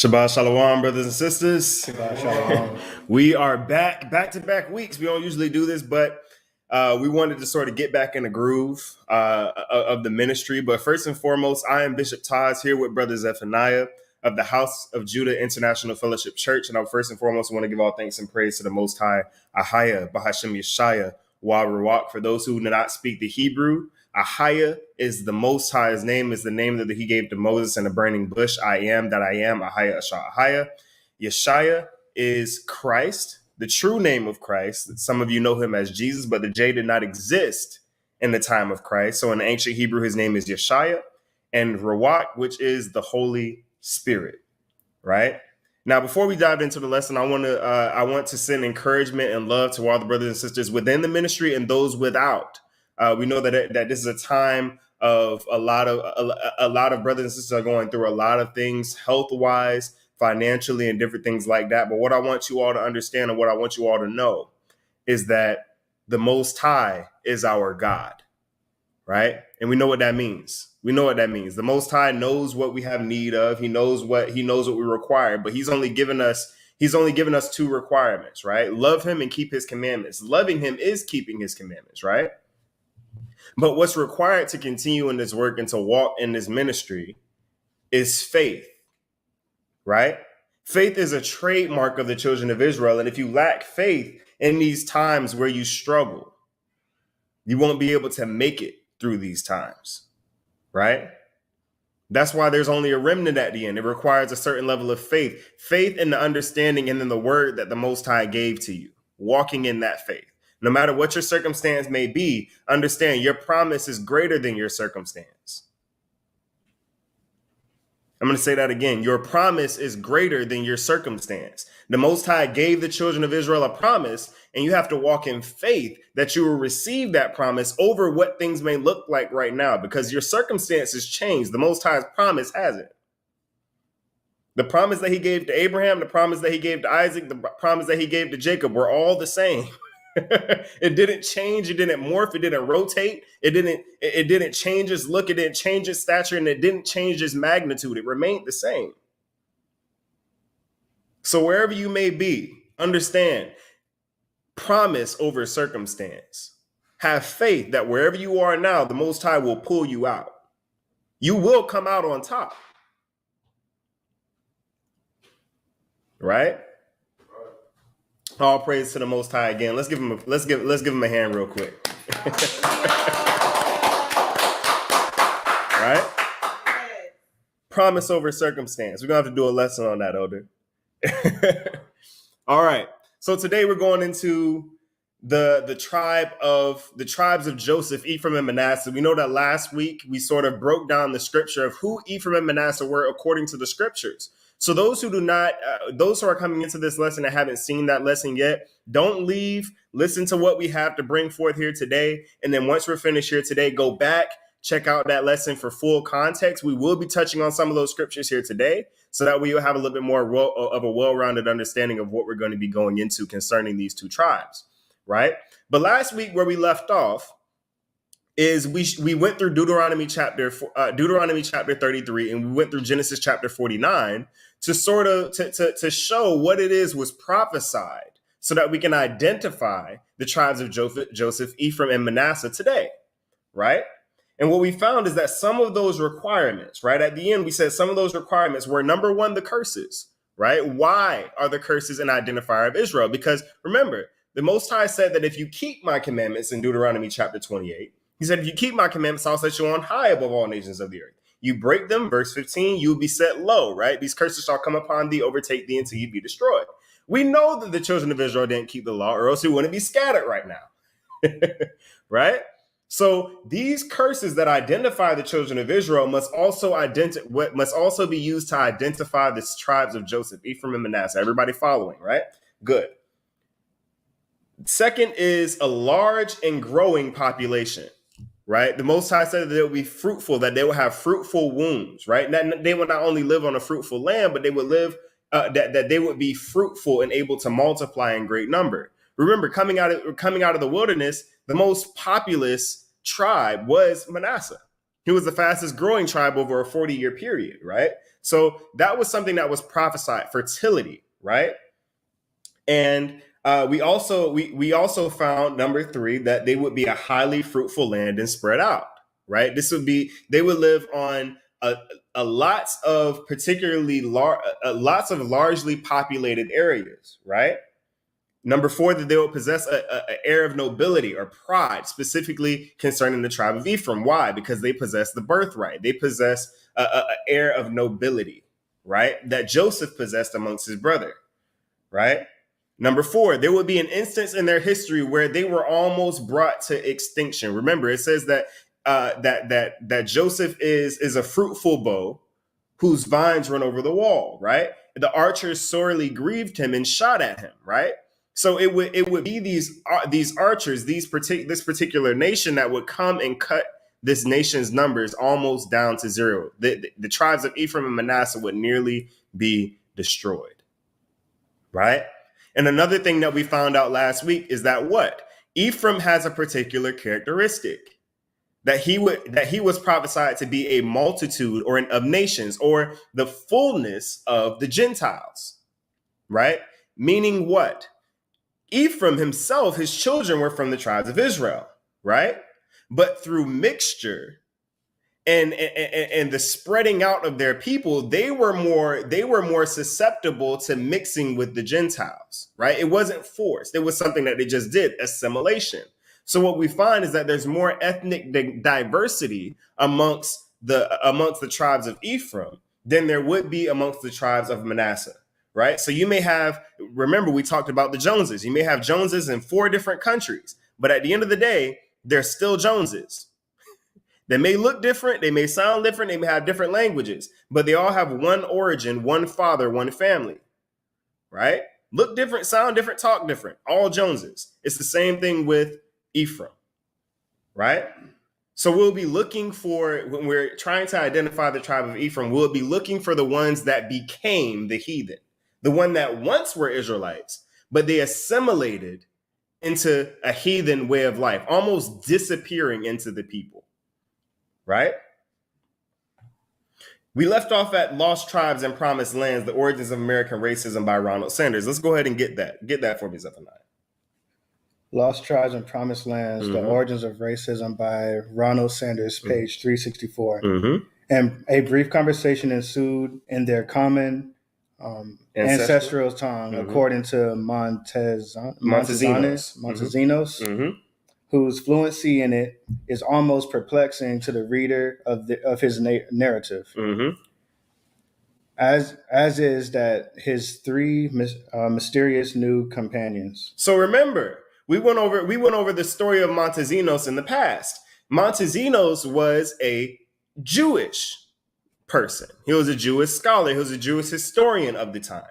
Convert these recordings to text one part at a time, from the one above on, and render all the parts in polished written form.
Shabbat Shalom, brothers and sisters. Shabbat Shalom. We are back-to-back weeks. We don't usually do this, but we wanted to sort of get back in the groove of the ministry. But first and foremost, I am Bishop Taz here with Brother Zephaniah of the House of Judah International Fellowship Church. And I first and foremost want to give all thanks and praise to the Most High, Ahaya, Bahashem Yeshaya, Wa Ruach. For those who do not speak the Hebrew, Ahaya is the Most High. His name is the name that he gave to Moses in the burning bush. I am that I am. Ahaya, Asha, Ahaya. Yeshaya is Christ, the true name of Christ. Some of you know him as Jesus, but the J did not exist in the time of Christ. So in ancient Hebrew, his name is Yeshaya, and Ruach, which is the Holy Spirit, right? Now, before we dive into the lesson, I want to send encouragement and love to all the brothers and sisters within the ministry and those without. We know that this is a time of a lot of brothers and sisters are going through a lot of things health-wise, financially, and different things like that. But what I want you all to understand and what I want you all to know is that the Most High is our God, right? And we know what that means. We know what that means. The Most High knows what we have need of. He knows what we require, but he's only given us two requirements, right? Love him and keep his commandments. Loving him is keeping his commandments, right? But what's required to continue in this work and to walk in this ministry is faith, right? Faith is a trademark of the children of Israel. And if you lack faith in these times where you struggle, you won't be able to make it through these times, right? That's why there's only a remnant at the end. It requires a certain level of faith in the understanding and in the word that the Most High gave to you, walking in that faith. No matter what your circumstance may be, understand your promise is greater than your circumstance. I'm going to say that again. Your promise is greater than your circumstance. The Most High gave the children of Israel a promise, and you have to walk in faith that you will receive that promise over what things may look like right now, because your circumstances change. The Most High's promise hasn't. The promise that he gave to Abraham, the promise that he gave to Isaac, the promise that he gave to Jacob were all the same. It didn't change. It didn't morph. It didn't rotate. It didn't change its look. It didn't change its stature, and it didn't change its magnitude. It remained the same. So wherever you may be, understand, promise over circumstance. Have faith that wherever you are now, the Most High will pull you out. You will come out on top. Right? All praise to the Most High again. Let's give him a hand real quick. Right? Promise over circumstance. We're gonna have to do a lesson on that, Elder. All right. So today we're going into the tribes of Joseph, Ephraim, and Manasseh. We know that last week we sort of broke down the scripture of who Ephraim and Manasseh were according to the scriptures. So those who are coming into this lesson and haven't seen that lesson yet, don't leave. Listen to what we have to bring forth here today. And then once we're finished here today, go back, check out that lesson for full context. We will be touching on some of those scriptures here today, so that we will have a little bit more of a well-rounded understanding of what we're going to be going into concerning these two tribes, right? But last week where we left off is we went through Deuteronomy chapter 33, and we went through Genesis chapter 49 to sort of to show what it is was prophesied, so that we can identify the tribes of Joseph, Ephraim, and Manasseh today, right? And what we found is that some of those requirements, right, at the end, we said some of those requirements were, number one, the curses, right? Why are the curses an identifier of Israel? Because remember, the Most High said that if you keep my commandments in Deuteronomy chapter 28, he said, if you keep my commandments, I'll set you on high above all nations of the earth. You break them, verse 15, you'll be set low, right? These curses shall come upon thee, overtake thee until you be destroyed. We know that the children of Israel didn't keep the law, or else we wouldn't be scattered right now, right? So these curses that identify the children of Israel must also be used to identify the tribes of Joseph, Ephraim, and Manasseh. Everybody following, right? Good. Second is a large and growing population, right? The Most High said that they will be fruitful, that they will have fruitful wombs, right? That they would not only live on a fruitful land, but they would live, that they would be fruitful and able to multiply in great number. Remember, coming out of the wilderness, the most populous tribe was Manasseh, He was the fastest growing tribe over a 40-year period, right? So that was something that was prophesied, fertility, right? And we also found, number 3, that they would be a highly fruitful land and spread out, right? They would live on a lots of lots of largely populated areas, right? Number 4, that they will possess an air of nobility or pride, specifically concerning the tribe of Ephraim. Why? Because they possess the birthright. They possess an air of nobility, right? That Joseph possessed amongst his brother, right? Number 4, there would be an instance in their history where they were almost brought to extinction. Remember, it says that that Joseph is a fruitful bow whose vines run over the wall, right? The archers sorely grieved him and shot at him, right? So it would be these archers, this particular nation that would come and cut this nation's numbers almost down to zero. The tribes of Ephraim and Manasseh would nearly be destroyed, right? And another thing that we found out last week is that what? Ephraim has a particular characteristic, that he was prophesied to be a multitude of nations, or the fullness of the Gentiles, right? Meaning what? Ephraim himself, his children were from the tribes of Israel, right? But through mixture and the spreading out of their people, they were more susceptible to mixing with the Gentiles, right? It wasn't forced. It was something that they just did, assimilation. So what we find is that there's more ethnic diversity amongst the tribes of Ephraim than there would be amongst the tribes of Manasseh, right? So you may have, remember, we talked about the Joneses. You may have Joneses in 4 different countries, but at the end of the day, they're still Joneses. They may look different, they may sound different, they may have different languages, but they all have one origin, one father, one family, right? Look different, sound different, talk different, all Joneses. It's the same thing with Ephraim, right? So we'll be looking for, when we're trying to identify the tribe of Ephraim, we'll be looking for the ones that became the heathen, the one that once were Israelites, but they assimilated into a heathen way of life, almost disappearing into the people, right? We left off at Lost Tribes and Promised Lands, the Origins of American Racism by Ronald Sanders. Let's go ahead and get that for me, Zephaniah. Lost Tribes and Promised Lands, The Origins of Racism by Ronald Sanders, page 364. And a brief conversation ensued in their common ancestral tongue, according to Montesinos, whose fluency in it is almost perplexing to the reader of his narrative. As is that his 3 mysterious new companions. So remember, we went over the story of Montesinos in the past. Montesinos was a Jewish person. He was a Jewish scholar. He was a Jewish historian of the time.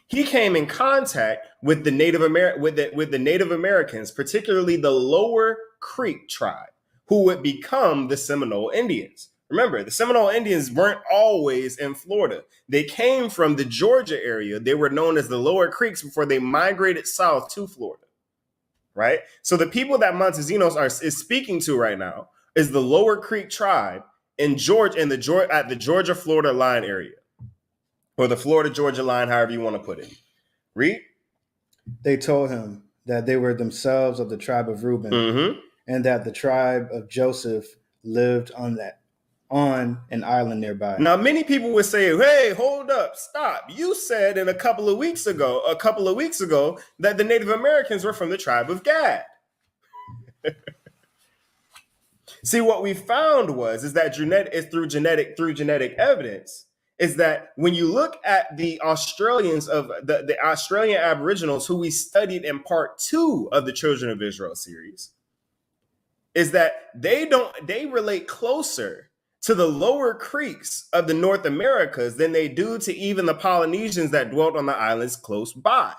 He came in contact with the Native Americans, particularly the Lower Creek tribe, who would become the Seminole Indians. Remember, the Seminole Indians weren't always in Florida. They came from the Georgia area. They were known as the Lower Creeks before they migrated south to Florida, right? So the people that Montesinos is speaking to right now is the Lower Creek tribe in Georgia, at the Georgia-Florida line area, or the Florida-Georgia line, however you want to put it. Read. They told him that they were themselves of the tribe of Reuben, and that the tribe of Joseph lived on an island nearby. Now, many people would say, "Hey, hold up, stop! You said a couple of weeks ago that the Native Americans were from the tribe of Gad." See, what we found is that through genetic evidence, is that when you look at the Australians of the Australian Aboriginals who we studied in part 2 of the Children of Israel series, is that they relate closer to the Lower Creeks of the North Americas than they do to even the Polynesians that dwelt on the islands close by.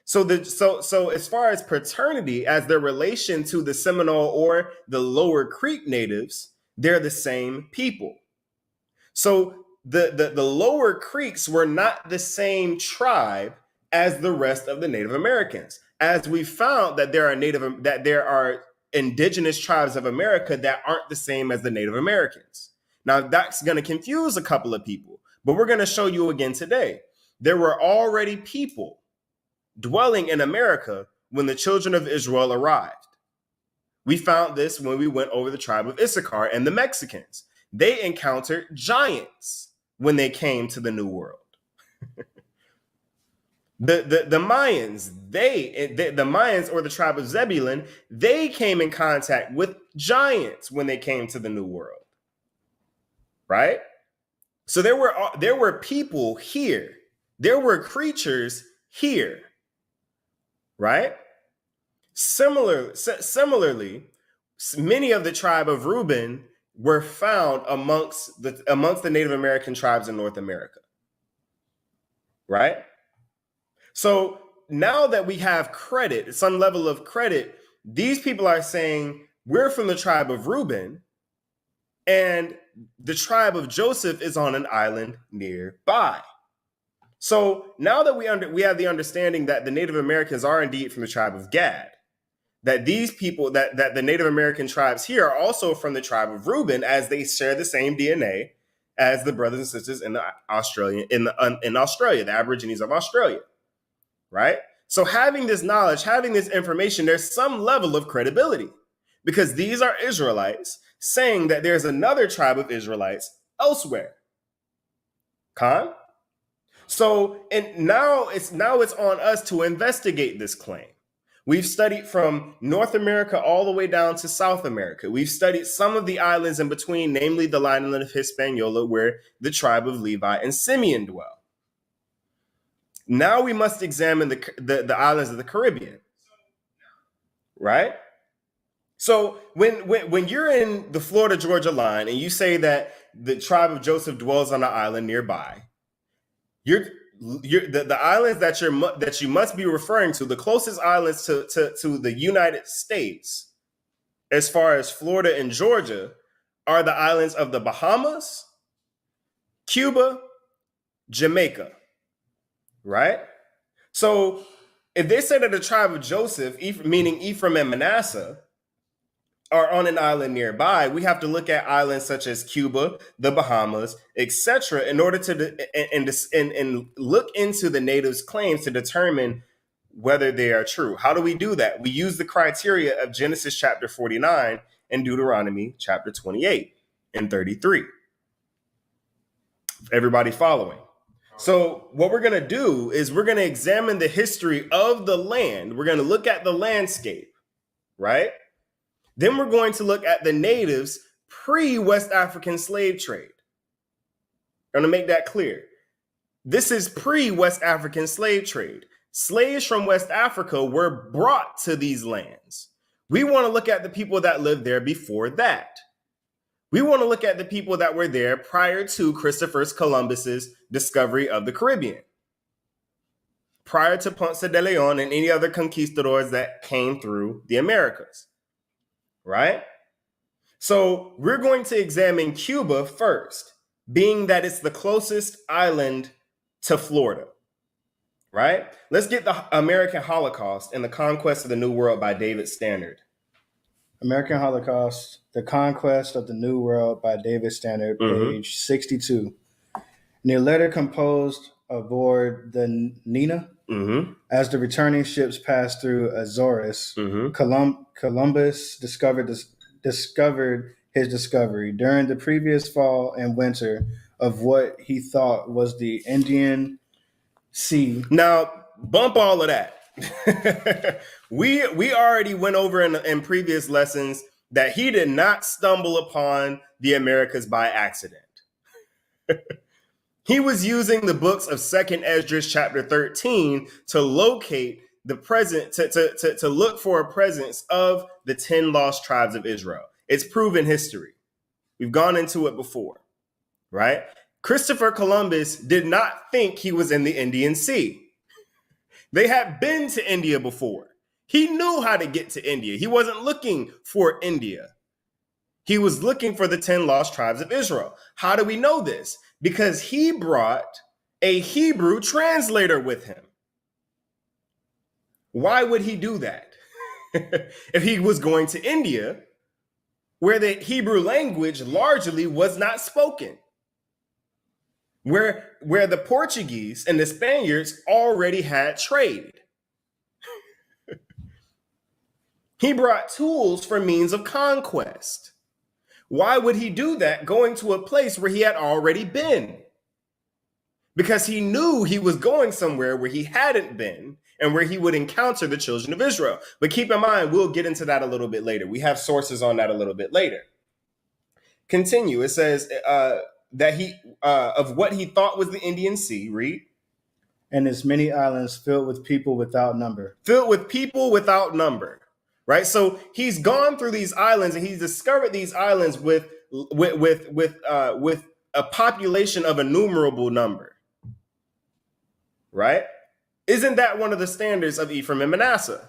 So as far as paternity, as their relation to the Seminole or the Lower Creek natives, they're the same people. So the Lower Creeks were not the same tribe as the rest of the Native Americans. As we found that there are indigenous tribes of America that aren't the same as the Native Americans. Now, that's going to confuse a couple of people, but we're going to show you again today. There were already people dwelling in America when the children of Israel arrived. We found this when we went over the tribe of Issachar and the Mexicans. They encountered giants when they came to the New World. The Mayans, the Mayans, or the tribe of Zebulun, they came in contact with giants when they came to the New World. Right? So there were people here. There were creatures here. Right? Similarly, many of the tribe of Reuben were found amongst the Native American tribes in North America. Right? So now that we have credit, some level of credit, these people are saying we're from the tribe of Reuben, and the tribe of Joseph is on an island nearby. So now that we have the understanding that the Native Americans are indeed from the tribe of Gad, that these people, that the Native American tribes here are also from the tribe of Reuben, as they share the same DNA as the brothers and sisters in Australia, the Aborigines of Australia. Right? So having this knowledge, having this information, there's some level of credibility, because these are Israelites saying that there's another tribe of Israelites elsewhere. Khan? So, and now it's on us to investigate this claim. We've studied from North America all the way down to South America. We've studied some of the islands in between, namely the island of Hispaniola, where the tribe of Levi and Simeon dwell. Now we must examine the islands of the Caribbean, right? So when you're in the Florida-Georgia line and you say that the tribe of Joseph dwells on an island nearby, the islands that you must be referring to, the closest islands to the United States, as far as Florida and Georgia, are the islands of the Bahamas, Cuba, Jamaica. Right? So if they say that the tribe of Joseph, meaning Ephraim and Manasseh, are on an island nearby, we have to look at islands such as Cuba, the Bahamas, etc., in order to look into the natives' claims to determine whether they are true. How do we do that? We use the criteria of Genesis chapter 49 and Deuteronomy chapter 28 and 33. Everybody following? So what we're going to do is we're going to examine the history of the land. We're going to look at the landscape, right? Then we're going to look at the natives pre-West African slave trade. I'm going to make that clear. This is pre-West African slave trade. Slaves from West Africa were brought to these lands. We want to look at the people that lived there before that. We want to look at the people that were there prior to Christopher Columbus's discovery of the Caribbean, prior to Ponce de Leon and any other conquistadors that came through the Americas, right? So we're going to examine Cuba first, being that it's the closest island to Florida, right? Let's get the American Holocaust and the Conquest of the New World by David Stannard. American Holocaust, The Conquest of the New World by David Stannard, page 62. In a letter composed aboard the Nina, as the returning ships passed through Azores, Columbus discovered his discovery during the previous fall and winter of what he thought was the Indian Sea. Now, bump all of that. we already went over in previous lessons that he did not stumble upon the Americas by accident. He was using the books of 2nd Esdras chapter 13 to locate the present, to look for a presence of the 10 lost tribes of Israel. It's proven history. We've gone into it before, right? Christopher Columbus did not think he was in the Indian Sea. They had been to India before. He knew how to get to India. He wasn't looking for India. He was looking for the 10 lost tribes of Israel. How do we know this? Because he brought a Hebrew translator with him. Why would he do that? if he was going to India, where the Hebrew language largely was not spoken, where the Portuguese and the Spaniards already had trade. He brought tools for means of conquest. Why would he do that going to a place where he had already been? Because he knew he was going somewhere where he hadn't been and where he would encounter the children of Israel. But keep in mind, we'll get into that a little bit later. We have sources on that a little bit later. Continue. It says that he of what he thought was the Indian Sea. Read. And its many islands filled with people without number. Filled with people without number. Right. So he's gone through these islands and he's discovered these islands with a population of innumerable number. Right. Isn't that one of the standards of Ephraim and Manasseh?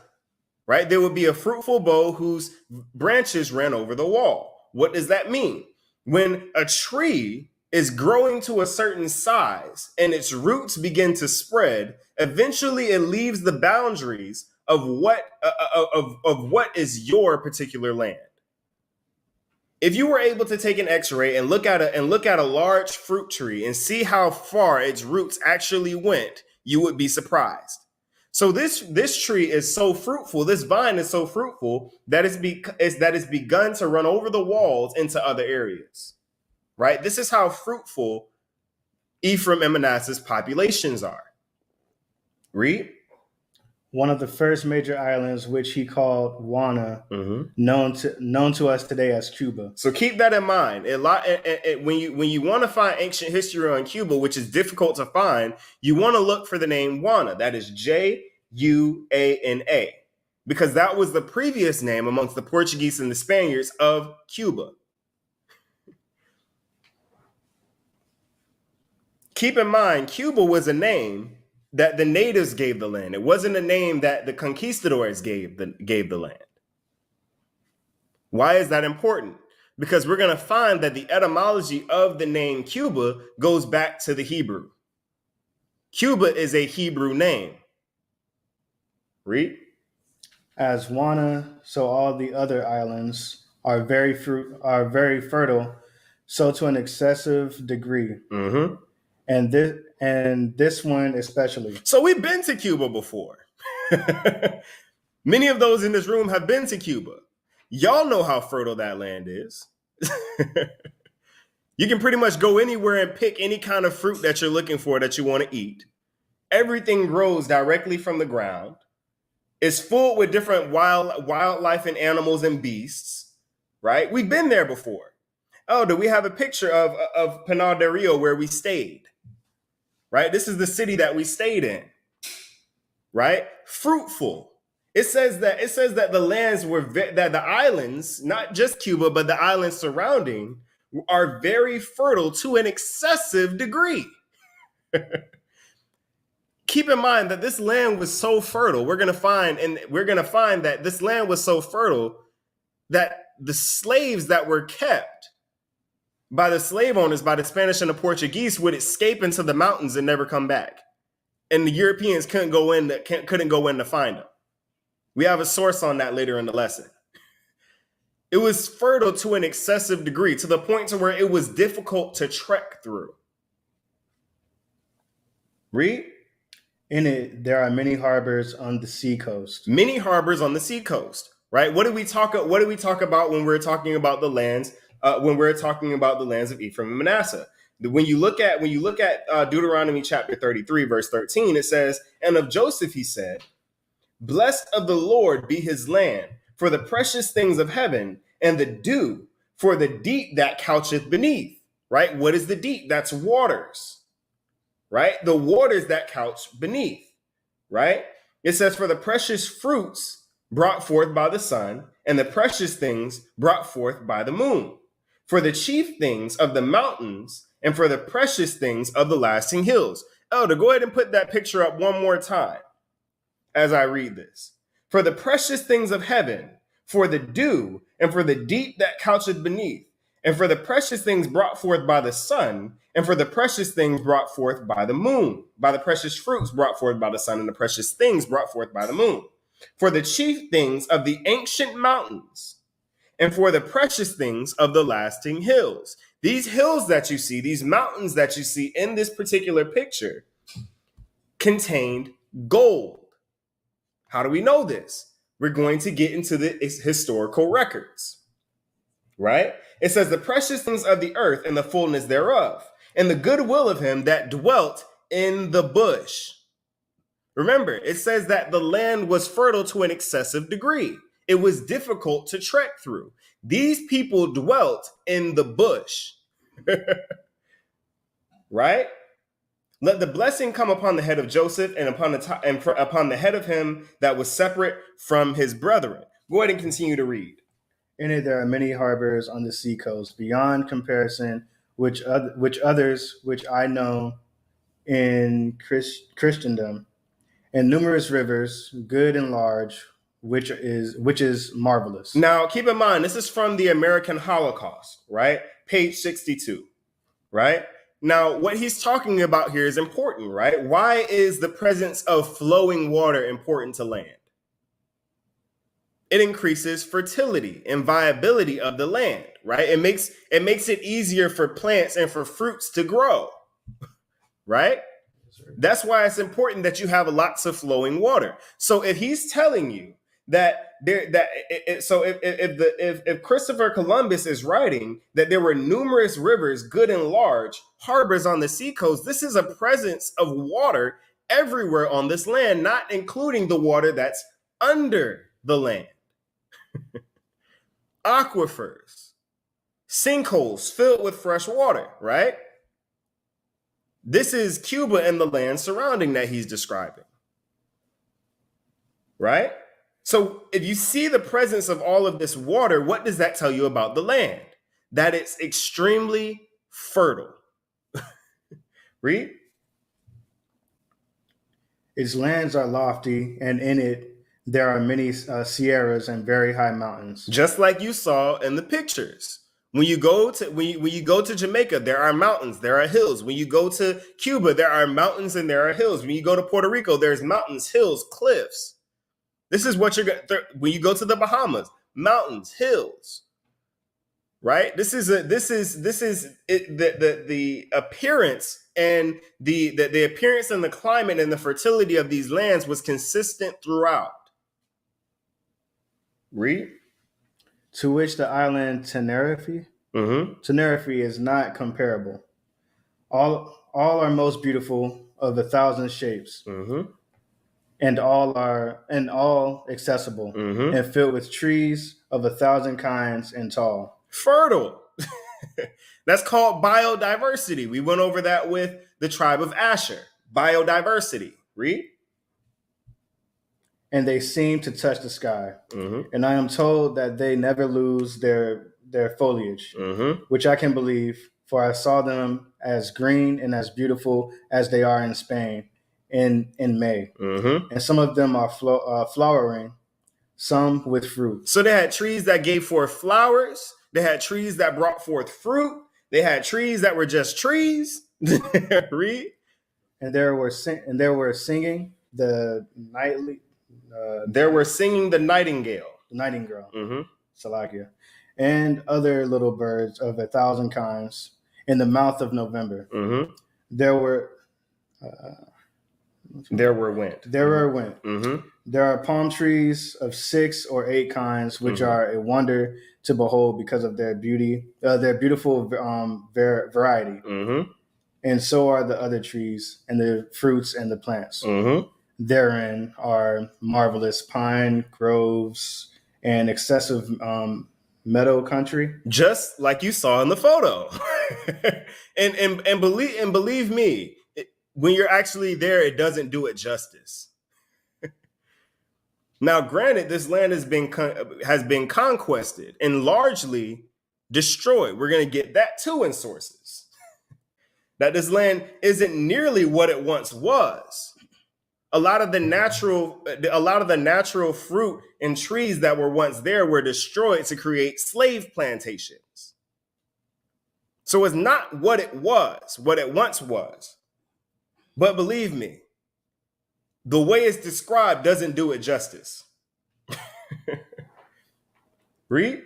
Right. There would be a fruitful bough whose branches ran over the wall. What does that mean? When a tree is growing to a certain size and its roots begin to spread, eventually it leaves the boundaries of what is your particular land. If you were able to take an X-ray and look at a large fruit tree and see how far its roots actually went, you would be surprised. So this tree is so fruitful, this vine is so fruitful that it's begun to run over the walls into other areas. Right? This is how fruitful Ephraim and Manasseh's populations are. Read. One of the first major islands, which he called Wana, known to us today as Cuba. So keep that in mind. When you want to find ancient history on Cuba, which is difficult to find, you want to look for the name Wana. That is Juana, because that was the previous name amongst the Portuguese and the Spaniards of Cuba. Keep in mind, Cuba was a name that the natives gave the land. It wasn't a name that the conquistadors gave the land. Why is that important? Because we're going to find that the etymology of the name Cuba goes back to the Hebrew. Cuba is a Hebrew name. Read. As Wana, so all the other islands are very fertile, so to an excessive degree. Mm-hmm. And this one especially. So we've been to Cuba before. Many of those in this room have been to Cuba. Y'all know how fertile that land is. You can pretty much go anywhere and pick any kind of fruit that you're looking for that you want to eat. Everything grows directly from the ground. It's full with different wildlife and animals and beasts. Right? We've been there before. Oh, do we have a picture of Pinar del Rio where we stayed? Right? This is the city that we stayed in. Right? Fruitful. It says that the lands that the islands, not just Cuba, but the islands surrounding, are very fertile to an excessive degree. Keep in mind that this land was so fertile. We're going to find that this land was so fertile that the slaves that were kept by the slave owners, by the Spanish and the Portuguese, would escape into the mountains and never come back. And the Europeans couldn't go in to find them. We have a source on that later in the lesson. It was fertile to an excessive degree, to the point to where it was difficult to trek through. Read. In it, there are many harbors on the sea coast. Many harbors on the sea coast, right? What do we talk about when we're talking about the lands? When we're talking about the lands of Ephraim and Manasseh, when you look at Deuteronomy chapter 33, verse 13, it says, "And of Joseph he said, Blessed of the Lord be his land, for the precious things of heaven, and the dew for the deep that coucheth beneath." Right? What is the deep? That's waters. Right? The waters that couch beneath. Right? It says, "For the precious fruits brought forth by the sun, and the precious things brought forth by the moon. For the chief things of the mountains, and for the precious things of the lasting hills." Elder, go ahead and put that picture up one more time as I read this. "For the precious things of heaven, for the dew, and for the deep that coucheth beneath, and for the precious things brought forth by the sun, and for the precious things brought forth by the moon, by the precious fruits brought forth by the sun, and the precious things brought forth by the moon." for the chief things of the ancient mountains, and for the precious things of the lasting hills. These hills that you see, these mountains that you see in this particular picture, contained gold. How do we know this? We're going to get into the historical records, right? It says the precious things of the earth and the fullness thereof, and the goodwill of him that dwelt in the bush. Remember, it says that the land was fertile to an excessive degree. It was difficult to trek through. These people dwelt in the bush, right? Let the blessing come upon the head of Joseph and upon the head of him that was separate from his brethren. Go ahead and continue to read. In it there are many harbors on the seacoast, beyond comparison, which others which I know in Christendom, and numerous rivers, good and large, which is marvelous. Now, keep in mind, this is from the American Holocaust, right? Page 62, right? Now, what he's talking about here is important, right? Why is the presence of flowing water important to land? It increases fertility and viability of the land, right? It makes it easier for plants and for fruits to grow, right? That's why it's important that you have lots of flowing water. So if he's telling you that if Christopher Columbus is writing that there were numerous rivers, good and large, harbors on the seacoast, this is a presence of water everywhere on this land, not including the water that's under the land. Aquifers, sinkholes filled with fresh water, right? This is Cuba and the land surrounding that he's describing, right? So if you see the presence of all of this water, what does that tell you about the land? That it's extremely fertile. Read. Its lands are lofty, and in it there are many sierras and very high mountains. Just like you saw in the pictures. When you go to Jamaica, there are mountains, there are hills. When you go to Cuba, there are mountains and there are hills. When you go to Puerto Rico, there's mountains, hills, cliffs. This is what when you go to the Bahamas, mountains, hills. Right? This is the appearance and the appearance and the climate and the fertility of these lands was consistent throughout. Read. To which the island Tenerife is not comparable. All are most beautiful of 1,000 shapes, and all accessible, and filled with trees of 1,000 kinds and tall. Fertile. That's called biodiversity. We went over that with the tribe of Asher. Biodiversity. Read. And they seem to touch the sky. And I am told that they never lose their foliage, which I can believe, for I saw them as green and as beautiful as they are in Spain in May. And some of them are flowering, some with fruit. So they had trees that gave forth flowers. They had trees that brought forth fruit. They had trees that were just trees. Read. And there were singing the nightly. There were singing the nightingale. Salakia, and other little birds of 1,000 kinds in the mouth of November. There were wind. There are palm trees of 6 or 8 kinds, which are a wonder to behold because of their beauty, their beautiful variety. And so are the other trees and the fruits and the plants. Therein are marvelous pine groves and excessive meadow country, just like you saw in the photo. and believe me, when you're actually there, it doesn't do it justice. Now, granted, this land has been conquested and largely destroyed. We're going to get that too in sources. That this land isn't nearly what it once was. A lot of the natural fruit and trees that were once there were destroyed to create slave plantations. So it's not what it was, what it once was. But believe me, the way it's described doesn't do it justice. Read.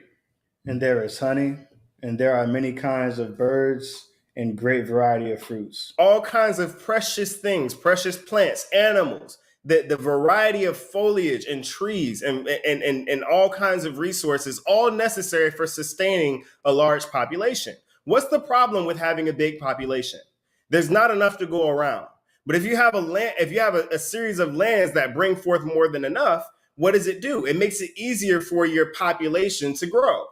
And there is honey, and there are many kinds of birds and great variety of fruits. All kinds of precious things, precious plants, animals, the variety of foliage and trees and all kinds of resources, all necessary for sustaining a large population. What's the problem with having a big population? There's not enough to go around. But if you have a series of lands that bring forth more than enough, what does it do? It makes it easier for your population to grow.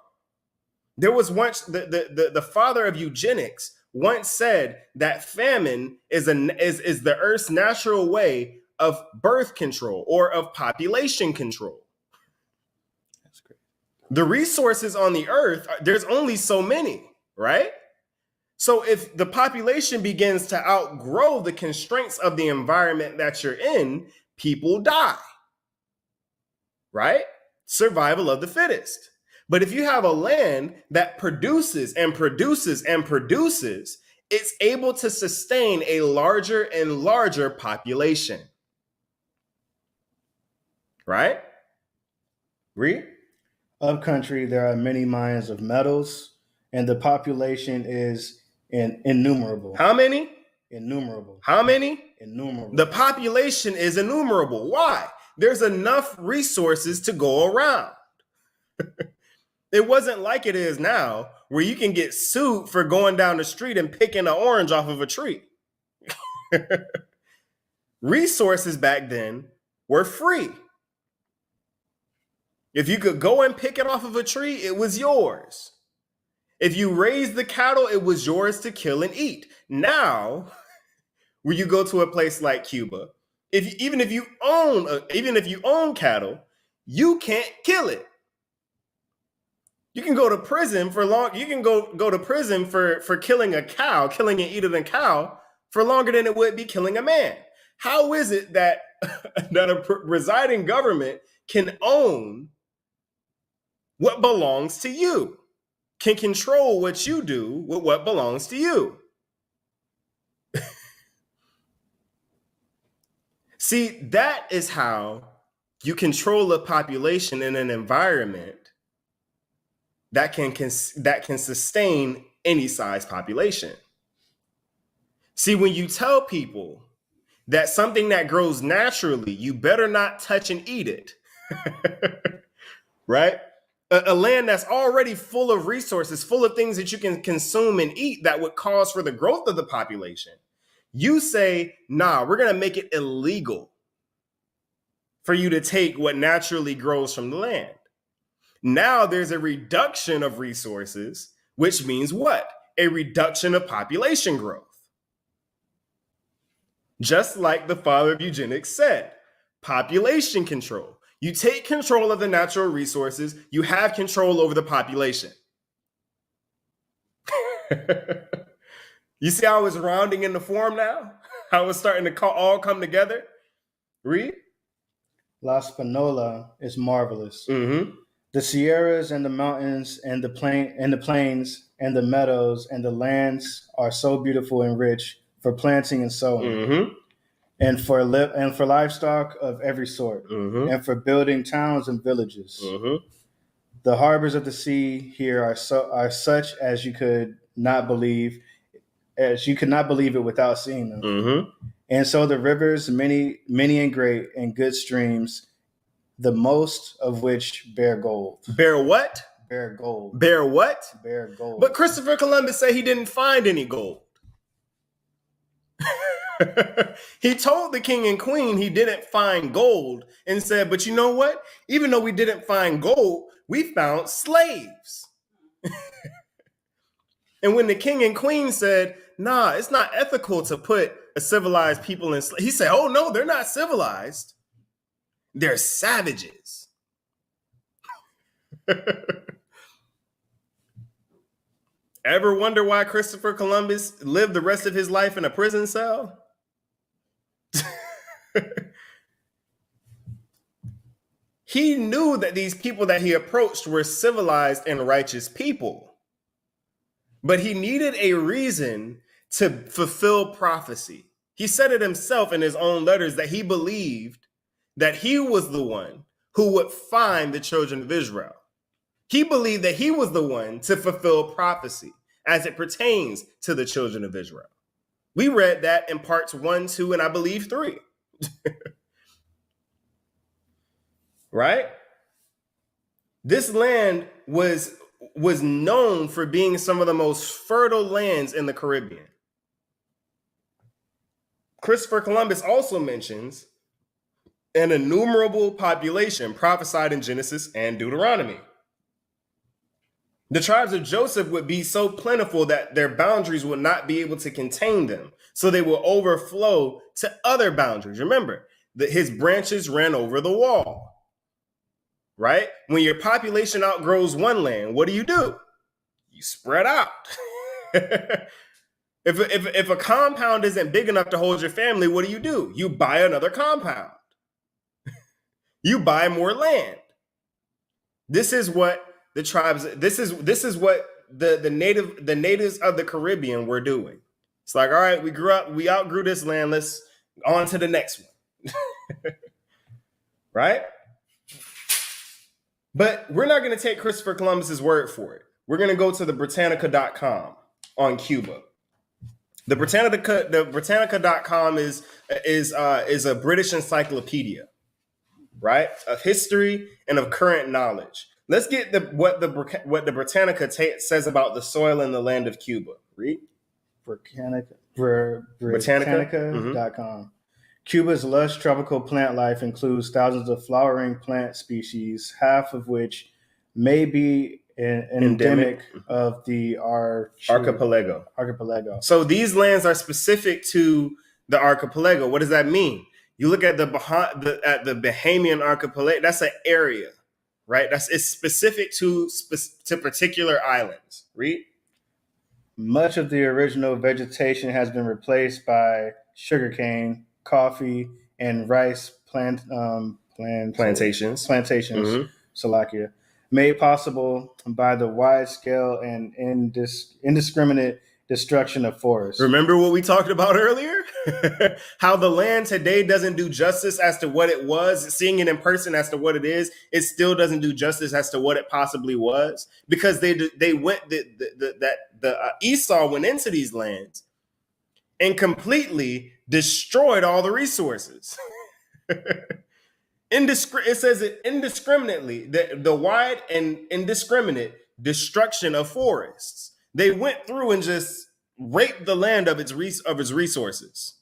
There was once the father of eugenics once said that famine is the Earth's natural way of birth control or of population control. That's great. The resources on the Earth, there's only so many, right? So if the population begins to outgrow the constraints of the environment that you're in, people die, right? Survival of the fittest. But if you have a land that produces and produces and produces, it's able to sustain a larger and larger population. Right? Read. Up country, there are many mines of metals, and the population is innumerable. How many? Innumerable. How many? Innumerable. The population is innumerable. Why? There's enough resources to go around. It wasn't like it is now, where you can get sued for going down the street and picking an orange off of a tree. Resources back then were free. If you could go and pick it off of a tree, it was yours. If you raised the cattle, it was yours to kill and eat. Now, when you go to a place like Cuba, even if you own cattle, you can't kill it. You can go to prison for long. You can go to prison for killing a cow, killing and eating a cow for longer than it would be killing a man. How is it that a residing government can own what belongs to you, can control what you do with what belongs to you? See, that is how you control a population in an environment that can sustain any size population. See, when you tell people that something that grows naturally, you better not touch and eat it, right? A land that's already full of resources, full of things that you can consume and eat that would cause for the growth of the population. You say, nah, we're going to make it illegal for you to take what naturally grows from the land. Now there's a reduction of resources, which means what? A reduction of population growth. Just like the father of eugenics said, population control. You take control of the natural resources, you have control over the population. You see how it's rounding in the form now? How it's starting to all come together? Read. La Spinola is marvelous. Mm-hmm. The Sierras and the mountains and the plains and the meadows and the lands are so beautiful and rich for planting and sowing, Mm-hmm. and for livestock of every sort, Mm-hmm. and for building towns and villages. Mm-hmm. The harbors of the sea here are such as you could not believe it without seeing them. Mm-hmm. And so the rivers, many and great, and good streams, the most of which bear gold. Bear what? Bear gold. Bear what? Bear gold. But Christopher Columbus said he didn't find any gold. He told the king and queen he didn't find gold and said, but you know what? Even though we didn't find gold, we found slaves. And when the king and queen said, nah, it's not ethical to put a civilized people in slaves, he said, oh no, they're not civilized. They're savages. Ever wonder why Christopher Columbus lived the rest of his life in a prison cell? He knew that these people that he approached were civilized and righteous people. But he needed a reason to fulfill prophecy. He said it himself in his own letters that he believed that he was the one who would find the children of Israel. He believed that he was the one to fulfill prophecy as it pertains to the children of Israel. We read that in parts 1, 2, and I believe 3. Right? This land was known for being some of the most fertile lands in the Caribbean. Christopher Columbus also mentions an innumerable population prophesied in Genesis and Deuteronomy. The tribes of Joseph would be so plentiful that their boundaries would not be able to contain them, so they will overflow to other boundaries. Remember that his branches ran over the wall, right? When your population outgrows one land, what do? You spread out. If a compound isn't big enough to hold your family, what do? You buy another compound. You buy more land. This is what the tribes, this is what the natives of the Caribbean were doing. It's like, all right, we outgrew this land, let's on to the next one. Right? But we're not going to take Christopher Columbus's word for it. We're going to go to the Britannica.com on Cuba. The Britannica.com is a British encyclopedia, right, of history and of current knowledge. Let's get what the Britannica says about the soil in the land of Cuba. Read. Britannica.com. Mm-hmm. Cuba's lush tropical plant life includes thousands of flowering plant species, half of which may be endemic of the archipelago. So these lands are specific to the archipelago. What does that mean? You look at the Bahamian archipelago. That's an area, right? It's specific to particular islands. Read. Much of the original vegetation has been replaced by sugarcane, coffee, and rice plantations. Mm-hmm. Slovakia. Made possible by the wide scale and indiscriminate destruction of forests. Remember what we talked about earlier? How the land today doesn't do justice as to what it was. Seeing it in person as to what it is, it still doesn't do justice as to what it possibly was, because Esau went into these lands and completely destroyed all the resources. It says it indiscriminately, the wide and indiscriminate destruction of forests. They went through and just raped the land of its resources.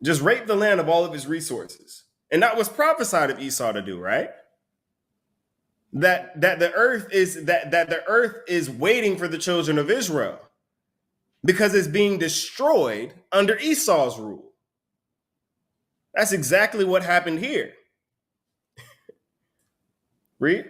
Just raped the land of all of its resources. And that was prophesied of Esau to do, right? That the earth is waiting for the children of Israel because it's being destroyed under Esau's rule. That's exactly what happened here. Read.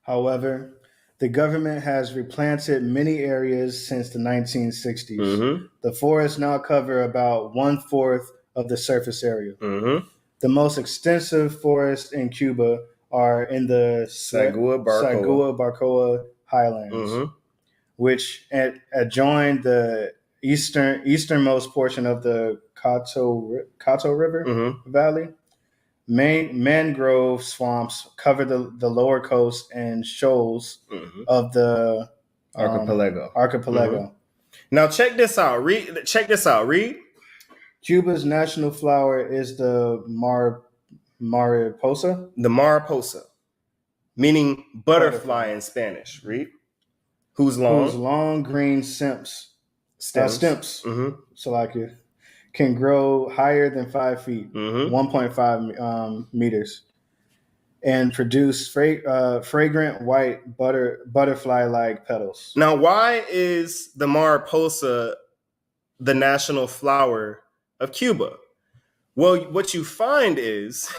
However, the government has replanted many areas since the 1960s. Mm-hmm. The forests now cover about 1/4 of the surface area. Mm-hmm. The most extensive forests in Cuba are in the Sagua-Barcoa highlands, mm-hmm. which adjoin the easternmost portion of the Cato River mm-hmm. Valley. Mangrove swamps cover the lower coast and shoals mm-hmm. of the archipelago. Mm-hmm. Now check this out. Read. Cuba's national flower is the mariposa. The mariposa, meaning butterfly in Spanish. Read. Whose long green stems. Mm-hmm. Salakia. Can grow higher than 5 feet, mm-hmm. 1.5 meters, and produce fragrant white butterfly-like petals. Now, why is the mariposa the national flower of Cuba? Well, what you find is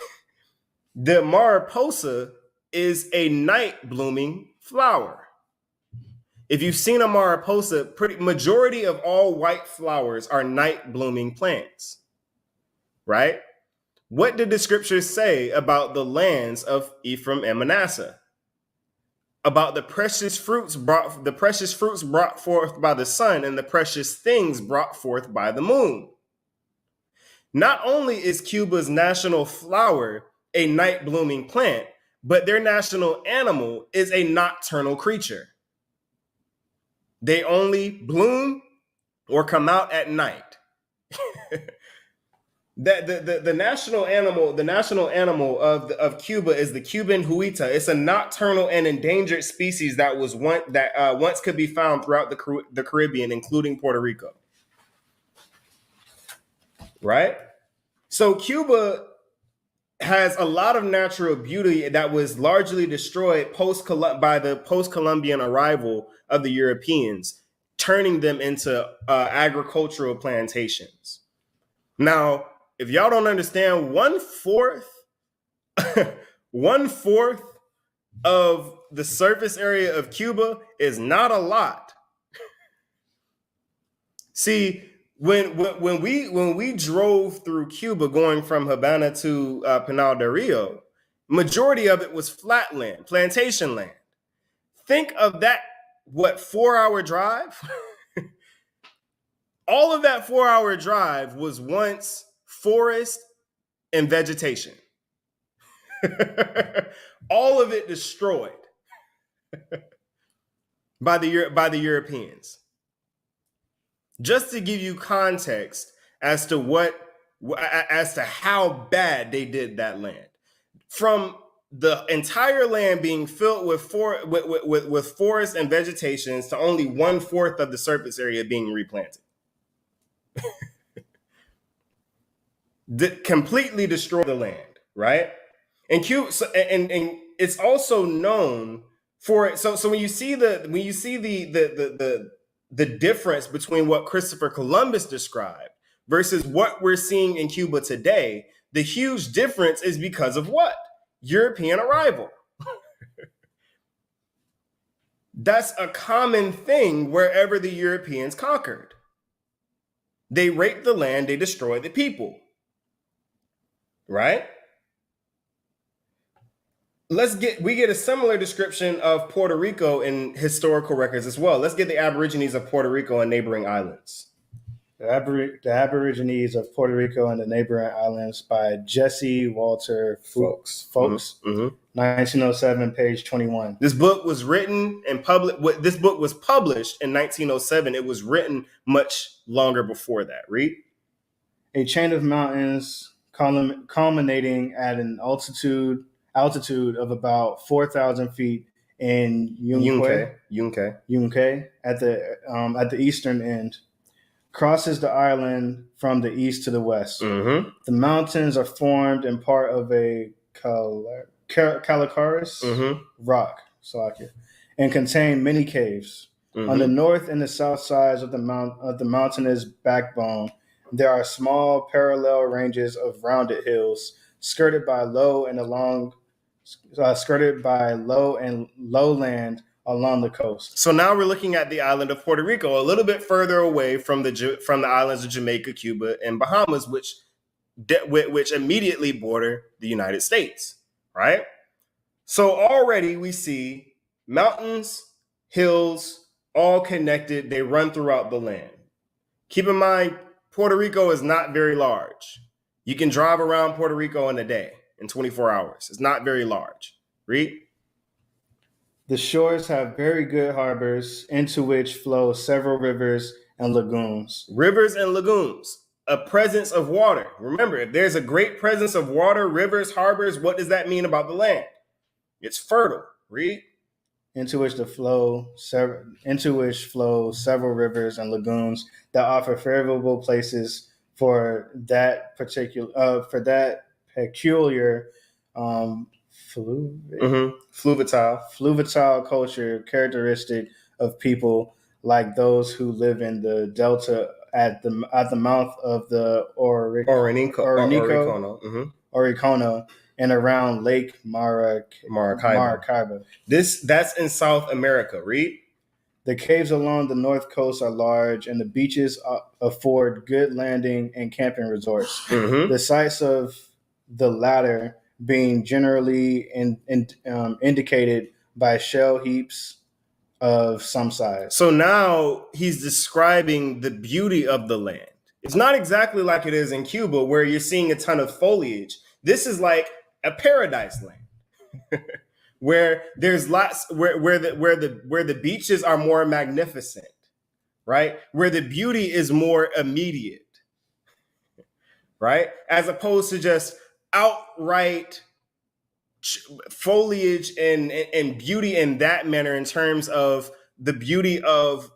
the mariposa is a night blooming flower. If you've seen a mariposa, majority of all white flowers are night blooming plants, right? What did the scriptures say about the lands of Ephraim and Manasseh? About the precious fruits brought forth by the sun and the precious things brought forth by the moon. Not only is Cuba's national flower a night blooming plant, but their national animal is a nocturnal creature. They only bloom or come out at night. The national animal of Cuba is the Cuban huita. It's a nocturnal and endangered species that once could be found throughout the Caribbean, including Puerto Rico. Right? So Cuba has a lot of natural beauty that was largely destroyed by the post-Columbian arrival of the Europeans, turning them into agricultural plantations. Now, if y'all don't understand, one fourth of the surface area of Cuba is not a lot. See, when we drove through Cuba going from Havana to Pinal del Rio, majority of it was flat land, plantation land. Think of that, 4-hour drive? All of that 4-hour drive was once forest and vegetation. All of it destroyed by the Europeans. Just to give you context as to how bad they did that land. From the entire land being filled with forest and vegetations to only 1/4 of the surface area being replanted. Completely destroy the land, right? And Cuba, and it's also known for it. So when you see the difference between what Christopher Columbus described versus what we're seeing in Cuba today, the huge difference is because of what? European arrival. That's a common thing wherever the Europeans conquered. They raped the land, they destroyed the people. Right? We get a similar description of Puerto Rico in historical records as well. Let's get the Aborigines of Puerto Rico and neighboring islands. The Aborigines of Puerto Rico and the neighboring islands by Jesse Walter Folks. Mm-hmm. 1907, page 21. This book was written and This book was published in 1907. It was written much longer before that. Read. A chain of mountains culminating at an altitude of about 4,000 feet in Yunque at the eastern end, crosses the island from the east to the west. Mm-hmm. The mountains are formed in part of a calcareous rock, and contain many caves. Mm-hmm. On the north and the south sides of the mountainous backbone, there are small parallel ranges of rounded hills, skirted by low and lowland along the coast. So now we're looking at the island of Puerto Rico, a little bit further away from the islands of Jamaica, Cuba, and Bahamas, which immediately border the United States, right? So already we see mountains, hills, all connected. They run throughout the land. Keep in mind, Puerto Rico is not very large. You can drive around Puerto Rico in a day, in 24 hours. It's not very large. Read. The shores have very good harbors into which flow several rivers and lagoons. Rivers and lagoons, a presence of water. Remember, if there's a great presence of water, rivers, harbors, what does that mean about the land? It's fertile. Read. Into which flow several rivers and lagoons that offer favorable places for that peculiar fluviatile culture characteristic of people like those who live in the delta at the mouth of the Orinoco and around Lake Maracaibo. That's in South America. Read. The caves along the north coast are large, and the beaches afford good landing and camping resorts. Mm-hmm. The sites of the latter being generally indicated by shell heaps of some size. So now he's describing the beauty of the land. It's not exactly like it is in Cuba, where you're seeing a ton of foliage. This is like a paradise land where there's lots where the beaches are more magnificent, right? Where the beauty is more immediate, right? As opposed to just outright foliage and beauty in that manner in terms of the beauty of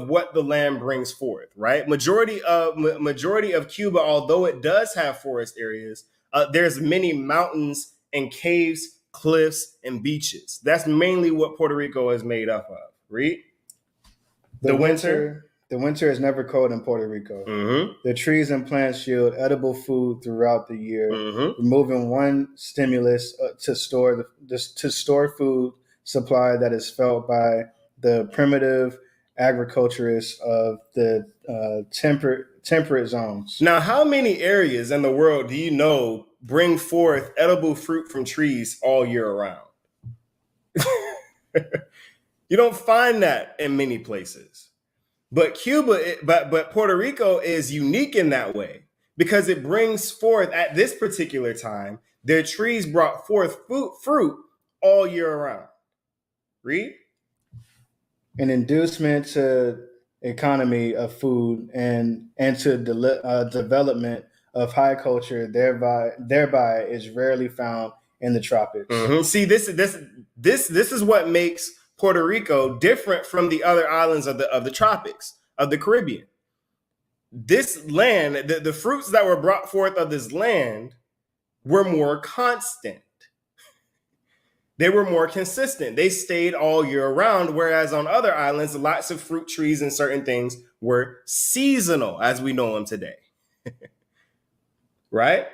what the land brings forth, right? Majority of Cuba, although it does have forest areas, there's many mountains and caves, cliffs, and beaches. That's mainly what Puerto Rico is made up of. Read. The winter is never cold in Puerto Rico. Mm-hmm. The trees and plants yield edible food throughout the year, Mm-hmm. removing one stimulus to store food supply that is felt by the primitive agriculturists of the temperate zones. Now, how many areas in the world do you know bring forth edible fruit from trees all year around? You don't find that in many places. But but Puerto Rico is unique in that way because it brings forth, at this particular time, their trees brought forth fruit all year around. Read. An inducement to economy of food and to development of high culture thereby is rarely found in the tropics. Mm-hmm. See, this is what makes Puerto Rico different from the other islands of the tropics, of the Caribbean. This land, the fruits that were brought forth of this land were more constant. They were more consistent. They stayed all year round, whereas on other islands, lots of fruit trees and certain things were seasonal, as we know them today. Right?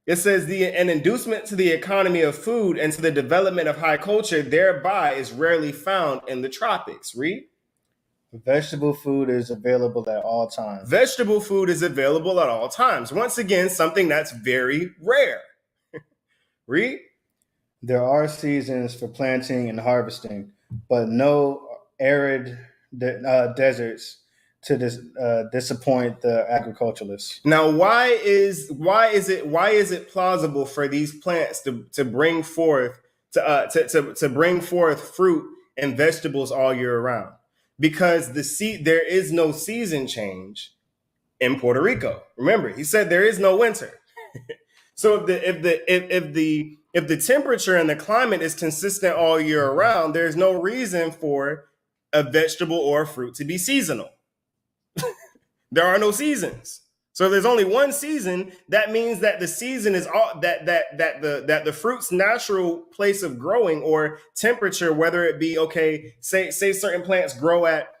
It says an inducement to the economy of food and to the development of high culture thereby is rarely found in the tropics. Read. Vegetable food is available at all times. Vegetable food is available at all times. Once again, something that's very rare. Read. There are seasons for planting and harvesting, but no arid deserts to disappoint the agriculturalists. Now, why is it plausible for these plants to bring forth to bring forth fruit and vegetables all year round? Because there is no season change in Puerto Rico. Remember, he said there is no winter. So if the temperature and the climate is consistent all year around, there's no reason for a vegetable or fruit to be seasonal. There are no seasons. So if there's only one season, that means that the season is all that the fruit's natural place of growing or temperature, whether it be say certain plants grow at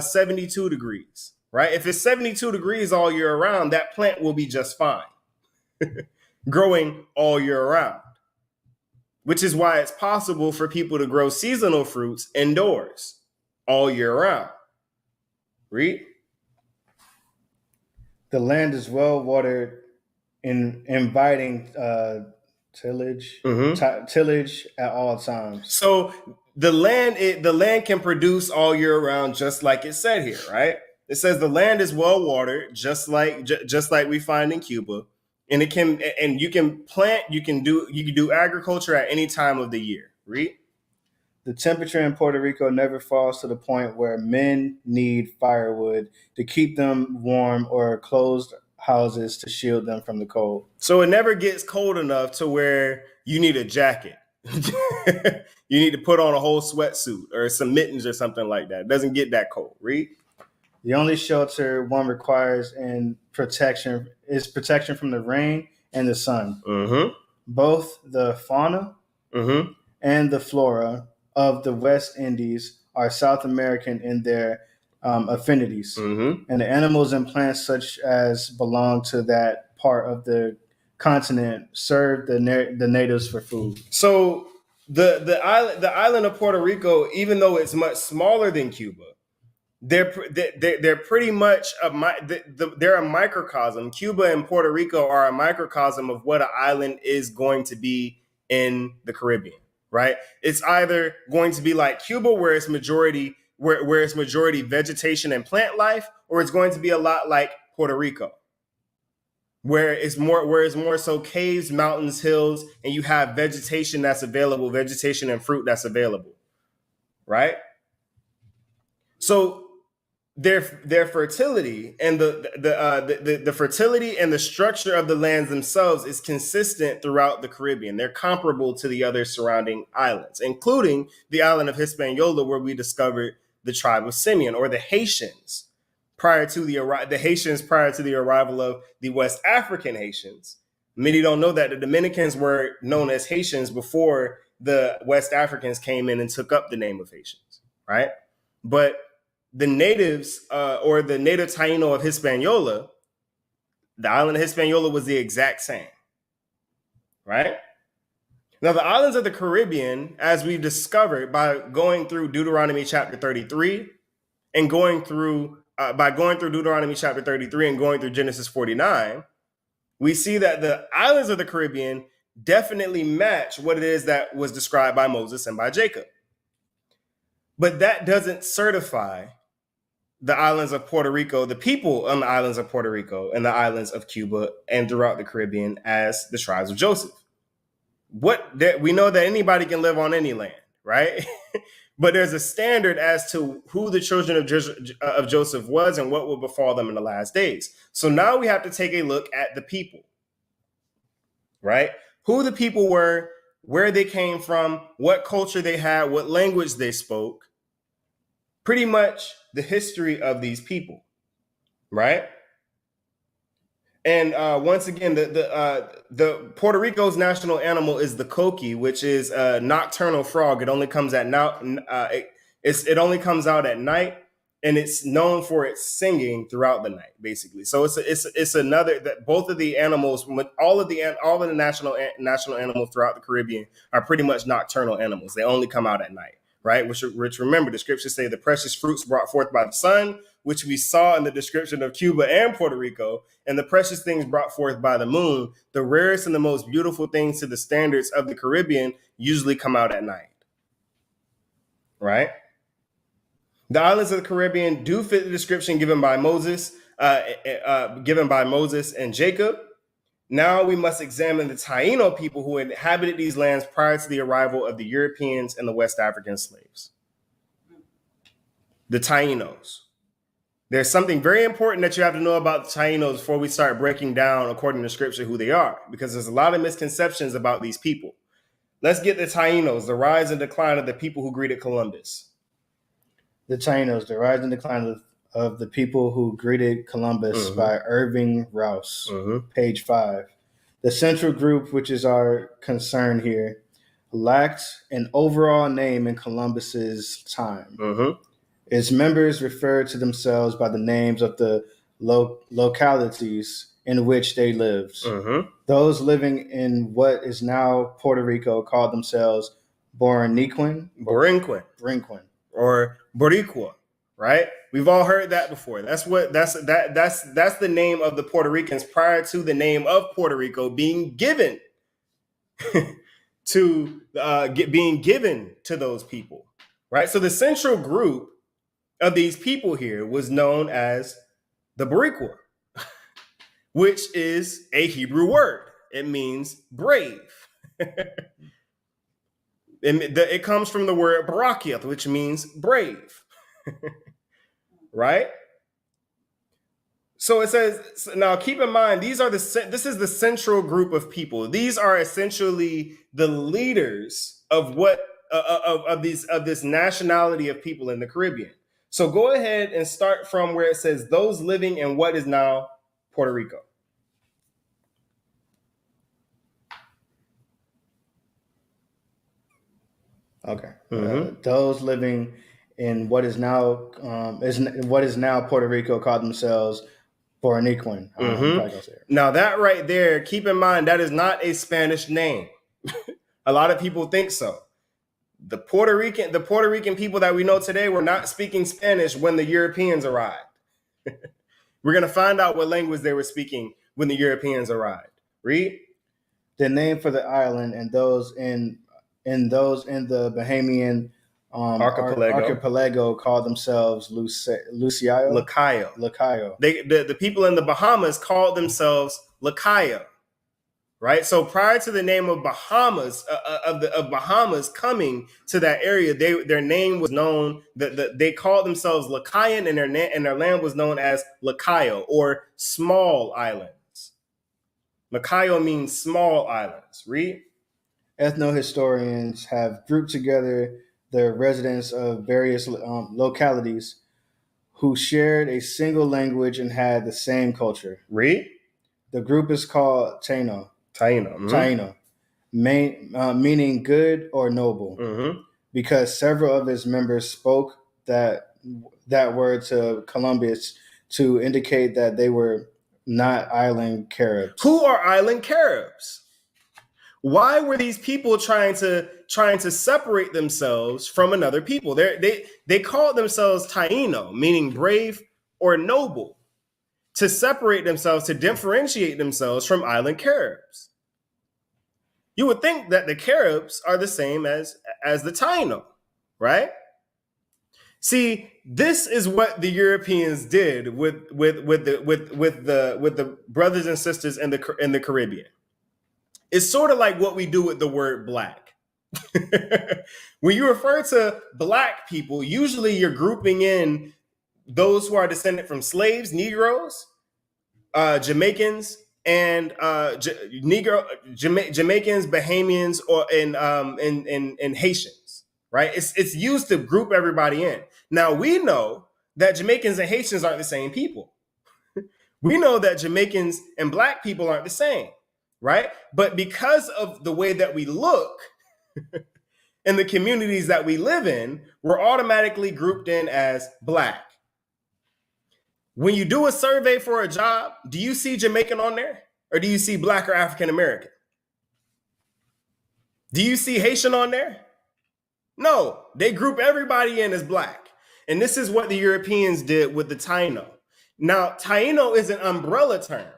72 degrees, right? If it's 72 degrees all year around, that plant will be just fine, growing all year around. Which is why it's possible for people to grow seasonal fruits indoors all year round. Read. The land is well watered, inviting tillage at all times. So the land can produce all year round, just like it said here, right? It says the land is well watered, just like we find in Cuba, and you can plant, you can do agriculture at any time of the year. Read. The temperature in Puerto Rico never falls to the point where men need firewood to keep them warm or closed houses to shield them from the cold. So it never gets cold enough to where you need a jacket. You need to put on a whole sweatsuit or some mittens or something like that. It doesn't get that cold. Read. The only shelter one requires is protection from the rain and the sun. Mm-hmm. Both the fauna mm-hmm. and the flora of the West Indies are South American in their affinities, mm-hmm. and the animals and plants such as belong to that part of the continent serve the natives for food. So the island of Puerto Rico, even though it's much smaller than Cuba, they're pretty much they're a microcosm. Cuba and Puerto Rico are a microcosm of what an island is going to be in the Caribbean. Right? It's either going to be like Cuba, where it's majority vegetation and plant life, or it's going to be a lot like Puerto Rico, where it's more so caves, mountains, hills, and you have vegetation that's available, vegetation and fruit that's available, right? So their fertility and the fertility and the structure of the lands themselves is consistent throughout the Caribbean. They're comparable to the other surrounding islands, including the island of Hispaniola, where we discovered the tribe of Simeon, or the Haitians, prior to the arrival of the West African Haitians. Many don't know that the Dominicans were known as Haitians before the West Africans came in and took up the name of Haitians, right? But the natives, or the native Taino of Hispaniola, the island of Hispaniola was the exact same, right? Now, the islands of the Caribbean, as we've discovered by going through Deuteronomy chapter 33 and going through Deuteronomy chapter 33 and going through Genesis 49, we see that the islands of the Caribbean definitely match what it is that was described by Moses and by Jacob. But that doesn't certify the islands of Puerto Rico, the people on the islands of Puerto Rico and the islands of Cuba and throughout the Caribbean, as the tribes of Joseph. We know that anybody can live on any land, right? But there's a standard as to who the children of Joseph was and what will befall them in the last days. So now we have to take a look at the people, right? Who the people were, where they came from, what culture they had, what language they spoke. Pretty much the history of these people, right? And once again, the Puerto Rico's national animal is the coqui, which is a nocturnal frog. It only comes at it only comes out at night, and it's known for its singing throughout the night, basically. So it's another that both of the animals, all of the national animals throughout the Caribbean are pretty much nocturnal animals. They only come out at night. Right, which remember, the scriptures say the precious fruits brought forth by the sun, which we saw in the description of Cuba and Puerto Rico, and the precious things brought forth by the moon, the rarest and the most beautiful things to the standards of the Caribbean, usually come out at night. Right? The islands of the Caribbean do fit the description given by Moses and Jacob. Now we must examine the Taino people who inhabited these lands prior to the arrival of the Europeans and the West African slaves. The Tainos. There's something very important that you have to know about the Tainos before we start breaking down, according to scripture, who they are, because there's a lot of misconceptions about these people. Let's get the Tainos, the rise and decline of the people who greeted Columbus. The Tainos, the rise and decline of the people who greeted Columbus, by Irving Rouse, page 5. The central group, which is our concern here, lacked an overall name in Columbus's time. Its members referred to themselves by the names of the localities in which they lived. Those living in what is now Puerto Rico called themselves Borinquen, or Boricua, right? We've all heard that before. That's the name of the Puerto Ricans prior to the name of Puerto Rico being given to those people, right? So the central group of these people here was known as the Boricua, which is a Hebrew word. It means brave. It comes from the word barakiath, which means brave. Right? So it says, now keep in mind, this is the central group of people. These are essentially the leaders of this nationality of people in the Caribbean. So go ahead and start from where it says those living in what is now Puerto Rico. Okay. Those living in what is now Puerto Rico called themselves Borinquen. Now that right there, keep in mind that is not a Spanish name. A lot of people think so. The Puerto Rican people that we know today were not speaking Spanish when the Europeans arrived. We're going to find out what language they were speaking when the Europeans arrived. Read. The name for the island and those in the Bahamian Archipelago called themselves Lacayo. The people in the Bahamas called themselves Lacayo. Right, so prior to the name of Bahamas, of Bahamas coming to that area, their name was known. They called themselves Lacayan, and their land was known as Lacayo, or small islands. Lacayo means small islands. Read. Ethnohistorians have grouped together the residents of various localities who shared a single language and had the same culture. Read. The group is called Taino. Mm-hmm. Taino, meaning good or noble, mm-hmm. because several of its members spoke that word to Columbus to indicate that they were not island Caribs. Who are island Caribs? Why were these people trying to separate themselves from another people? They called themselves Taino, meaning brave or noble, to separate themselves, to differentiate themselves from island Caribs. You would think that the Caribs are the same as the Taino, right? See, this is what the Europeans did with the brothers and sisters in the Caribbean. It's sort of like what we do with the word black. When you refer to black people, usually you're grouping in those who are descended from slaves, Negroes, Jamaicans, and Jamaicans, Bahamians, and Haitians, right? It's used to group everybody in. Now we know that Jamaicans and Haitians aren't the same people. We know that Jamaicans and black people aren't the same, right? But because of the way that we look in the communities that we live in, we're automatically grouped in as black. When you do a survey for a job, do you see Jamaican on there? Or do you see black or African American? Do you see Haitian on there? No, they group everybody in as black. And this is what the Europeans did with the Taino. Now, Taino is an umbrella term,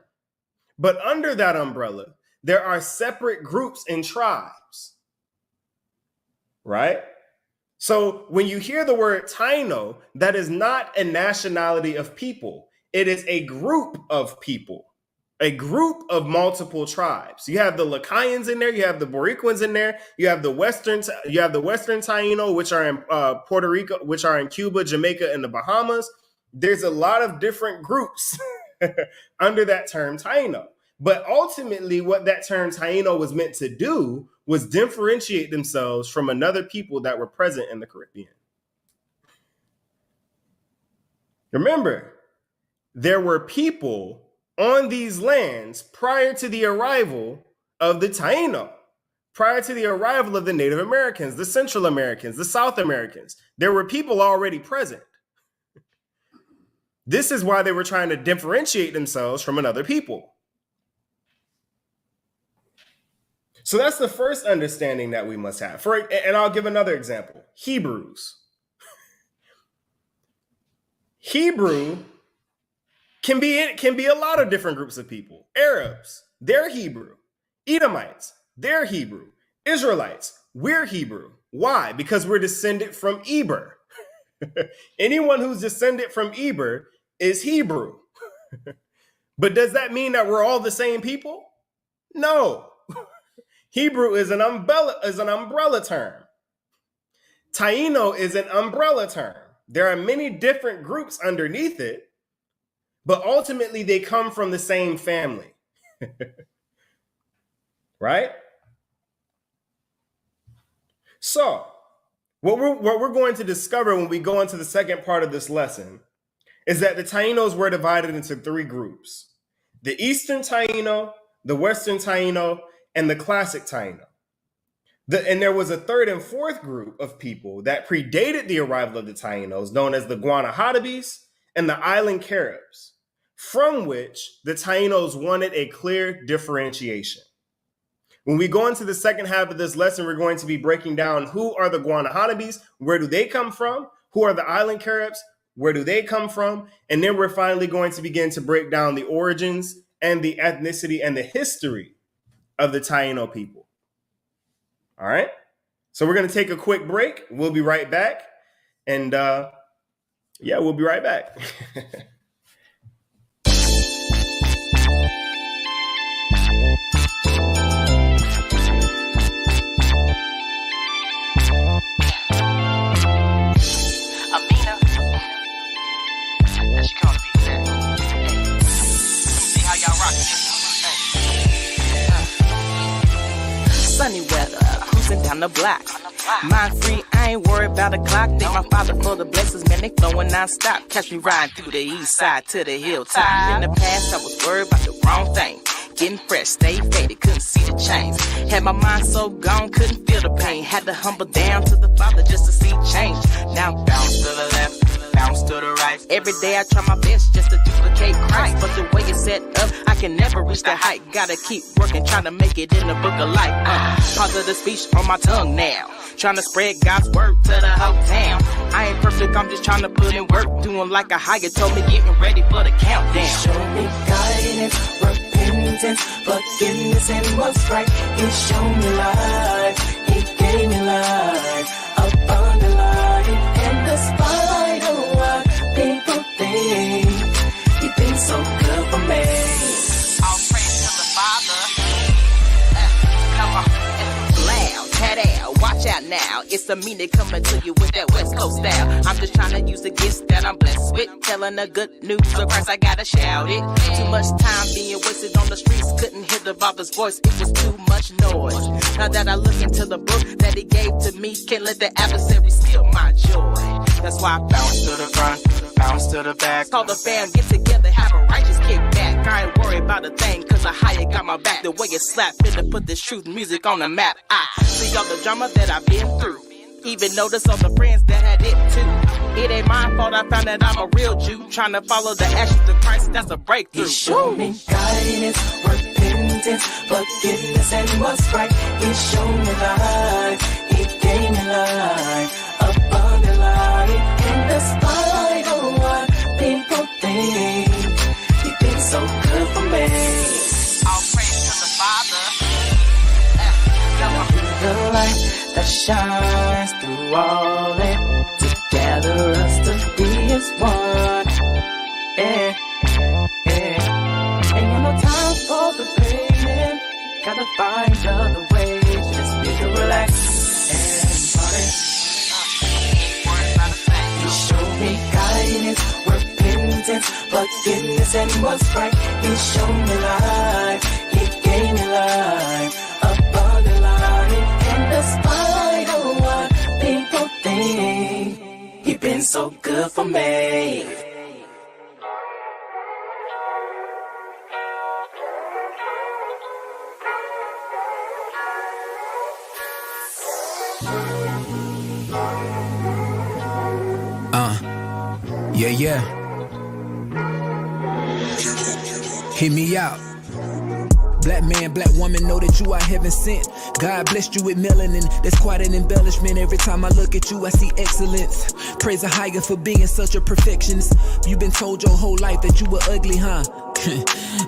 but under that umbrella, there are separate groups and tribes, right? So when you hear the word Taino, that is not a nationality of people. It is a group of people, a group of multiple tribes. You have the Lacayans in there, you have the Boricuans in there, you have the Western Taino, which are in Puerto Rico, which are in Cuba, Jamaica, and the Bahamas. There's a lot of different groups under that term Taino. But ultimately, what that term Taino was meant to do was differentiate themselves from another people that were present in the Caribbean. Remember, there were people on these lands prior to the arrival of the Taino, prior to the arrival of the Native Americans, the Central Americans, the South Americans. There were people already present. This is why they were trying to differentiate themselves from another people. So that's the first understanding that we must have. And I'll give another example. Hebrews. Hebrew can be a lot of different groups of people. Arabs, they're Hebrew. Edomites, they're Hebrew. Israelites, we're Hebrew. Why? Because we're descended from Eber. Anyone who's descended from Eber is Hebrew. But does that mean that we're all the same people? No. Hebrew is an umbrella term. Taino is an umbrella term. There are many different groups underneath it, but ultimately they come from the same family. Right? So, what we're going to discover when we go into the second part of this lesson is that the Tainos were divided into three groups: the Eastern Taino, the Western Taino, and the Classic Taino. And there was a third and fourth group of people that predated the arrival of the Tainos, known as the Guanahattabes and the Island Caribs, from which the Tainos wanted a clear differentiation. When we go into the second half of this lesson, we're going to be breaking down who are the Guanahattabes, where do they come from, who are the Island Caribs, where do they come from, and then we're finally going to begin to break down the origins and the ethnicity and the history of the Taino people. All right. So we're going to take a quick break. We'll be right back. And we'll be right back. Sunny weather, cruising down the block. Mind free, I ain't worried about the clock. Thank my father for the blessings, man, they flowing non-stop. Catch me riding through the east side to the hilltop. In the past, I was worried about the wrong thing. Getting fresh, stayed faded, couldn't see the change. Had my mind so gone, couldn't feel the pain. Had to humble down to the Father just to see change. Now bounce to the left, bounce to the right. Every day I try my best just to duplicate Christ. But the way it's set up, I can never reach the height. Gotta keep working, trying to make it in the book of life. Positive speech on my tongue now. Trying to spread God's word to the whole town. I ain't perfect, I'm just trying to put in work. Doing like a higher told me, getting ready for the countdown. Show me guidance, repentance, forgiveness, and what's right. He showed me life, he gave me life, abundant life. And despite of what people think, he been so good for me. All praise to the Father. Come on, loud, head out, watch out now. It's the meaning coming to you with that West Coast style. I'm just trying to use the gifts that I'm blessed with. Telling the good news of Christ, I gotta shout it. Too much time being wasted on the streets. Couldn't hear the Father's voice, it was too much noise. Now that I look into the book that he gave to me, can't let the adversary steal my joy. That's why I bounce to the front, bounce to the back. Call the fam, get together, have a righteous kickback. I ain't worried about a thing, cause I higher got my back. The way it slap, finna put this truth music on the map. I see all the drama that I've been through. Even notice all the friends that had it too. It ain't my fault I found that I'm a real Jew. Trying to follow the ashes of Christ, that's a breakthrough. He showed me guidance, repentance, forgiveness, and what's right. He showed me life, he gave me life, abundant life. And despite of what people think, he been so good for me. All praise to the Father. Come on. The light that shines through all it, to gather us to be as one. Yeah, yeah. Ain't no time for the pain. Gotta find other ways. Just be to relax and party. He showed me guidance, repentance, forgiveness, and what's right. He showed me life, he gave me life, abundant life. And despite of what people think, he been so good for me. Yeah. Hear me out. Black man, black woman, know that you are heaven sent. God blessed you with melanin, that's quite an embellishment. Every time I look at you, I see excellence. Praise the higher for being such a perfectionist. You've been told your whole life that you were ugly, huh?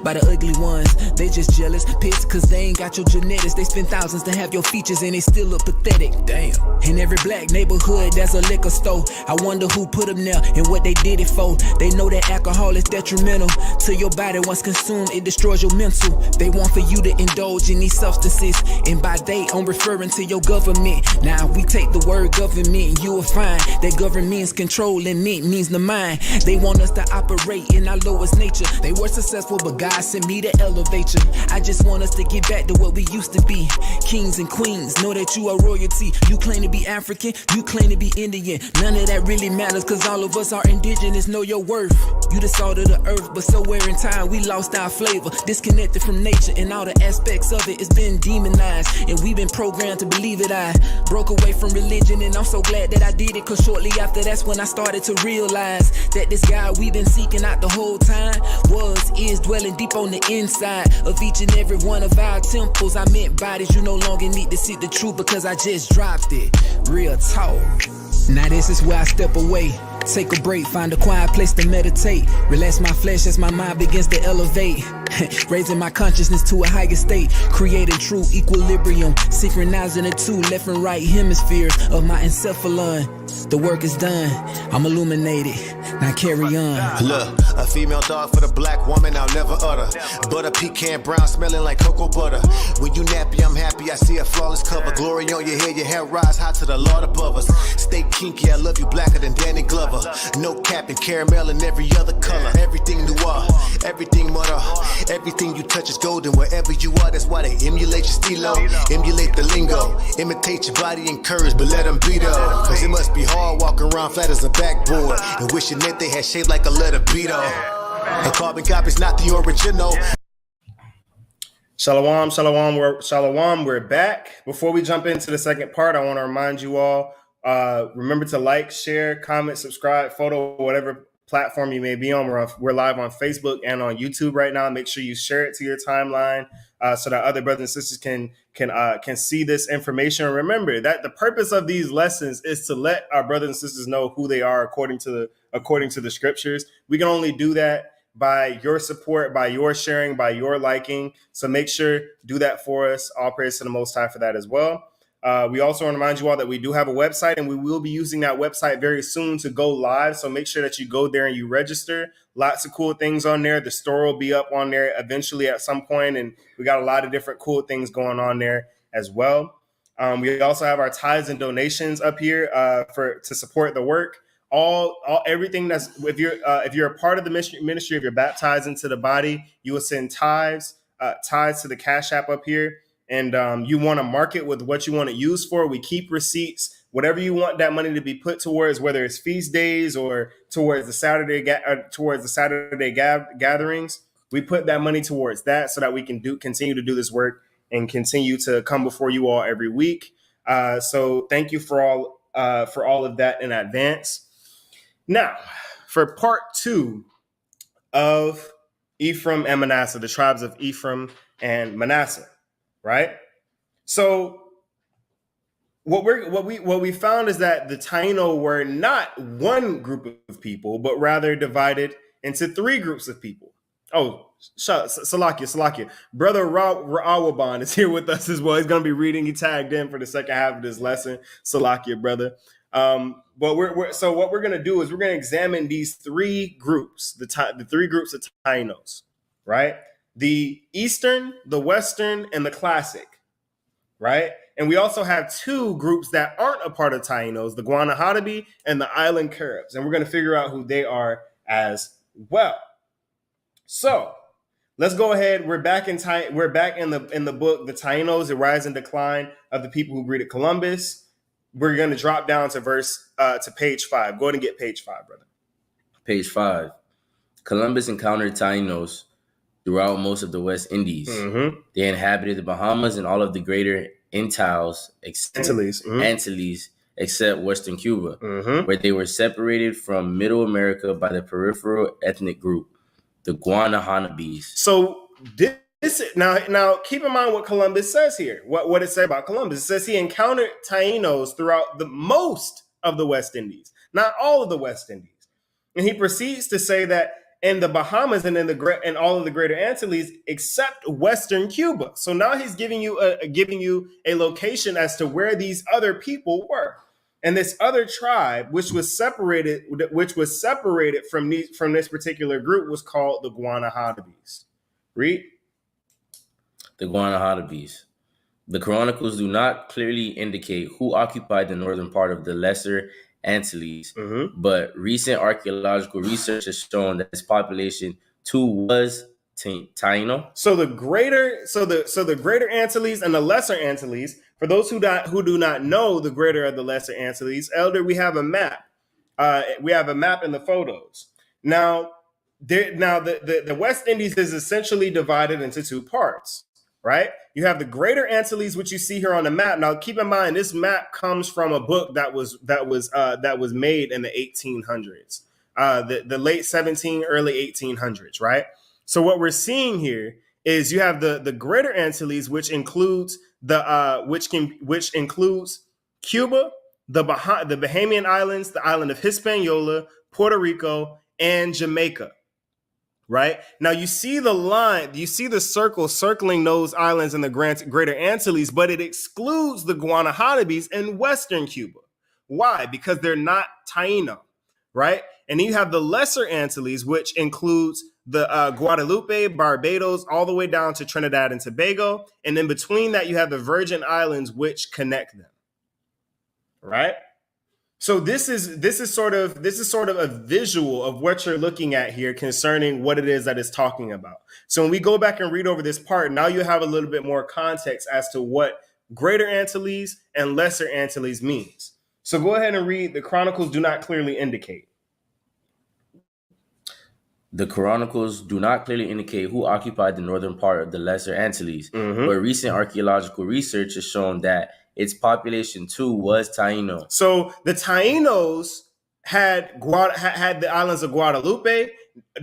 By the ugly ones, they just jealous, pissed cause they ain't got your genetics. They spend thousands to have your features and they still look pathetic. Damn. In every black neighborhood, there's a liquor store. I wonder who put them there and what they did it for. They know that alcohol is detrimental to your body. Once consumed, it destroys your mental. They want for you to indulge in these substances, and by they, I'm referring to your government. Now we take the word government and you will find that government means control and it means the mind. They want us to operate in our lowest nature. They were successful, but God sent me to elevate you. I just want us to get back to what we used to be. Kings and queens, know that you are royalty. You claim to be African, you claim to be Indian. None of that really matters, cause all of us are indigenous. Know your worth. You the salt of the earth, but somewhere in time we lost our flavor. Disconnected from nature and all the aspects of it. It's been demonized, and we've been programmed to believe it. I broke away from religion, and I'm so glad that I did it, cause shortly after that's when I started to realize that this God we've been seeking out the whole time is dwelling deep on the inside of each and every one of our temples. I meant bodies. You no longer need to see the truth because I just dropped it. Real talk. Now this is where I step away. Take a break, find a quiet place to meditate. Relax my flesh as my mind begins to elevate. Raising my consciousness to a higher state. Creating true equilibrium. Synchronizing the two left and right hemispheres of my encephalon. The work is done. I'm illuminated. Now carry on. Look, a female dog for the black woman I'll never utter. Butter pecan brown smelling like cocoa butter. When you nappy, I'm happy. I see a flawless cover. Glory on your head, your hair rise high to the Lord above us. Stay kinky, I love you blacker than Danny Glover. No cap and caramel and every other color. Everything noir, everything murder. Everything you touch is golden. Wherever you are, that's why they emulate your stilo. Emulate the lingo. Imitate your body and courage, but let them be though. Cause it must be hard walking around flat as a backboard and wishing that they had shaped like a letter B though. A carbon copy's not the original. Shalom, shalom, we're back. Before we jump into the second part, I want to remind you all, remember to like, share, comment, subscribe, photo, whatever platform you may be on. We're live on Facebook and on YouTube right now. Make sure you share it to your timeline so that other brothers and sisters can see this information. Remember that the purpose of these lessons is to let our brothers and sisters know who they are according to the scriptures. We can only do that by your support, by your sharing, by your liking. So make sure do that for us. All praise to the Most High for that as well. We also want to remind you all that we do have a website, and we will be using that website very soon to go live. So make sure that you go there and you register. Lots of cool things on there. The store will be up on there eventually at some point, and we got a lot of different cool things going on there as well. We also have our tithes and donations up here to support the work. Everything that's if you're a part of the ministry, if you're baptized into the body, you will send tithes to the Cash App up here, and you want to mark it with what you want to use for. We keep receipts, whatever you want that money to be put towards, whether it's feast days or towards the Saturday gatherings. We put that money towards that so that we can continue to do this work and continue to come before you all every week. So thank you for all of that in advance. Now, for part 2 of Ephraim and Manasseh, the tribes of Ephraim and Manasseh, right? So what we found is that the Taino were not one group of people, but rather divided into 3 groups of people. Oh, Salakia. Brother Rawaban is here with us as well. He's going to be reading. He tagged in for the second half of this lesson. Salakia, brother. But what we're going to do is we're going to examine these 3 groups, the 3 groups of Tainos, right? The Eastern, the Western, and the Classic, right? And we also have 2 groups that aren't a part of Tainos, the Guanahatabi and the Island Caribs. And we're going to figure out who they are as well. So let's go ahead. We're back in the book, The Tainos, The Rise and Decline of the People Who Greeted Columbus. We're going to drop down to page 5. Go ahead and get page 5, brother. Page 5. Columbus encountered Tainos throughout most of the West Indies. Mm-hmm. They inhabited the Bahamas and all of the greater Antilles, except Western Cuba, where they were separated from Middle America by the peripheral ethnic group, the Guanahanabes. So now keep in mind what Columbus says here. What it says about Columbus. It says he encountered Tainos throughout the most of the West Indies, not all of the West Indies. And he proceeds to say that in the Bahamas and in all of the greater Antilles, except Western Cuba. So now he's giving you a location as to where these other people were. And this other tribe, which was separated from this particular group, was called the Guanahanabes. Read. The Guanahanabes. The chronicles do not clearly indicate who occupied the northern part of the Lesser Antilles, but recent archaeological research has shown that this population too was Taino. So the greater Antilles and the Lesser Antilles. For those who do not know the greater of the Lesser Antilles, Elder, we have a map. We have a map in the photos. Now the West Indies is essentially divided into 2 parts. Right? You have the greater Antilles, which you see here on the map. Now, keep in mind, this map comes from a book that was made in the 1800s, the late 17, early 1800s. Right? So what we're seeing here is you have the greater Antilles, which includes which includes Cuba, the Bahamian Islands, the island of Hispaniola, Puerto Rico, and Jamaica. Right? Now you see the line, you see the circle circling those islands in the Greater Antilles, but it excludes the Guanahanabes in Western Cuba. Why? Because they're not Taino, right? And you have the Lesser Antilles, which includes the Guadalupe, Barbados, all the way down to Trinidad and Tobago. And in between that, you have the Virgin Islands, which connect them, right? So this is sort of a visual of what you're looking at here concerning what it is that it's talking about. So when we go back and read over this part, now you have a little bit more context as to what Greater Antilles and Lesser Antilles means. So go ahead and read. The Chronicles do not clearly indicate. The Chronicles do not clearly indicate who occupied the northern part of the Lesser Antilles, but recent archaeological research has shown that its population too was Taino. So the Tainos had the islands of Guadalupe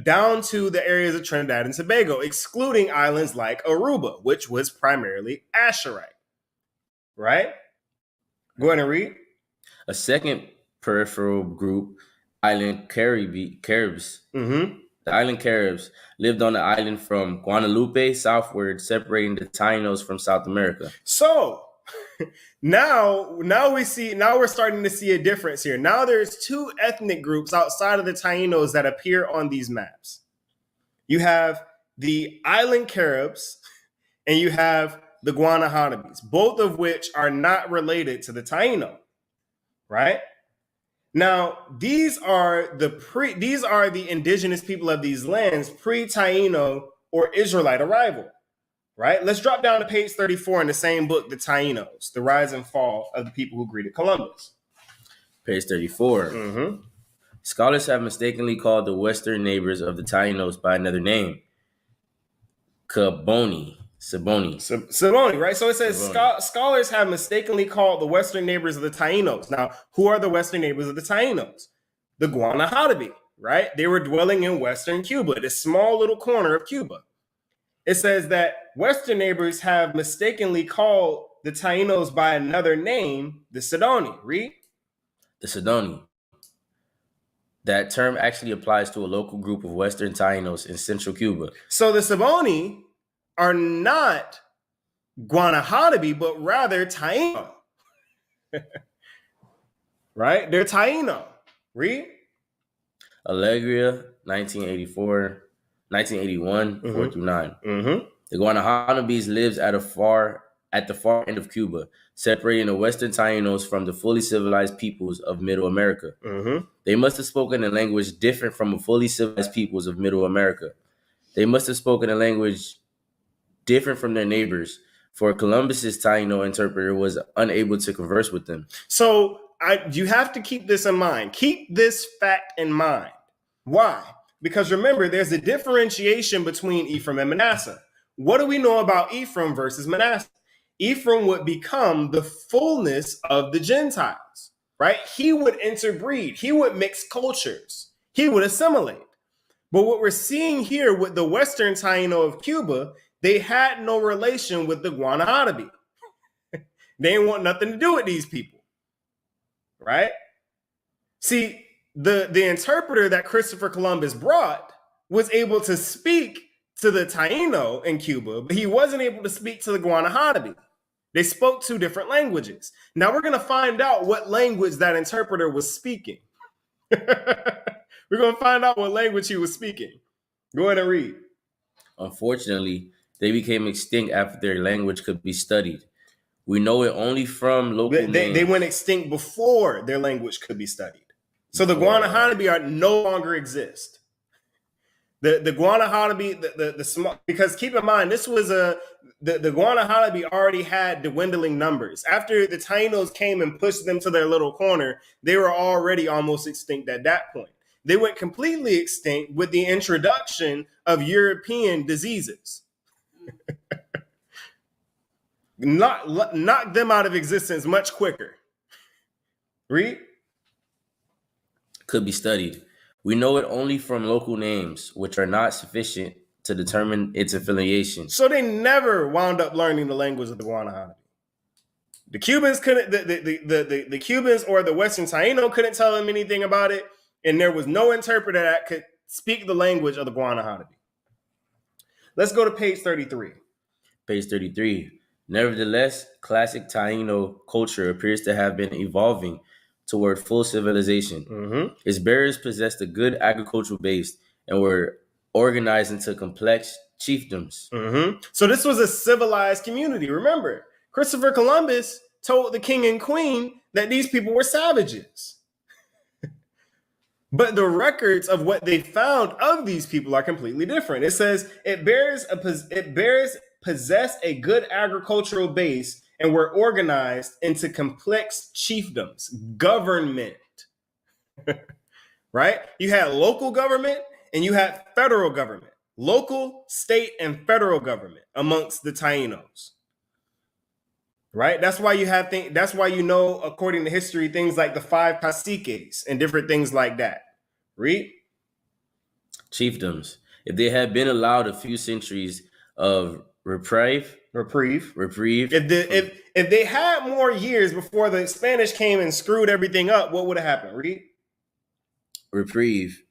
down to the areas of Trinidad and Tobago, excluding islands like Aruba, which was primarily Asherite. Right? Go ahead and read. A second peripheral group, Island Caribs. The Island Caribs lived on the island from Guadalupe southward, separating the Tainos from South America. So now we're starting to see a difference here. Now there's two ethnic groups outside of the Tainos that appear on these maps. You have the Island Caribs and you have the Guanahanabes, both of which are not related to the Taino, right? Now, these are the indigenous people of these lands pre-Taino or Israelite arrival. Right? Let's drop down to page 34 in the same book, The Tainos, The Rise and Fall of the People Who Greeted Columbus. Page 34. Scholars have mistakenly called the western neighbors of the Tainos by another name, Saboni, right? So it says scholars have mistakenly called the western neighbors of the Tainos. Now, who are the western neighbors of the Tainos? The Guanahatabe, right? They were dwelling in western Cuba, this small little corner of Cuba. It says that western neighbors have mistakenly called the Tainos by another name, the Sidoni. Read. The Sidoni. That term actually applies to a local group of western Tainos in central Cuba. So the Sidoni are not Guanahatabe, but rather Taino. Right? They're Taino. Read. Allegria, 1981, 4 through 9. The Guanahanabes lives at the far end of Cuba, separating the Western Tainos from the fully civilized peoples of Middle America. They must have spoken a language different from the fully civilized peoples of Middle America. They must have spoken a language different from their neighbors, for Columbus's Taino interpreter was unable to converse with them. So you have to keep this in mind. Keep this fact in mind. Why? Because remember, there's a differentiation between Ephraim and Manasseh. What do we know about Ephraim versus Manasseh? Ephraim would become the fullness of the Gentiles, right? He would interbreed. He would mix cultures. He would assimilate. But what we're seeing here with the Western Taino of Cuba, they had no relation with the Guanahatabe. They didn't want nothing to do with these people, right? See, the interpreter that Christopher Columbus brought was able to speak to the Taino in Cuba, but he wasn't able to speak to the Guanahatabe. They spoke two different languages. Now we're going to find out what language that interpreter was speaking. We're going to find out what language he was speaking. Go ahead and read. Unfortunately, they became extinct after their language could be studied. We know it only from local names. They went extinct before their language could be studied. So the Guanahatabe no longer exist. The Guanahatabe, the small, because keep in mind, this was the Guanahatabe already had dwindling numbers. After the Tainos came and pushed them to their little corner, they were already almost extinct at that point. They went completely extinct with the introduction of European diseases. Knock them out of existence much quicker. Read. Could be studied. We know it only from local names, which are not sufficient to determine its affiliation. So they never wound up learning the language of the Guanahatabe. The Cubans couldn't, the Cubans or the Western Taino couldn't tell them anything about it, and there was no interpreter that could speak the language of the Guanahanabi. Let's go to page 33. Page 33. Nevertheless, classic Taino culture appears to have been evolving toward full civilization. Mm-hmm. Its bearers possessed a good agricultural base and were organized into complex chiefdoms. Mm-hmm. So this was a civilized community. Remember, Christopher Columbus told the king and queen that these people were savages. But the records of what they found of these people are completely different. It says it possessed a good agricultural base and were organized into complex chiefdoms, government. Right? You had local government and you had federal government, local, state, and federal government amongst the Tainos. Right? That's why you have that's why you know, according to history, things like the 5 caciques and different things like that. Read. Chiefdoms. If they had been allowed a few centuries of reprieve. If they had more years before the Spanish came and screwed everything up, what would have happened? Read. Reprieve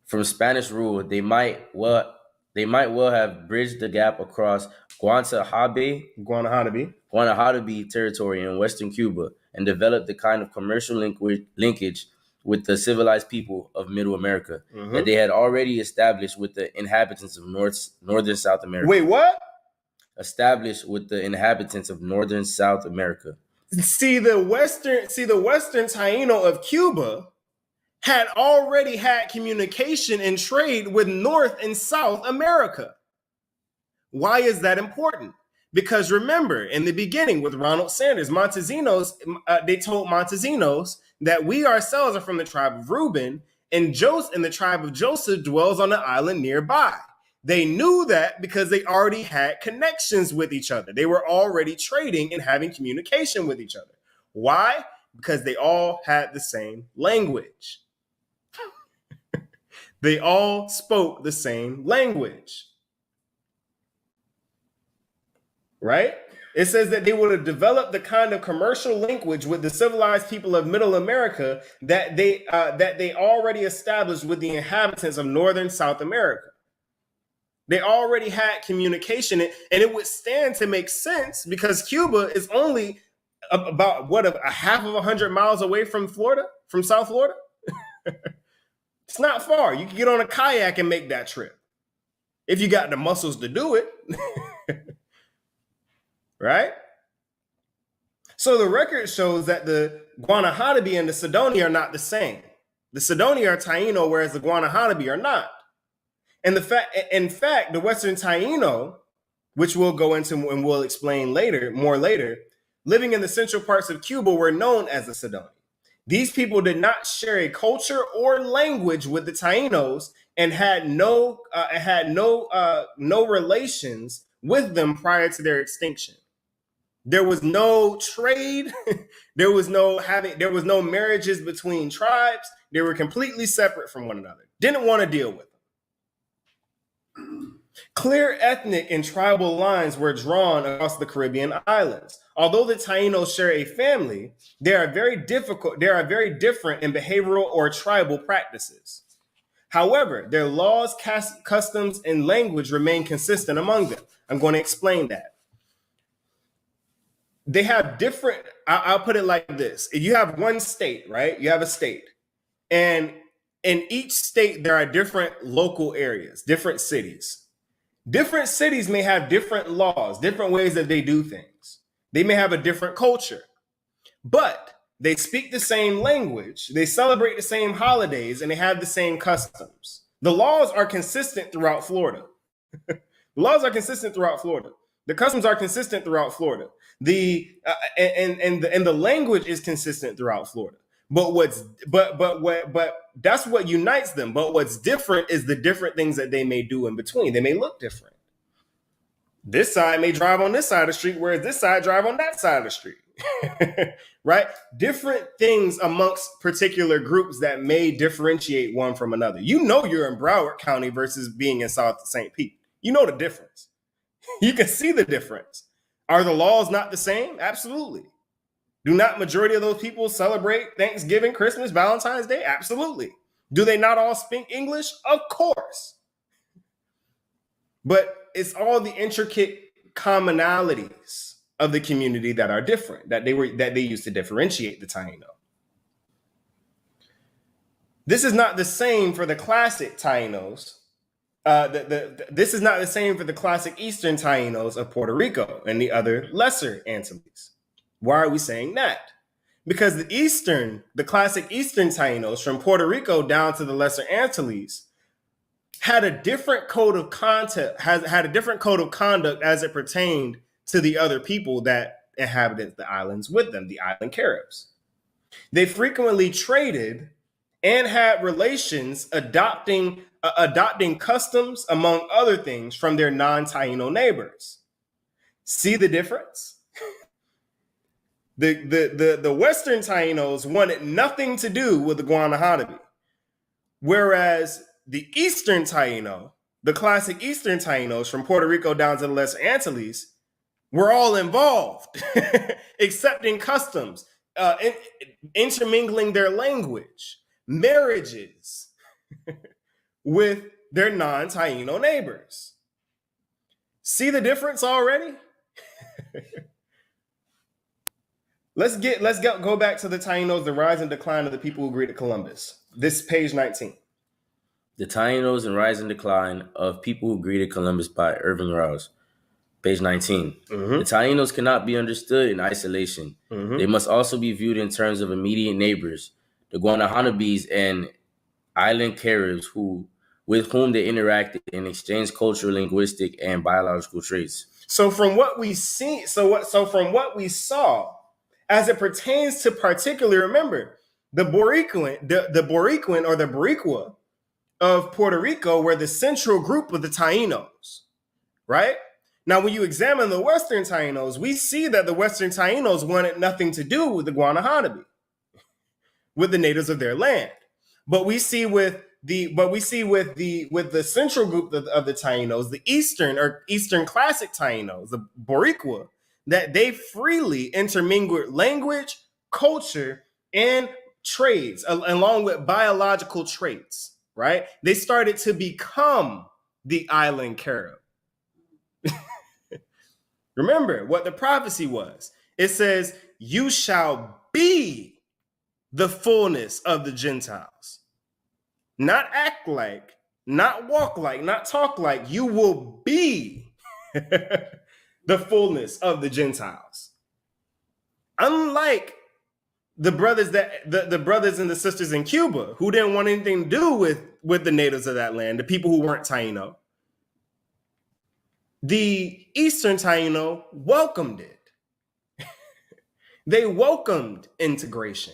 from Spanish rule, they might well have bridged the gap across Guanahanabi territory in western Cuba and developed the kind of commercial linkage with the civilized people of Middle America that they had already established with the inhabitants of northern South America. Wait, what? Established with the inhabitants of northern South America. See, the Western Taino of Cuba had already had communication and trade with North and South America. Why is that important? Because remember, in the beginning with Ronald Sanders, they told Montesinos that we ourselves are from the tribe of Reuben, and the tribe of Joseph dwells on the island nearby. They knew that because they already had connections with each other. They were already trading and having communication with each other. Why? Because they all had the same language. They all spoke the same language. Right? It says that they would have developed the kind of commercial linkage with the civilized people of Middle America that they already established with the inhabitants of Northern South America. They already had communication, and it would stand to make sense because Cuba is only about a half of 100 miles away from Florida, from South Florida. It's not far. You can get on a kayak and make that trip if you got the muscles to do it. Right? So the record shows that the Guanahanabi and the Sidoni are not the same. The Sidoni are Taino, whereas the Guanahanabi are not. And in fact, the Western Taino, which we'll go into and we'll explain more later, living in the central parts of Cuba were known as the Sidoni. These people did not share a culture or language with the Tainos and had no relations with them prior to their extinction. There was no trade. There was no marriages between tribes. They were completely separate from one another. Didn't want to deal with them. Clear ethnic and tribal lines were drawn across the Caribbean islands. Although the Tainos share a family, they are very different in behavioral or tribal practices. However, their laws, customs, and language remain consistent among them. I'm going to explain that. They have different, I'll put it like this. If you have one state, right? You have a state. And in each state, there are different local areas, different cities. Different cities may have different laws, different ways that they do things. They may have a different culture, but they speak the same language. They celebrate the same holidays and they have the same customs. The laws are consistent throughout Florida. The laws are consistent throughout Florida. The customs are consistent throughout Florida. The language is consistent throughout Florida. But that's what unites them. But what's different is the different things that they may do in between. They may look different. This side may drive on this side of the street, whereas this side drive on that side of the street. Right? Different things amongst particular groups that may differentiate one from another. You know you're in Broward County versus being in South St. Pete. You know the difference. You can see the difference. Are the laws not the same? Absolutely. Do not majority of those people celebrate Thanksgiving, Christmas, Valentine's Day? Absolutely. Do they not all speak English? Of course. But it's all the intricate commonalities of the community that are different, that they used to differentiate the Taino. This is not the same for the classic Tainos. This is not the same for the classic Eastern Tainos of Puerto Rico and the other lesser Antilles. Why are we saying that? Because the classic Eastern Tainos from Puerto Rico down to the lesser Antilles had a different code of conduct, had a different code of conduct as it pertained to the other people that inhabited the islands with them, the island Caribs. They frequently traded and had relations, adopting customs, among other things, from their non-Taino neighbors. See the difference? The Western Tainos wanted nothing to do with the Guanahanabi, whereas the Eastern Taino, the classic Eastern Tainos from Puerto Rico down to the Lesser Antilles, were all involved, accepting customs, intermingling their language, marriages with their non-Taino neighbors. See the difference already? Let's go back to the Tainos, the rise and decline of the people who greeted Columbus. This page 19. The Tainos and Rise and Decline of People Who Greeted Columbus by Irving Rouse. Page 19. Mm-hmm. The Tainos cannot be understood in isolation. Mm-hmm. They must also be viewed in terms of immediate neighbors, the Guanahanabis and island Caribs, with whom they interacted and exchanged cultural, linguistic, and biological traits. So from what we saw, as it pertains to particularly, remember, the Boricuan or the Boricua of Puerto Rico were the central group of the Tainos, right? Now, when you examine the Western Tainos, we see that the Western Tainos wanted nothing to do with the Guanahanabi, with the natives of their land. But we see with the central group of the Tainos, the Eastern classic Tainos, the Boricua, that they freely intermingled language, culture, and trades, along with biological traits, right? They started to become the island Carib. Remember what the prophecy was. It says, you shall be the fullness of the Gentiles. Not act like, not walk like, not talk like. You will be the fullness of the Gentiles. Unlike the brothers the brothers and the sisters in Cuba who didn't want anything to do with the natives of that land, the people who weren't Taino, the Eastern Taino welcomed it. They welcomed integration.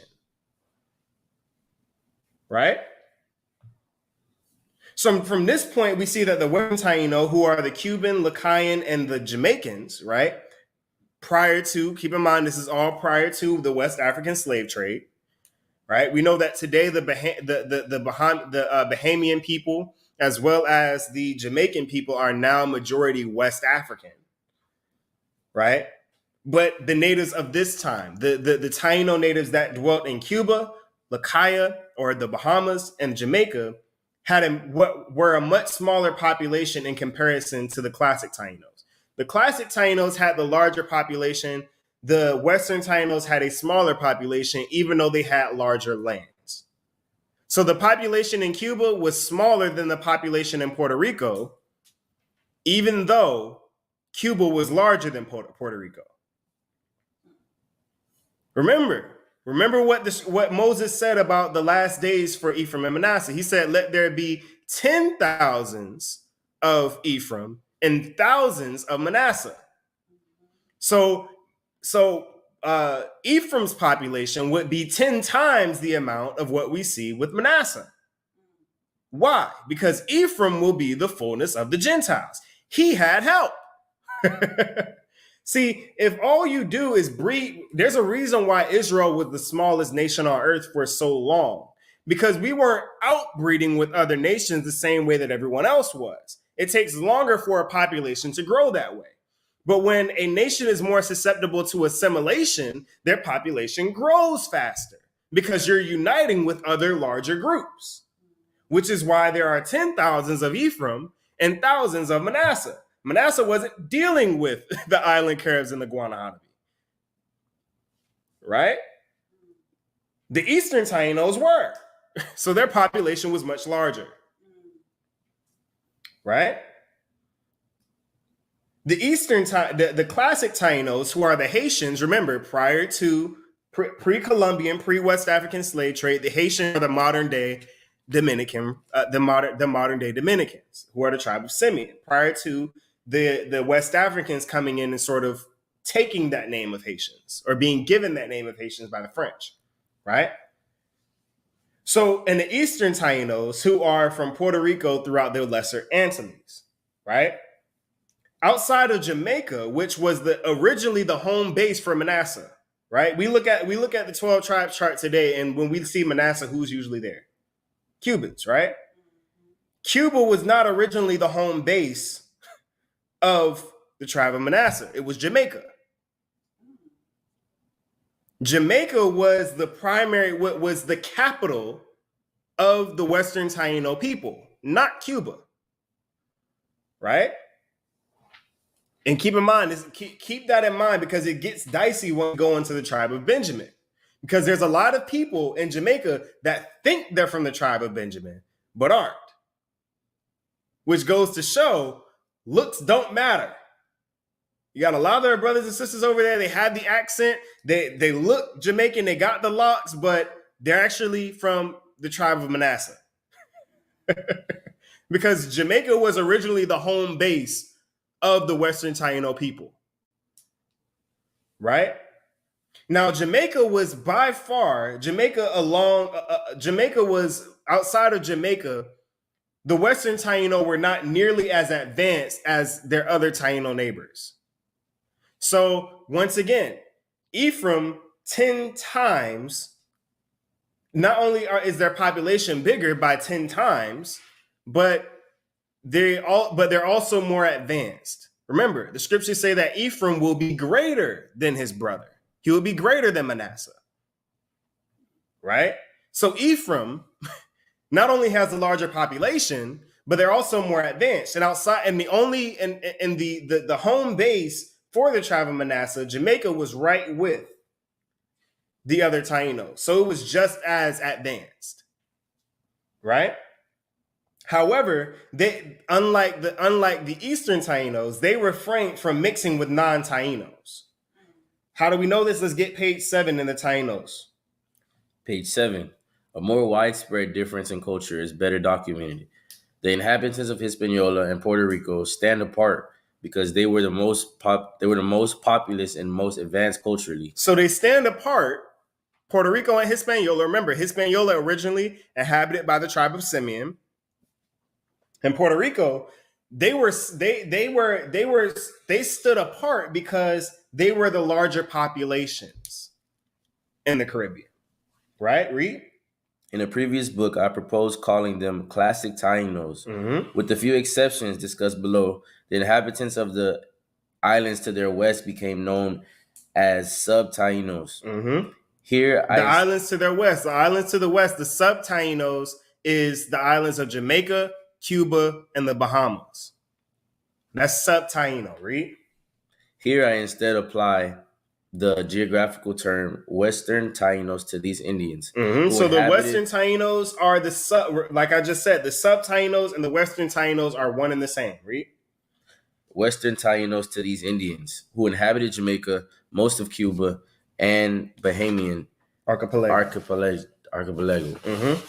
Right? So from this point, we see that the Western Taino, who are the Cuban, Lacayan, and the Jamaicans, right? Keep in mind, this is all prior to the West African slave trade, right? We know that today the Bahamian people, as well as the Jamaican people, are now majority West African, right? But the natives of this time, the Taino natives that dwelt in Cuba, Lacaya, or the Bahamas, and Jamaica, were a much smaller population in comparison to the classic Tainos. The classic Tainos had the larger population. The Western Tainos had a smaller population, even though they had larger lands. So the population in Cuba was smaller than the population in Puerto Rico, even though Cuba was larger than Puerto Rico. Remember what Moses said about the last days for Ephraim and Manasseh. He said, let there be 10,000s of Ephraim and thousands of Manasseh. So Ephraim's population would be 10 times the amount of what we see with Manasseh. Why? Because Ephraim will be the fullness of the Gentiles. He had help. See, if all you do is breed, there's a reason why Israel was the smallest nation on earth for so long, because we weren't outbreeding with other nations the same way that everyone else was. It takes longer for a population to grow that way. But when a nation is more susceptible to assimilation, their population grows faster because you're uniting with other larger groups, which is why there are 10,000s of Ephraim and thousands of Manasseh. Manasseh wasn't dealing with the island Caribs and the Guanahanabi, right? The Eastern Tainos were. So their population was much larger, right? The the classic Tainos, who are the Haitians, remember, prior to pre-Columbian, pre-West African slave trade, the Haitians are the modern day Dominican, the modern day Dominicans, who are the tribe of Simeon, prior to the West Africans coming in and sort of taking that name of Haitians, or being given that name of Haitians by the French, right? So, and the Eastern Tainos, who are from Puerto Rico throughout the Lesser Antilles, right? Outside of Jamaica, which was originally the home base for Manasseh, right? We look at the 12 tribes chart today, and when we see Manasseh, who's usually there? Cubans, right? Cuba was not originally the home base of the tribe of Manasseh. It was Jamaica. Jamaica was the capital of the Western Taino people, not Cuba, right? And keep that in mind, because it gets dicey when we go into the tribe of Benjamin, because there's a lot of people in Jamaica that think they're from the tribe of Benjamin, but aren't, which goes to show looks don't matter. You got a lot of their brothers and sisters over there. They had the accent. They look Jamaican. They got the locks, but they're actually from the tribe of Manasseh. Because Jamaica was originally the home base of the Western Taino people. Right? Now, Jamaica was by far, Jamaica was outside of Jamaica. The Western Taino were not nearly as advanced as their other Taino neighbors. So once again, Ephraim 10 times, not only is their population bigger by 10 times, but they're also more advanced. Remember, the scriptures say that Ephraim will be greater than his brother. He will be greater than Manasseh. Right? So Ephraim not only has a larger population, but they're also more advanced. And outside, and the home base for the tribe of Manasseh, Jamaica was right with the other Tainos. So it was just as advanced, right? However, unlike the Eastern Tainos, they refrained from mixing with non-Tainos. How do we know this? Let's get page 7 in the Tainos. Page 7. A more widespread difference in culture is better documented. The inhabitants of Hispaniola and Puerto Rico stand apart because they were the most populous and most advanced culturally. So they stand apart. Puerto Rico and Hispaniola. Remember, Hispaniola originally inhabited by the tribe of Simeon. And Puerto Rico, they stood apart because they were the larger populations in the Caribbean. Right? Read. In a previous book, I proposed calling them classic Tainos. Mm-hmm. With the few exceptions discussed below, the inhabitants of the islands to their west became known as sub-Tainos. Mm-hmm. Islands to their west, the islands to the west, the sub-Tainos is the islands of Jamaica, Cuba, and the Bahamas. That's sub-Taino, read. Here I instead apply the geographical term Western Tainos to these Indians. Mm-hmm. So the Western Tainos are like I just said, the sub-Tainos and the Western Tainos are one and the same. Read. Western Tainos to these Indians who inhabited Jamaica, most of Cuba, and Bahamian archipelago. Mm-hmm.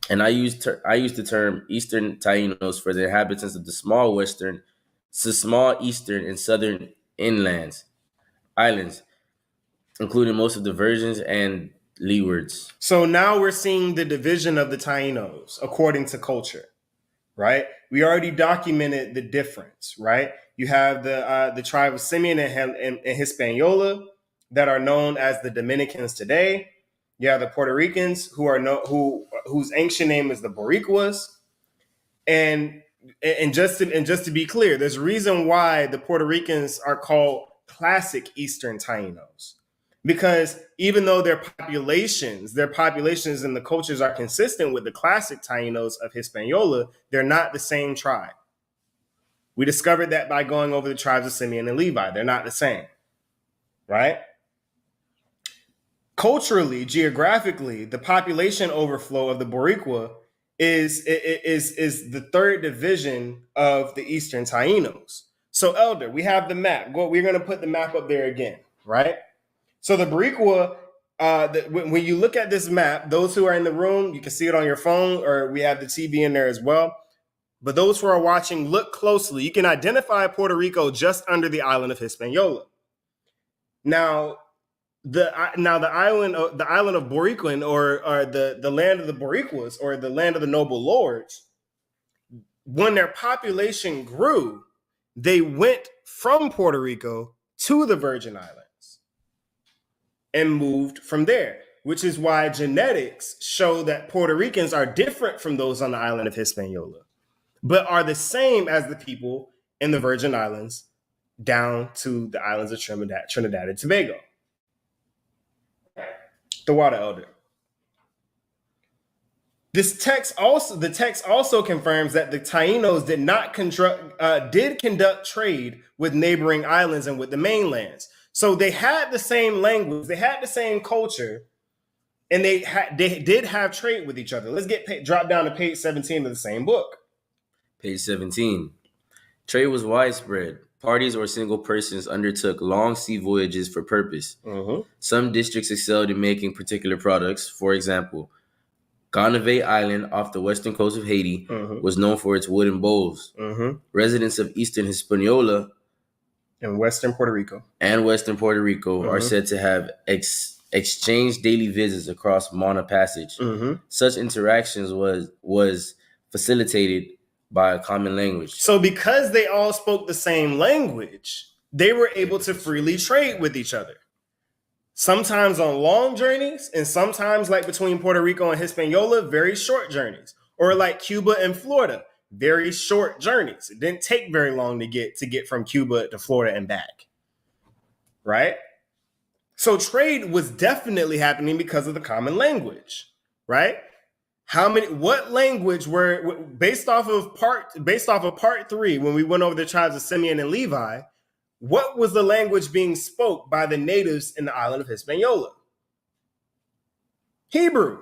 And I used the term Eastern Tainos for the inhabitants of the small eastern and southern islands, including most of the Virgins and Leewards. So now we're seeing the division of the Tainos according to culture, right? We already documented the difference, right? You have the tribe of Simeon and Hispaniola that are known as the Dominicans today. You have the Puerto Ricans whose ancient name is the Boricuas, and and just to be clear, there's a reason why the Puerto Ricans are called classic Eastern Tainos, because even though their populations and the cultures are consistent with the classic Tainos of Hispaniola, they're not the same tribe. We discovered that by going over the tribes of Simeon and Levi. They're not the same, right? Culturally, geographically, the population overflow of the Boricua is the third division of the Eastern Tainos. So, Elder, we have the map. We're going to put the map up there again, right? So the Boricua, when you look at this map, those who are in the room, you can see it on your phone, or we have the TV in there as well. But those who are watching, look closely. You can identify Puerto Rico just under the island of Hispaniola. Now, the island of Boricuan, or the land of the Boricuas, or the land of the noble lords, when their population grew, they went from Puerto Rico to the Virgin Islands and moved from there, which is why genetics show that Puerto Ricans are different from those on the island of Hispaniola, but are the same as the people in the Virgin Islands down to the islands of Trinidad and Tobago. The water, Elder. The text also confirms that the Tainos did conduct trade with neighboring islands and with the mainlands. So they had the same language, they had the same culture, and they did have trade with each other. Let's drop down to page 17 of the same book. Page 17. Trade was widespread. Parties or single persons undertook long sea voyages for purpose. Mm-hmm. Some districts excelled in making particular products. For example, Gonave Island off the western coast of Haiti was known for its wooden bowls. Mm-hmm. Residents of Eastern Hispaniola and Western Puerto Rico are said to have exchanged daily visits across Mana Passage. Mm-hmm. Such interactions was facilitated by a common language. So because they all spoke the same language, they were able to freely trade with each other. Sometimes on long journeys, and sometimes like between Puerto Rico and Hispaniola, very short journeys. Or like Cuba and Florida, very short journeys. It didn't take very long to get from Cuba to Florida and back. Right? So trade was definitely happening because of the common language, right? What language were based off of part 3, when we went over the tribes of Simeon and Levi, what was the language being spoke by the natives in the island of Hispaniola? Hebrew.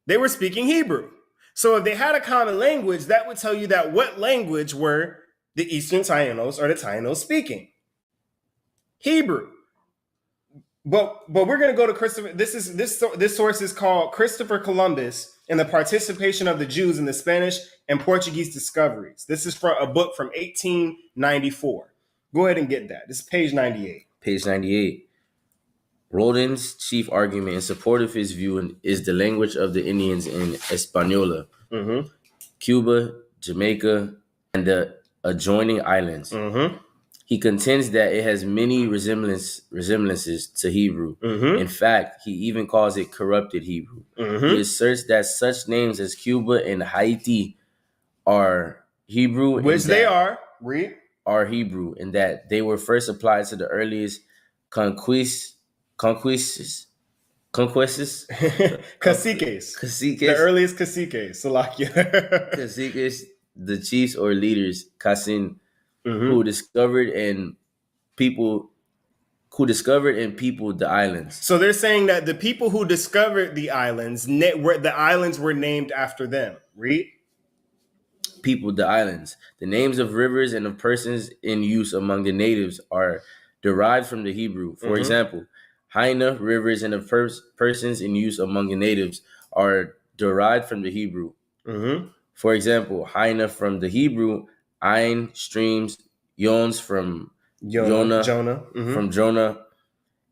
They were speaking Hebrew. So if they had a common language, that would tell you that what language were the Eastern Tainos or the Tainos speaking? Hebrew. But we're going to go to Christopher. This source is called Christopher Columbus and the Participation of the Jews in the Spanish and Portuguese Discoveries. This is from a book from 1894. Go ahead and get that. This is page 98. Page 98. Roldan's chief argument in support of his view is the language of the Indians in Hispaniola, Cuba, Jamaica, and the adjoining islands. Mm-hmm. He contends that it has many resemblances to Hebrew. Mm-hmm. In fact, he even calls it corrupted Hebrew. Mm-hmm. He asserts that such names as Cuba and Haiti are Hebrew. Which they are. Read. Are Hebrew, and that they were first applied to the earliest conquests. Caciques. Caciques. The earliest caciques. Salakia. Caciques, the chiefs or leaders, Casin, who discovered and peopled the islands. So they're saying that the people who discovered the islands, the islands were named after them. Read. Peopled the islands. The names of rivers and of persons in use among the natives are derived from the Hebrew. For example, Haina, rivers, and of persons in use among the natives are derived from the Hebrew. For example, Haina from the Hebrew, Ain, streams, Yons from Jonah, from Jonah,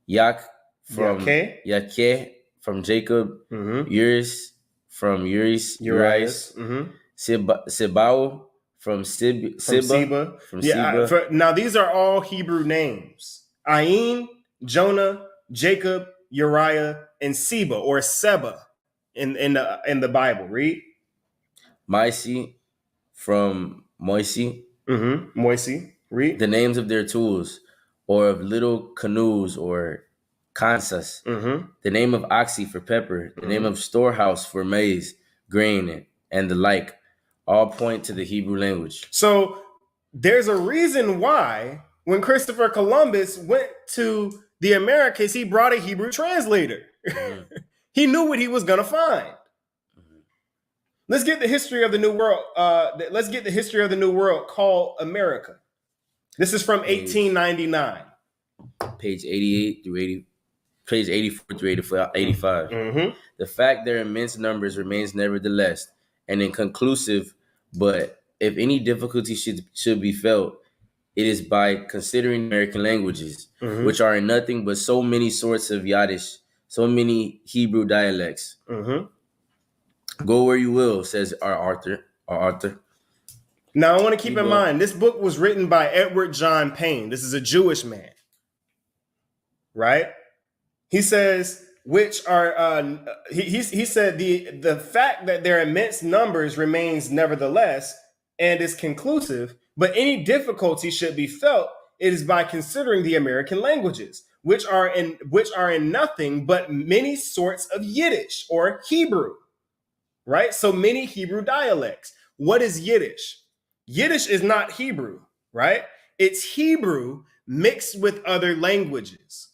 Yak from Yake from Jacob, Uris from Urias, Sibao from Siba. Now these are all Hebrew names: Ain, Jonah, Jacob, Uriah, and Seba in the Bible. Read. Maisi from Moisi, Moisi, read. the names of their tools, or of little canoes or kansas, the name of oxy for pepper, the name of storehouse for maize, grain, and the like, all point to the Hebrew language. So there's a reason why when Christopher Columbus went to the Americas, he brought a Hebrew translator. He knew what he was going to find. Let's get the history of the New World. Let's get the history of the New World called America. This is from 1899. Page 88 through 80. Page 84 through 85. The fact their immense numbers remains nevertheless and inconclusive, but if any difficulty should be felt, it is by considering American languages, which are in nothing but so many sorts of Yiddish, so many Hebrew dialects. Go where you will, says our author. Now, I want to keep in mind, this book was written by Edward John Payne. This is a Jewish man, right? He says, which are, he said the fact that their immense numbers remains nevertheless and is conclusive, but any difficulty should be felt, it is by considering the American languages, which are in nothing but many sorts of Yiddish or Hebrew, right? So many Hebrew dialects. What is Yiddish? Yiddish is not Hebrew, right? It's Hebrew mixed with other languages,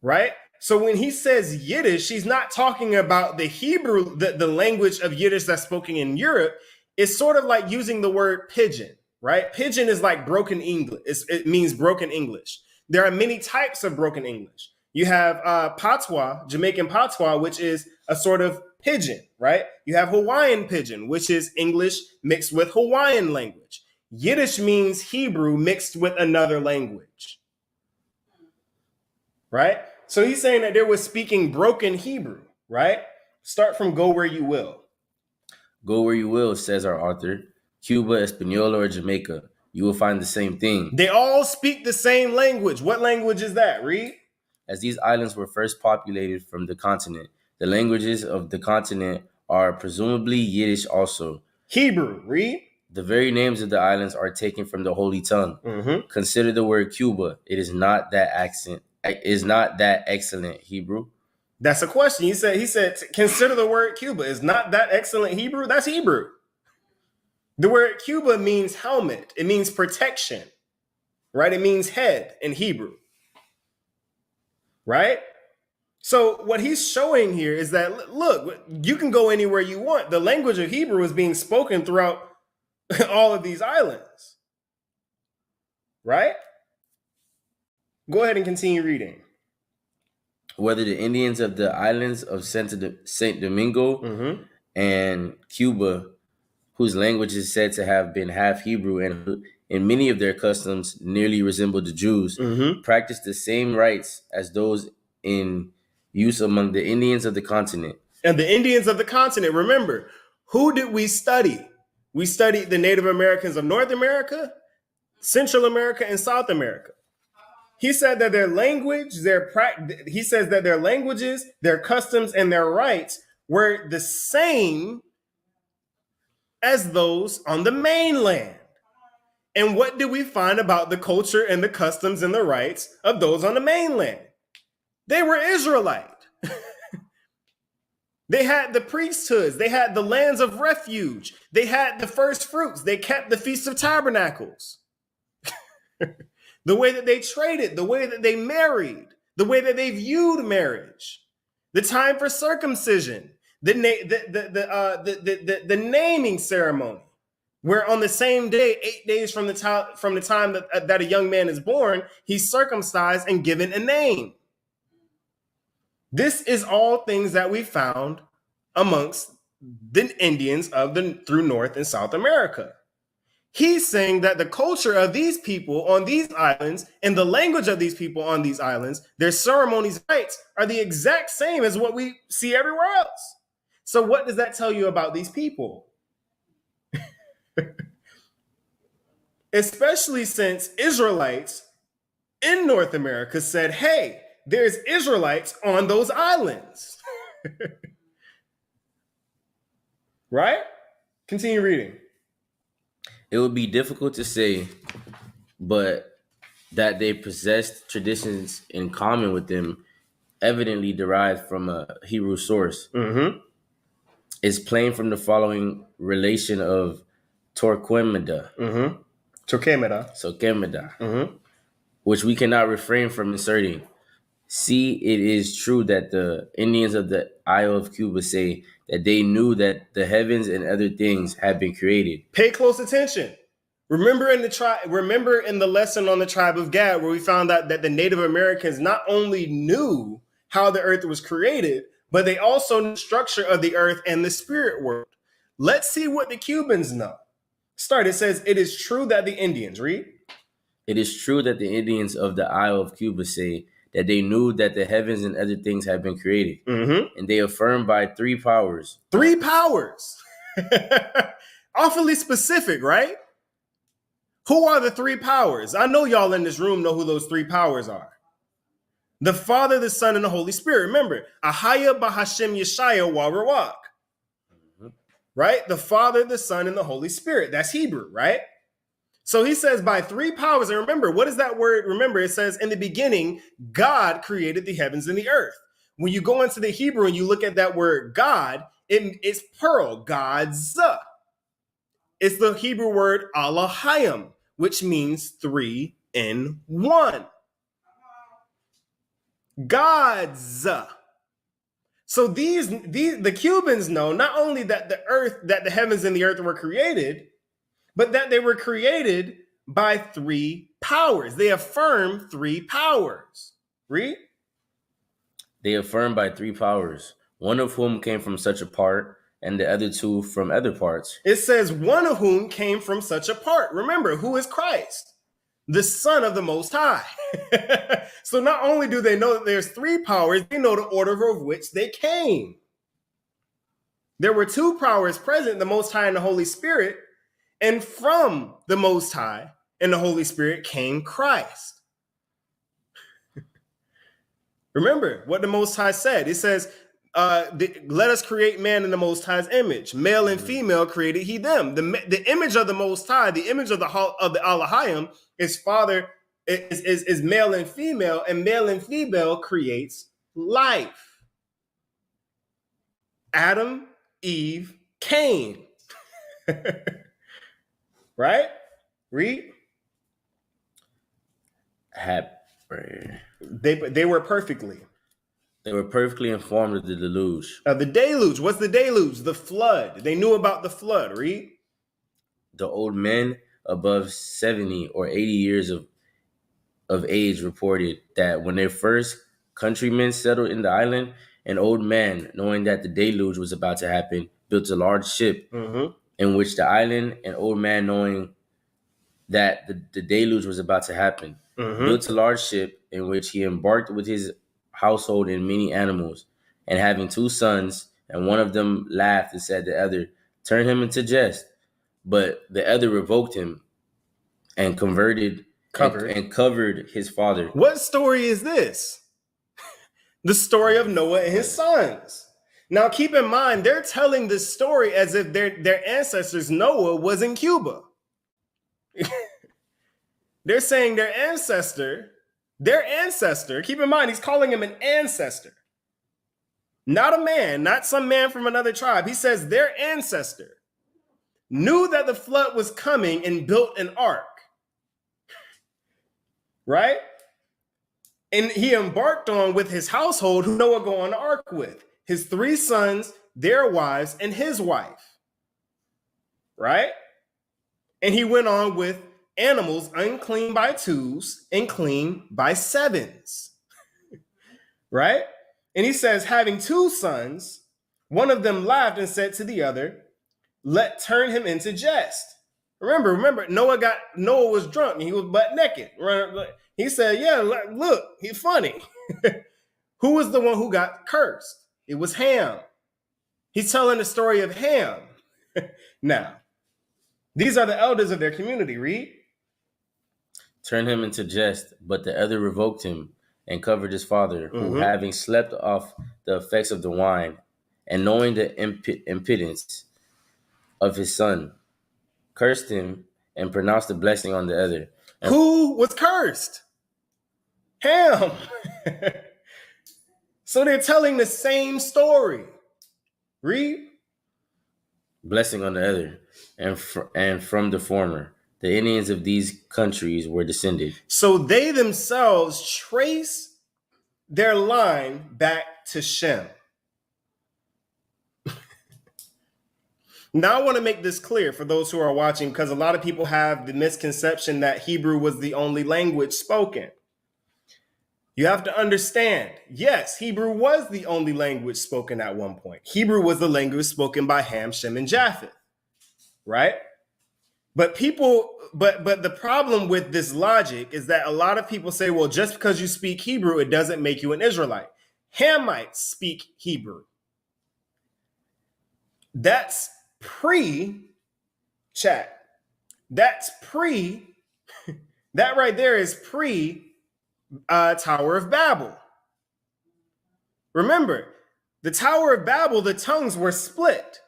right? So when he says Yiddish, he's not talking about the Hebrew, the language of Yiddish that's spoken in Europe. It's sort of like using the word pidgin, right? Pidgin is like broken English. It means broken English. There are many types of broken English. You have patois, Jamaican patois, which is a sort of pidgin, right? You have Hawaiian pidgin, which is English mixed with Hawaiian language. Yiddish means Hebrew mixed with another language, right? So he's saying that they were speaking broken Hebrew, right? Start from go where you will. Go where you will, says our author. Cuba, Hispaniola, or Jamaica, you will find the same thing. They all speak the same language. What language is that? Read. As these islands were first populated from the continent, the languages of the continent are presumably Yiddish also. Hebrew, read. The very names of the islands are taken from the Holy Tongue. Consider the word Cuba. It is not that excellent Hebrew. That's a question. He said, consider the word Cuba. Is not that excellent Hebrew? That's Hebrew. The word Cuba means helmet. It means protection, right? It means head in Hebrew, right? So what he's showing here is that, look, you can go anywhere you want. The language of Hebrew is being spoken throughout all of these islands, right? Go ahead and continue reading. Whether the Indians of the islands of Saint Domingo and Cuba, whose language is said to have been half Hebrew and in many of their customs nearly resembled the Jews, practiced the same rites as those in use among the Indians of the continent. And the Indians of the continent, remember, who did we study? We studied the Native Americans of North America, Central America, and South America. He said that their language, he says that their languages, their customs, and their rites were the same as those on the mainland. And what did we find about the culture and the customs and the rites of those on the mainland? They were Israelite. They had the priesthoods. They had the lands of refuge. They had the first fruits. They kept the Feast of Tabernacles. The way that they traded, the way that they married, the way that they viewed marriage, the time for circumcision, the naming ceremony, where on the same day, 8 days from the time that a young man is born, he's circumcised and given a name. This is all things that we found amongst the Indians through North and South America. He's saying that the culture of these people on these islands and the language of these people on these islands, their ceremonies, rites are the exact same as what we see everywhere else. So what does that tell you about these people? Especially since Israelites in North America said, hey, there's Israelites on those islands. Right? Continue reading. It would be difficult to say, but that they possessed traditions in common with them, evidently derived from a Hebrew source, is plain from the following relation of Torquemada, which we cannot refrain from inserting. See, it is true that the Indians of the Isle of Cuba say that they knew that the heavens and other things had been created. Pay close attention. Remember in the lesson on the tribe of Gad, where we found out that the Native Americans not only knew how the earth was created, but they also knew the structure of the earth and the spirit world. Let's see what the Cubans know. It says, it is true that the Indians, read. It is true that the Indians of the Isle of Cuba say that they knew that the heavens and other things had been created. And they affirm by 3 powers. 3 powers. Awfully specific, right? Who are the 3 powers? I know y'all in this room know who those 3 powers are. The Father, the Son, and the Holy Spirit. Remember, Ahaya Bahashem Yeshaya Warawak. Right? The Father, the Son, and the Holy Spirit. That's Hebrew, right? So he says by 3 powers. And remember, what is that word? Remember, it says in the beginning, God created the heavens and the earth. When you go into the Hebrew and you look at that word God, it's plural, God's. It's the Hebrew word Elohim, which means 3 in 1. God's. So the Cubans know not only that the heavens and the earth were created, but that they were created by 3 powers. They affirm 3 powers. Read. They affirm by 3 powers, one of whom came from such a part, and the other 2 from other parts. It says one of whom came from such a part. Remember, who is Christ? The Son of the Most High. So not only do they know that there's 3 powers, they know the order of which they came. There were 2 powers present, the Most High and the Holy Spirit, and from the Most High and the Holy Spirit came Christ. Remember what the Most High said. It says, let us create man in the Most High's image. Male and female created he them. The image of the Most High, the image of the Elohim is father, is male and male and female creates life. Adam, Eve, Cain. Right? Read. They were perfectly. They were perfectly informed of the deluge. The deluge. What's the deluge? The flood. They knew about the flood. Read. The old men above 70 or 80 years of age reported that when their first countrymen settled in the island, an old man, knowing that the deluge was about to happen, built a large ship in which the island, an old man knowing that the deluge was about to happen, built a large ship in which he embarked with his household and many animals, and having 2 sons, and one of them laughed and said to the other, turn him into jest. But the other revoked him and covered his father. What story is this? The story of Noah and his sons. Now keep in mind, they're telling this story as if their ancestors, Noah, was in Cuba. They're saying their ancestor, keep in mind, he's calling him an ancestor. Not a man, not some man from another tribe. He says their ancestor knew that the flood was coming and built an ark. Right? And he embarked on with his household, who Noah go on the ark with. His 3 sons, their wives, and his wife. Right? And he went on with animals unclean by 2s and clean by 7s. Right? And he says, having 2 sons, one of them laughed and said to the other, turn him into jest. Remember, Noah was drunk and he was butt naked. He said, yeah, look, he's funny. Who was the one who got cursed? It was Ham. He's telling the story of Ham. Now, these are the elders of their community. Read. Turn him into jest, but the other revoked him and covered his father, who, having slept off the effects of the wine, and knowing the impotence of his son, cursed him, and pronounced a blessing on the other. And who was cursed? Ham. So they're telling the same story. Read. blessing on the other, and from the former, the Indians of these countries were descended. So they themselves trace their line back to Shem. Now I want to make this clear for those who are watching, because a lot of people have the misconception that Hebrew was the only language spoken. You have to understand, yes, Hebrew was the only language spoken at one point. Hebrew was the language spoken by Ham, Shem, and Japheth, right? But the problem with this logic is that a lot of people say, well, just because you speak Hebrew, it doesn't make you an Israelite. Hamites speak Hebrew. That's pre-chat. That's that right there is Tower of Babel. Remember, the Tower of Babel, the tongues were split.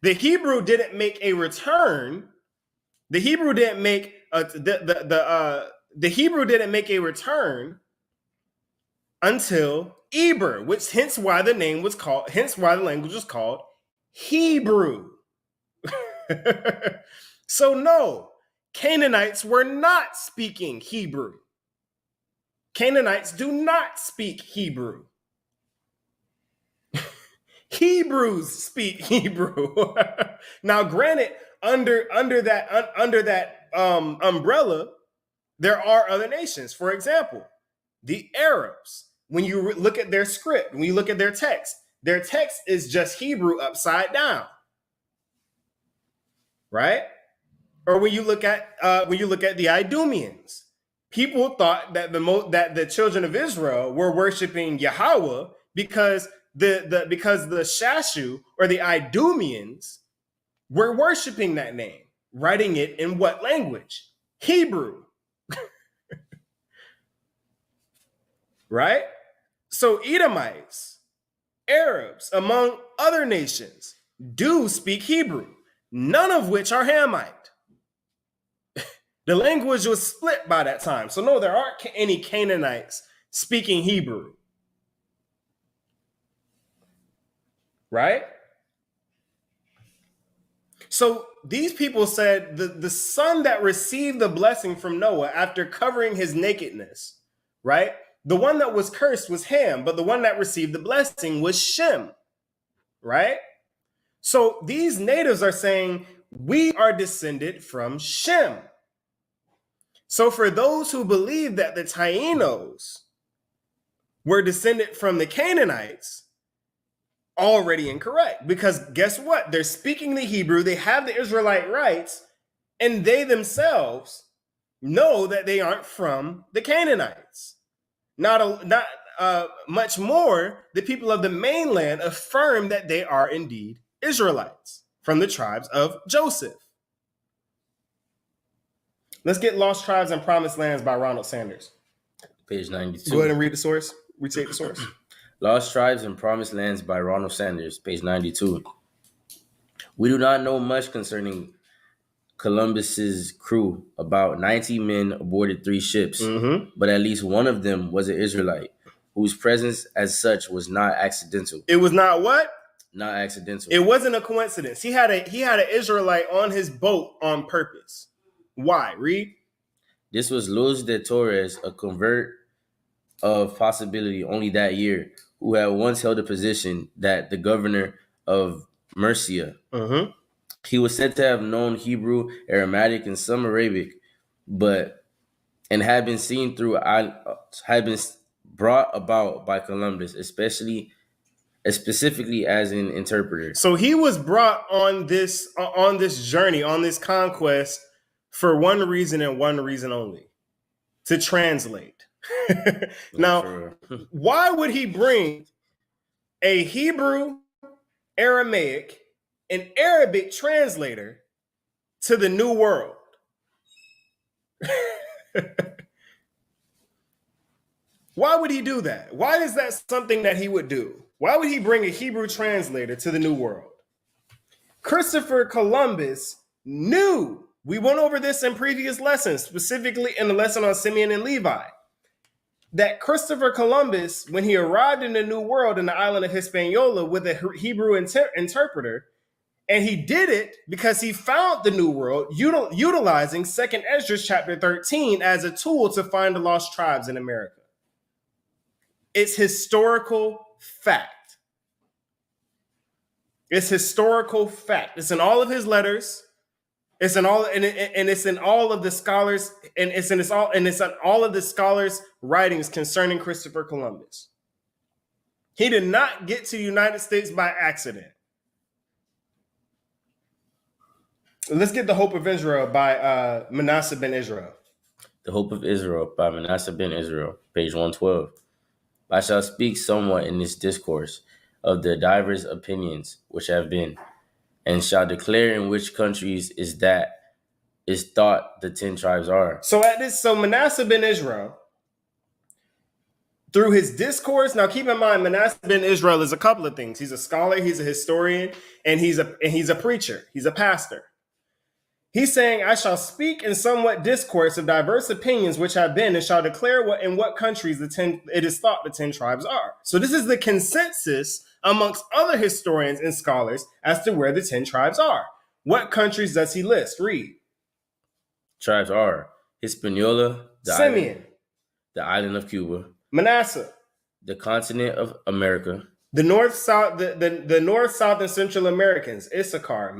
The Hebrew didn't make a return. The Hebrew didn't make the Hebrew didn't make a return until Eber, which hence why the language was called Hebrew. So no, Canaanites were not speaking Hebrew. Canaanites do not speak Hebrew. Hebrews speak Hebrew. Now, granted, under that umbrella, there are other nations. For example, the Arabs. When you look at their script, when you look at their text is just Hebrew upside down, right? Or when you look at the Idumeans, people thought that the children of Israel were worshiping Yahweh because the Shashu or the Idumeans were worshiping that name, writing it in what language? Hebrew. Right? So Edomites, Arabs, among other nations, do speak Hebrew, none of which are Hamite. The language was split by that time. So no, there aren't any Canaanites speaking Hebrew. Right? So these people said the son that received the blessing from Noah after covering his nakedness, right? The one that was cursed was Ham, but the one that received the blessing was Shem, right? So these natives are saying, we are descended from Shem. So for those who believe that the Taínos were descended from the Canaanites, already incorrect, because guess what? They're speaking the Hebrew, they have the Israelite rights, and they themselves know that they aren't from the Canaanites. Not much more, the people of the mainland affirm that they are indeed Israelites from the tribes of Joseph. Let's get Lost Tribes and Promised Lands by Ronald Sanders. Page 92. Go ahead and read the source. Retake the source. Lost Tribes and Promised Lands by Ronald Sanders, page 92. We do not know much concerning Columbus's crew. About 90 men aboarded 3 ships, but at least one of them was an Israelite, whose presence as such was not accidental. It was not what? Not accidental. It wasn't a coincidence. He had an Israelite on his boat on purpose. Why? Read. This was Luz de Torres, a convert of possibility only that year, who had once held a position that the governor of Murcia. He was said to have known Hebrew, Aramaic, and some Arabic, and had been brought about by Columbus, specifically as an interpreter. So he was brought on this journey, on this conquest, for one reason and one reason only: to translate. Now, why would he bring a Hebrew, Aramaic, an Arabic translator to the New World? Why would he do that? Why is that something that he would do? Why would he bring a Hebrew translator to the New World? Christopher Columbus knew. We went over this in previous lessons, specifically in the lesson on Simeon and Levi, that Christopher Columbus, when he arrived in the New World in the island of Hispaniola with a Hebrew interpreter, and he did it because he found the New World utilizing 2nd Esdras chapter 13 as a tool to find the lost tribes in America. It's historical fact. It's historical fact. It's in all of his letters. It's in all, and it's in all of the scholars, and it's in all of the scholars' writings concerning Christopher Columbus. He did not get to the United States by accident. Let's get The Hope of Israel by Manasseh ben Israel. The Hope of Israel by Manasseh ben Israel, page 112. I shall speak somewhat in this discourse of the divers opinions which have been, and shall declare in which countries is thought the 10 tribes are. So Manasseh ben Israel, through his discourse, now keep in mind, Manasseh ben Israel is a couple of things. He's a scholar, he's a historian, and he's a preacher. He's a pastor. He's saying, I shall speak in somewhat discourse of diverse opinions which have been, and shall declare in what countries it is thought the 10 tribes are. So this is the consensus amongst other historians and scholars as to where the 10 tribes are. What countries does he list? Read. Tribes are Hispaniola, Simeon, the island of Cuba, Manasseh, the continent of America, the north, south, the north, south, and central Americans, Issachar,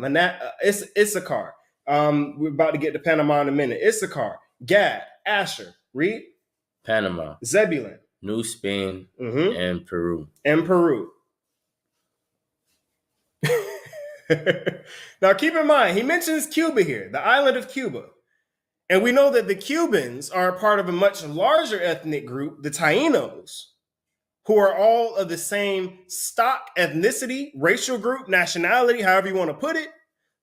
Issachar. We're about to get to Panama in a minute. Issachar, Gad, Asher, read. Panama, Zebulun, New Spain, and Peru. Now keep in mind, he mentions Cuba here, the island of Cuba. And we know that the Cubans are a part of a much larger ethnic group, the Tainos, who are all of the same stock, ethnicity, racial group, nationality, however you want to put it,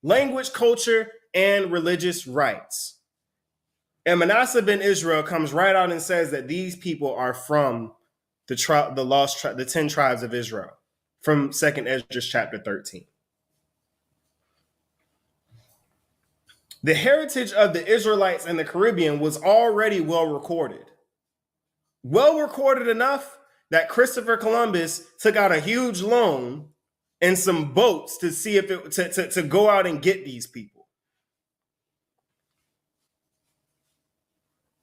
language, culture, and religious rites. And Manasseh ben Israel comes right out and says that these people are from the 10 tribes of Israel, from 2nd Esdras chapter 13. The heritage of the Israelites in the Caribbean was already well recorded. Well recorded enough that Christopher Columbus took out a huge loan and some boats to see if to go out and get these people.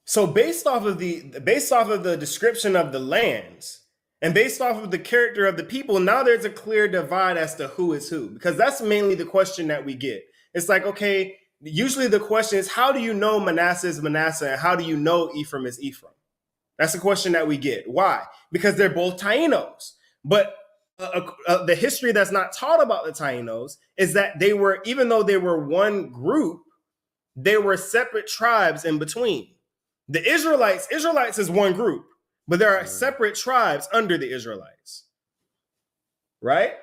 So based off of the description of the lands and based off of the character of the people, now there's a clear divide as to who is who, because that's mainly the question that we get. It's like, okay, usually the question is, how do you know Manasseh is Manasseh and how do you know Ephraim is Ephraim? That's the question that we get. Why? Because they're both Tainos. But the history that's not taught about the Tainos is that they were, even though they were one group, they were separate tribes in between. The Israelites is one group, but there are separate tribes under the Israelites, right?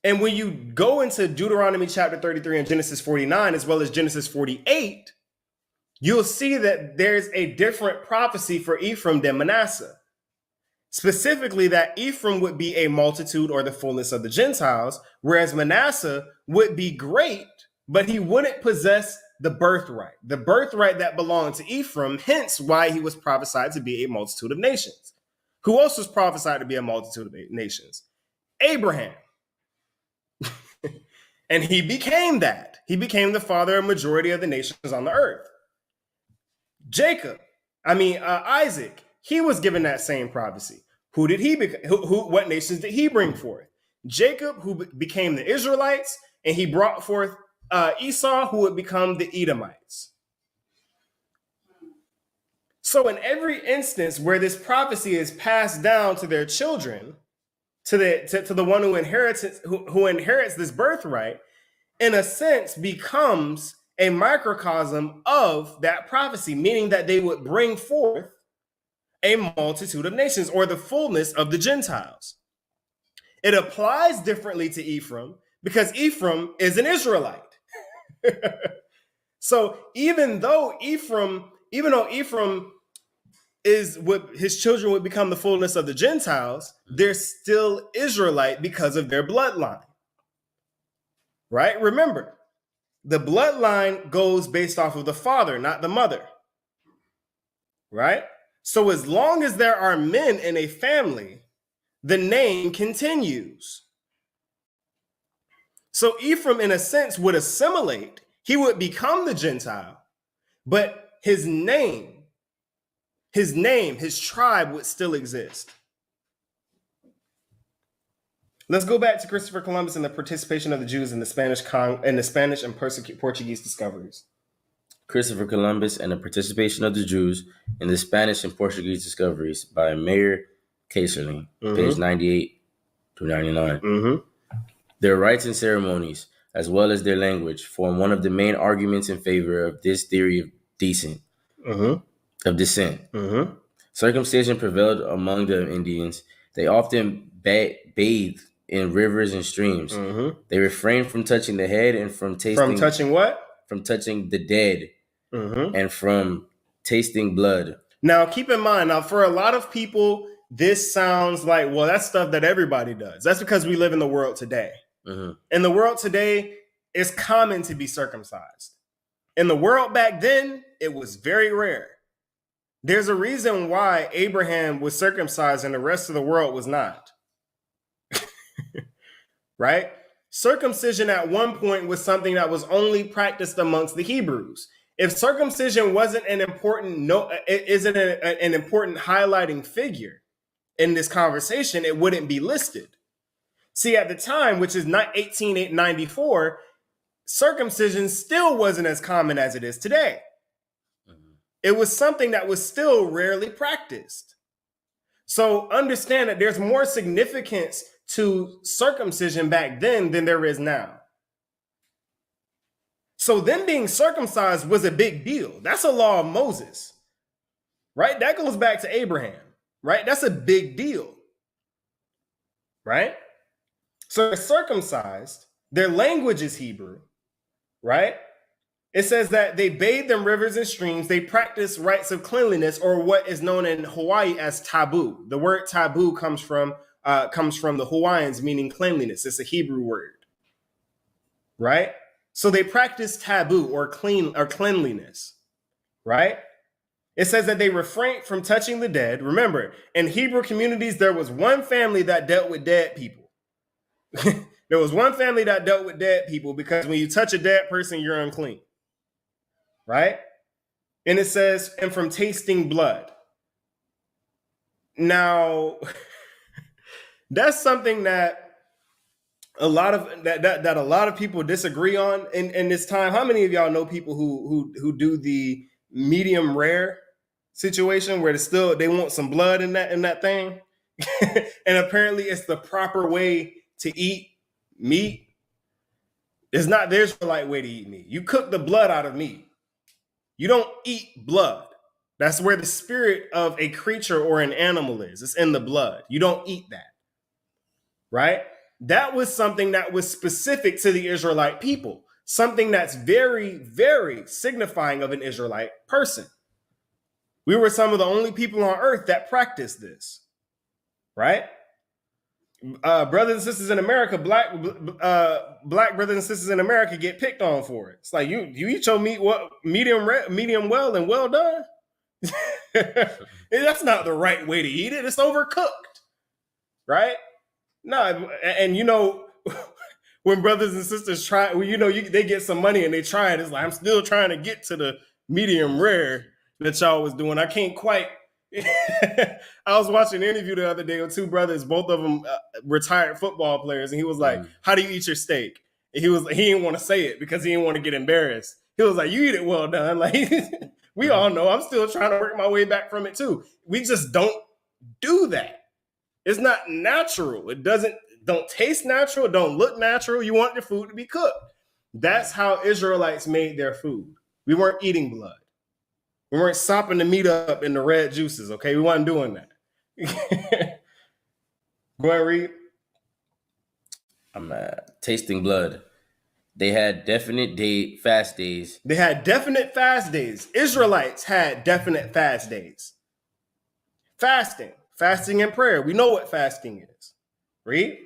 And when you go into Deuteronomy chapter 33 and Genesis 49, as well as Genesis 48, you'll see that there's a different prophecy for Ephraim than Manasseh. Specifically, that Ephraim would be a multitude or the fullness of the Gentiles, whereas Manasseh would be great, but he wouldn't possess the birthright that belonged to Ephraim, hence why he was prophesied to be a multitude of nations. Who else was prophesied to be a multitude of nations? Abraham. And he became that. He became the father of majority of the nations on the earth. Isaac, he was given that same prophecy. Who did he become? What nations did he bring forth? Jacob, who became the Israelites, and he brought forth Esau, who would become the Edomites. So in every instance where this prophecy is passed down to their children, to the one who inherits this birthright, in a sense becomes a microcosm of that prophecy, meaning that they would bring forth a multitude of nations, or the fullness of the Gentiles. It applies differently to Ephraim because Ephraim is an Israelite. So even though Ephraim his children would become the fullness of the Gentiles, they're still Israelite because of their bloodline. Right? Remember, The bloodline goes based off of the father, not the mother. Right? So as long as there are men in a family, the name continues. So Ephraim, in a sense, would assimilate. He would become the Gentile, but his name, his tribe would still exist. Let's go back to Christopher Columbus and the participation of the Jews in the Spanish and Portuguese discoveries. Christopher Columbus and the participation of the Jews in the Spanish and Portuguese discoveries by Mayer Kaiserling, page 98 to 99. Their rites and ceremonies, as well as their language, form one of the main arguments in favor of this theory of descent. Circumcision prevailed among the Indians. They often bathed in rivers and streams. They refrained from touching the head and from tasting... From touching what? From touching the dead and from tasting blood. Now, keep in mind, for a lot of people, this sounds like, well, that's stuff that everybody does. That's because we live in the world today. In the world today, it's common to be circumcised. In the world back then, it was very rare. There's a reason why Abraham was circumcised and the rest of the world was not. Right? Circumcision at one point was something that was only practiced amongst the Hebrews. If circumcision wasn't an important an important highlighting figure in this conversation, it wouldn't be listed. See, at the time, which is 1894, circumcision still wasn't as common as it is today. It was something that was still rarely practiced. So understand that there's more significance to circumcision back then than there is now. So them being circumcised was a big deal. That's a law of Moses, right? That goes back to Abraham, right? That's a big deal, right? So they're circumcised. Their language is Hebrew, right? It says that they bathed in rivers and streams. They practice rites of cleanliness, or what is known in Hawaii as taboo. The word taboo comes from the Hawaiians, meaning cleanliness. It's a Hebrew word, right? So they practice taboo or cleanliness, right? It says that they refrained from touching the dead. Remember, in Hebrew communities, there was one family that dealt with dead people. There was one family that dealt with dead people because when you touch a dead person, you're unclean, right? And it says, and from tasting blood. Now, that's something that a lot of people disagree on in this time. How many of y'all know people who do the medium rare situation where they want some blood in that thing? And apparently it's the proper way to eat meat. It's not the Israelite way to eat meat. You cook the blood out of meat. You don't eat blood. That's where the spirit of a creature or an animal is. It's in the blood. You don't eat that. Right? That was something that was specific to the Israelite people. Something that's very, very signifying of an Israelite person. We were some of the only people on earth that practiced this. Right? Brothers and sisters in America, black brothers and sisters in America get picked on for it. It's like you eat your meat medium well and well done. That's not the right way to eat it. It's overcooked, right? No, and when brothers and sisters try, they get some money and they try it. It's like I'm still trying to get to the medium rare that y'all was doing. I can't quite. I was watching an interview the other day with two brothers, both of them retired football players, and he was like, "How do you eat your steak?" And he didn't want to say it because he didn't want to get embarrassed. He was like, "You eat it well done." Like we all know, I'm still trying to work my way back from it too. We just don't do that. It's not natural. Don't taste natural. Don't look natural. You want your food to be cooked. That's how Israelites made their food. We weren't eating blood. We weren't sopping the meat up in the red juices, okay? We weren't doing that. Go ahead, read. I'm tasting blood. They had definite fast days. They had definite fast days. Israelites had definite fast days. Fasting and prayer. We know what fasting is. Read.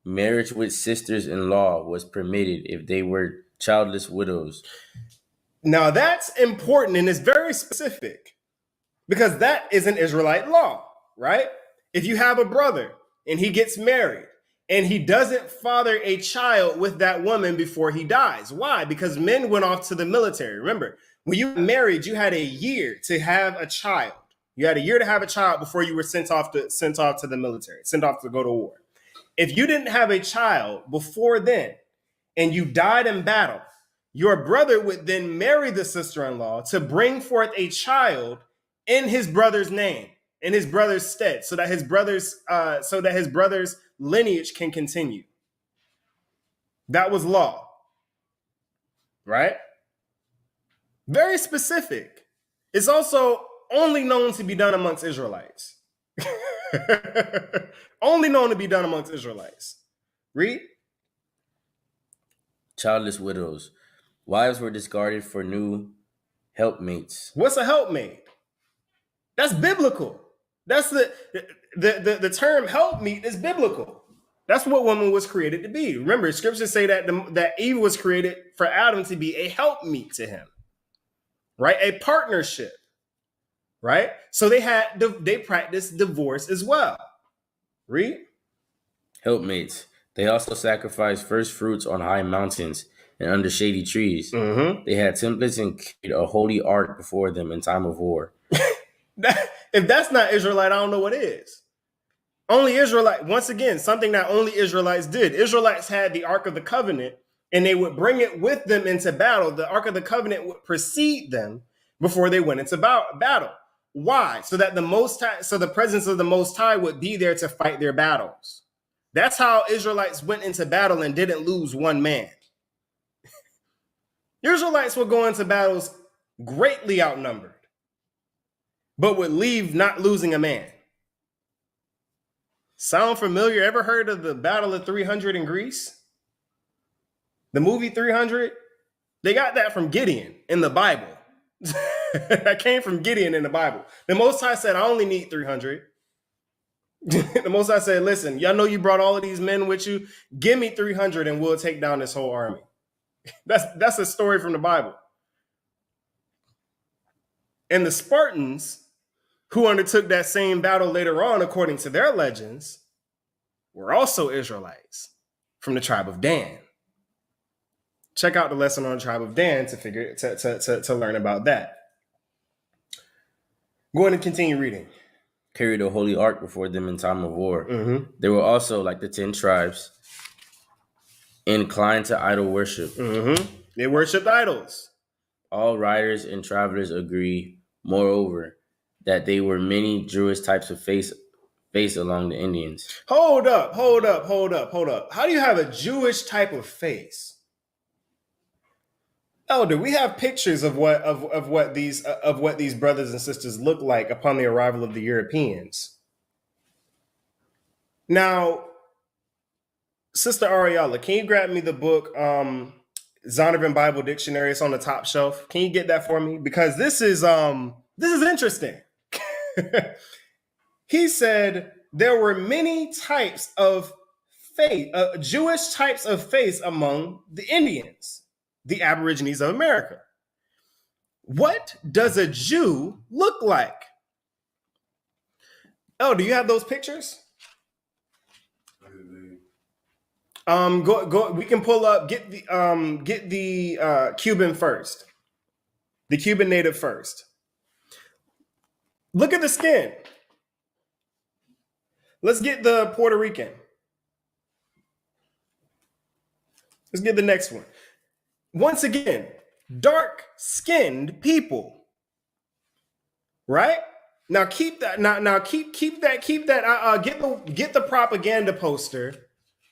Marriage with sisters-in-law was permitted if they were Childless widows. Now that's important and it's very specific because that is an Israelite law, right? If you have a brother and he gets married and he doesn't father a child with that woman before he dies. Why? Because men went off to the military. Remember, when you married, you had a year to have a child. You had a year to have a child before you were sent off to the military, sent off to go to war. If you didn't have a child before then and you died in battle, your brother would then marry the sister-in-law to bring forth a child in his brother's name, in his brother's stead, so that his brother's lineage can continue. That was law, right? Very specific. It's also only known to be done amongst Israelites. Only known to be done amongst Israelites. Read. Childless widows. Wives were discarded for new helpmates. What's a helpmate? That's biblical. That's the term helpmeet is biblical. That's what woman was created to be. Remember, scriptures say that Eve was created for Adam to be a helpmeet to him, right? A partnership, right? So they practiced divorce as well. Read. Helpmates. They also sacrificed first fruits on high mountains and under shady trees. Mm-hmm. They had templates and carried a holy ark before them in time of war. If that's not Israelite, I don't know what is. Only Israelite, once again, something that only Israelites did. Israelites had the Ark of the Covenant, and they would bring it with them into battle. The Ark of the Covenant would precede them before they went into battle. Why? So that the presence of the Most High would be there to fight their battles. That's how Israelites went into battle and didn't lose one man. Israelites would go into battles greatly outnumbered, but would leave not losing a man. Sound familiar? Ever heard of the Battle of 300 in Greece? The movie 300? They got that from Gideon in the Bible. That came from Gideon in the Bible. The Most High said, I only need 300. The Most High said, listen, y'all know you brought all of these men with you. Give me 300 and we'll take down this whole army. That's a story from the Bible. And the Spartans, who undertook that same battle later on, according to their legends, were also Israelites from the tribe of Dan. Check out the lesson on the tribe of Dan to learn about that. Go ahead and continue reading. Carried a holy ark before them in time of war. Mm-hmm. They were also, like the 10 tribes, inclined to idol worship. Mm-hmm. They worshipped idols. All writers and travelers agree, moreover, that they were many Jewish types of face along the Indians. Hold up. How do you have a Jewish type of face? Elder, we have pictures of what these brothers and sisters look like upon the arrival of the Europeans. Now, Sister Ariella, can you grab me the book Zondervan Bible Dictionary? It's on the top shelf. Can you get that for me? Because this is interesting. He said there were many types of faith, Jewish types of faith among the Indians, the Aborigines of America. What does a Jew look like? Oh, do you have those pictures? Go. We can pull up. Get the Cuban first. The Cuban native first. Look at the skin. Let's get the Puerto Rican. Let's get the next one. Once again, dark-skinned people. Right? Now keep that. Now keep that. Get the propaganda poster.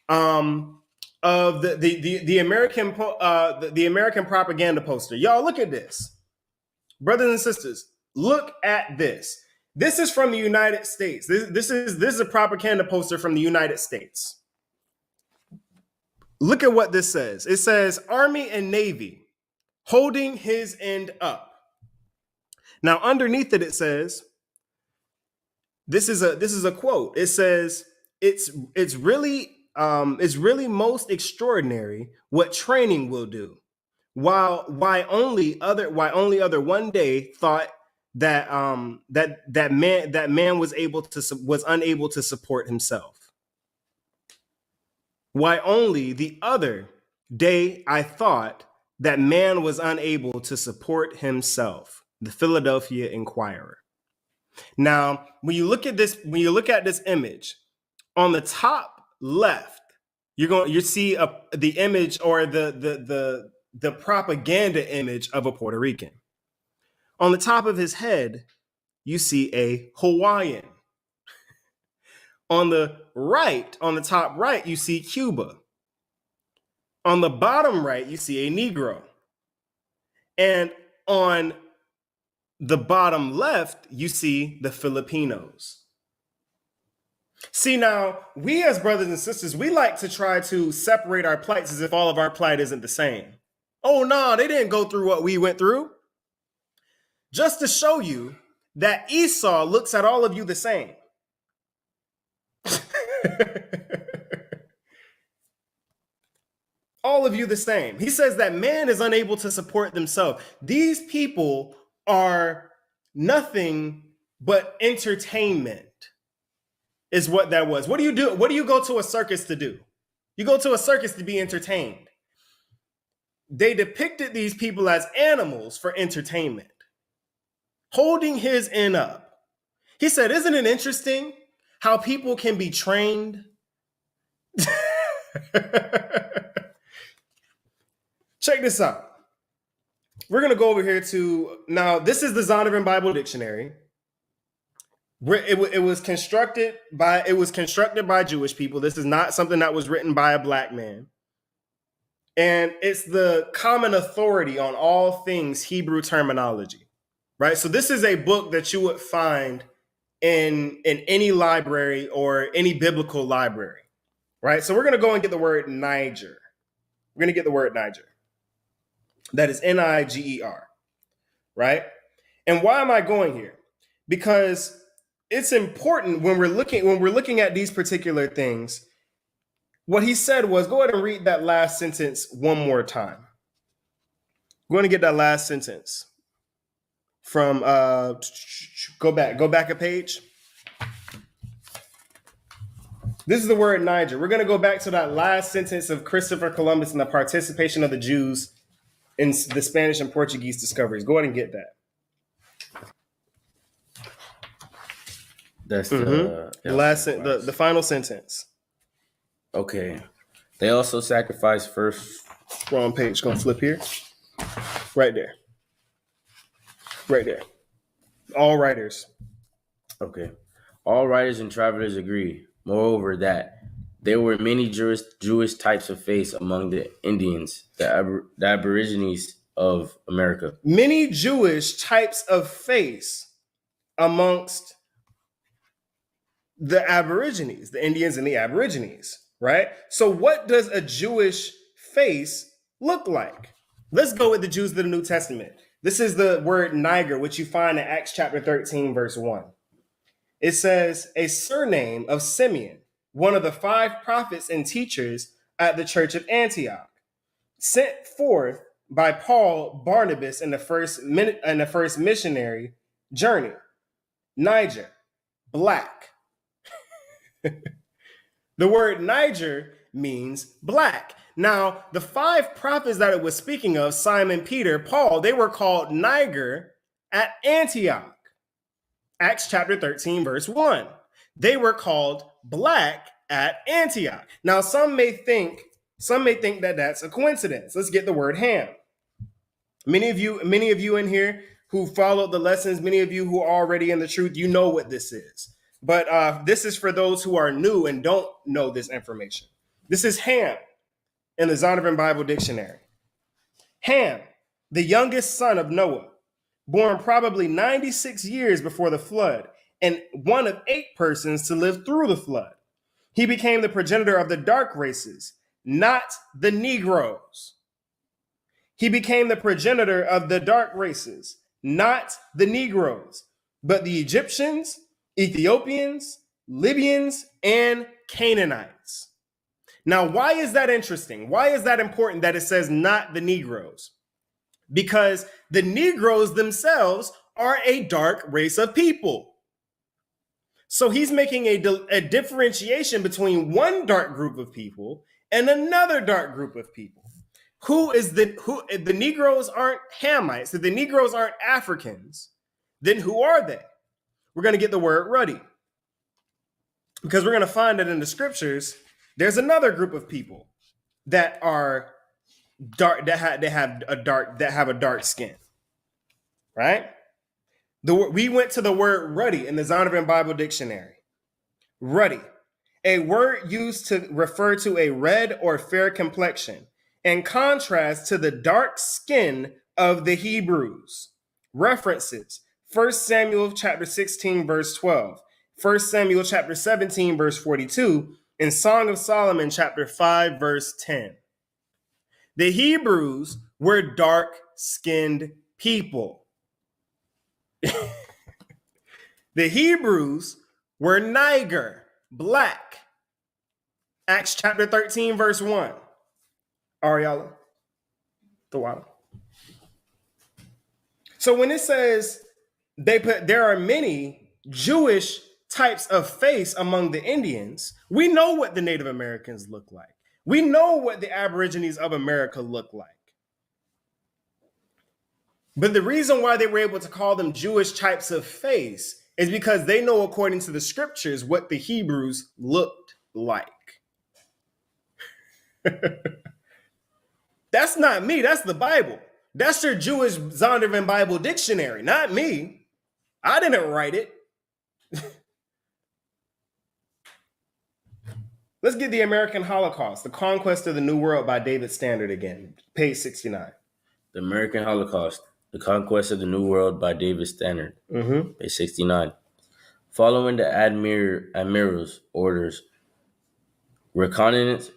Of the American propaganda poster. Y'all look at this. Brothers and sisters, look at this. This is from the United States. This is a propaganda poster from the United States. Look at what this says. It says Army and Navy holding his end up. Now underneath it says, this is a quote. It says it's really most extraordinary what training will do. why only other one day thought that that man was unable to support himself? Why only the other day I thought that man was unable to support himself? The Philadelphia Inquirer. Now, when you look at this image, on the top left, you see the image, or the propaganda image of a Puerto Rican. On the top of his head, you see a Hawaiian. On the top right, you see Cuba. On the bottom right, you see a Negro. And on the bottom left, you see the Filipinos. See, now, we as brothers and sisters, we like to try to separate our plights as if all of our plight isn't the same. Oh, no, they didn't go through what we went through. Just to show you that Esau looks at all of you the same. All of you the same. He says that man is unable to support themselves. These people are nothing but entertainment, is what that was. What do you do? What do you go to a circus to do? You go to a circus to be entertained. They depicted these people as animals for entertainment. Holding his end up. He said, isn't it interesting how people can be trained? Check this out. We're going to go over here to, now this is the Zondervan Bible Dictionary. It was constructed by Jewish people. This is not something that was written by a black man. And it's the common authority on all things Hebrew terminology, right? So this is a book that you would find in any library or any biblical library, right? So we're going to go and get the word Niger. We're going to get the word Niger. That is Niger, right? And why am I going here? Because it's important when we're looking at these particular things. What he said was, go ahead and read that last sentence one more time. We're going to get that last sentence from go back a page. This is the word Niger. We're going to go back to that last sentence of Christopher Columbus and the participation of the Jews in the Spanish and Portuguese discoveries. Go ahead and get that. That's the final sentence. Okay. They also sacrificed first. Wrong page. Gonna flip here. Right there. Right there. All writers. Okay. All writers and travelers agree, moreover, that there were many Jewish types of face among the Indians, the Aborigines of America. Many Jewish types of face amongst the Aborigines, the Indians and the Aborigines, right? So what does a Jewish face look like? Let's go with the Jews of the New Testament. This is the word Niger, which you find in Acts chapter 13, verse 1. It says, a surname of Simeon, one of the 5 prophets and teachers at the church of Antioch, sent forth by Paul Barnabas in the first missionary journey. Niger, black. The word Niger means black. Now, the 5 prophets that it was speaking of, Simon, Peter, Paul, they were called Niger at Antioch. Acts chapter 13, verse 1. They were called black at Antioch. Now, some may think that that's a coincidence. Let's get the word Ham. Many of you in here who followed the lessons, many of you who are already in the truth, you know what this is. But this is for those who are new and don't know this information. This is Ham in the Zondervan Bible Dictionary. Ham, the youngest son of Noah, born probably 96 years before the flood, and one of 8 persons to live through the flood. He became the progenitor of the dark races, not the Negroes. He became the progenitor of the dark races, not the Negroes, but the Egyptians, Ethiopians, Libyans, and Canaanites. Now, why is that interesting? Why is that important that it says not the Negroes? because the Negroes themselves are a dark race of people. So he's making a differentiation between one dark group of people and another dark group of people. If the Negroes aren't Hamites, if the Negroes aren't Africans, then who are they? We're going to get the word ruddy, because we're going to find that in the scriptures, there's another group of people that are dark, that have a dark skin, right? We went to the word ruddy in the Zondervan Bible Dictionary. Ruddy, a word used to refer to a red or fair complexion, in contrast to the dark skin of the Hebrews. References: 1 Samuel chapter 16, verse 12, 1 Samuel chapter 17, verse 42, and Song of Solomon chapter 5, verse 10. The Hebrews were dark-skinned people. The Hebrews were Niger, black. Acts chapter 13, verse 1. Ariella, the water. So when it says there are many Jewish types of face among the Indians, we know what the Native Americans look like. We know what the Aborigines of America look like. But the reason why they were able to call them Jewish types of face is because they know, according to the scriptures, what the Hebrews looked like. That's not me. That's the Bible. That's your Jewish Zondervan Bible Dictionary, not me. I didn't write it. Let's get the American Holocaust, The Conquest of the New World by David Standard again, page 69. The American Holocaust, The Conquest of the New World by David Standard, page 69. Following the admiral's orders, reconnaissance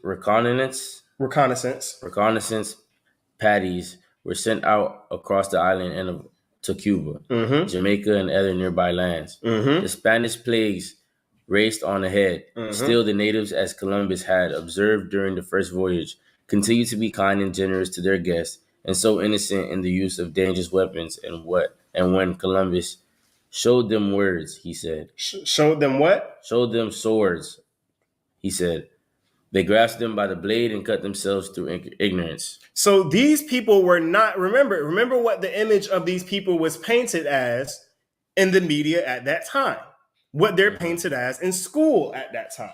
parties were sent out across the island and to Cuba, Jamaica, and other nearby lands. The Spanish plagues raced on ahead. Still, the natives, as Columbus had observed during the first voyage, continued to be kind and generous to their guests, and so innocent in the use of dangerous weapons. And when Columbus showed them words, he said. Showed them what? Showed them swords, he said. They grasped them by the blade and cut themselves through ignorance. So these people were not, remember what the image of these people was painted as in the media at that time. What they're painted as in school at that time.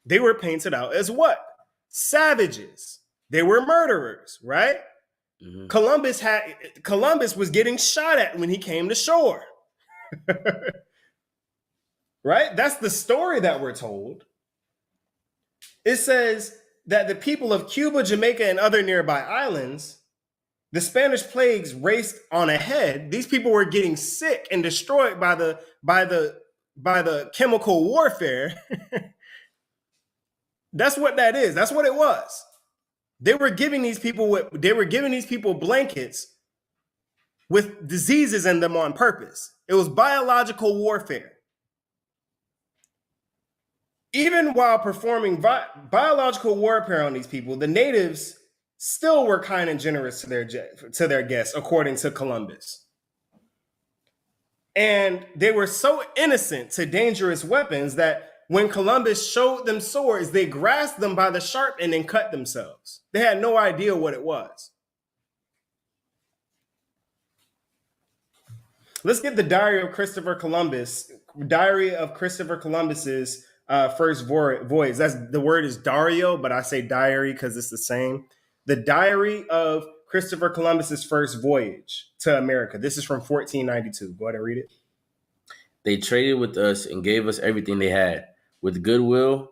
They were painted out as what? Savages. They were murderers, right? Columbus was getting shot at when he came to shore. Right? That's the story that we're told. It says that the people of Cuba, Jamaica, and other nearby islands, the Spanish plagues raced on ahead. These people were getting sick and destroyed by the chemical warfare. That's what that is. That's what it was. They were giving these people blankets with diseases in them on purpose. It was biological warfare. Even while performing biological warfare on these people, the natives still were kind and generous to their guests, according to Columbus. And they were so innocent to dangerous weapons that when Columbus showed them swords, they grasped them by the sharp end and cut themselves. They had no idea what it was. Let's get the Diary of Christopher Columbus's first voyage. The word is Dario, but I say diary because it's the same. The Diary of Christopher Columbus's first voyage to America. This is from 1492. Go ahead and read it. They traded with us and gave us everything they had. With goodwill,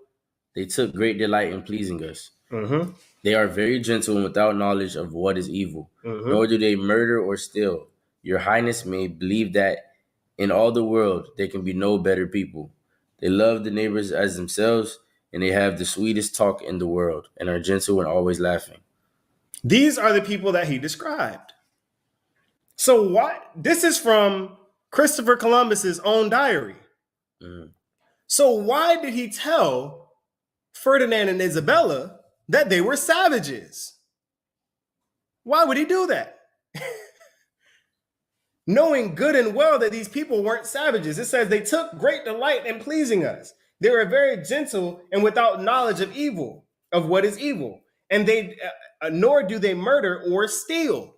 they took great delight in pleasing us. They are very gentle and without knowledge of what is evil, nor do they murder or steal. Your Highness may believe that in all the world there can be no better people. They love the neighbors as themselves, and they have the sweetest talk in the world, and are gentle and always laughing. These are the people that he described. So this is from Christopher Columbus's own diary. So why did he tell Ferdinand and Isabella that they were savages? Why would he do that? knowing good and well that these people weren't savages. It says they took great delight in pleasing us. They were very gentle and without knowledge of evil, of what is evil. And they, nor do they murder or steal.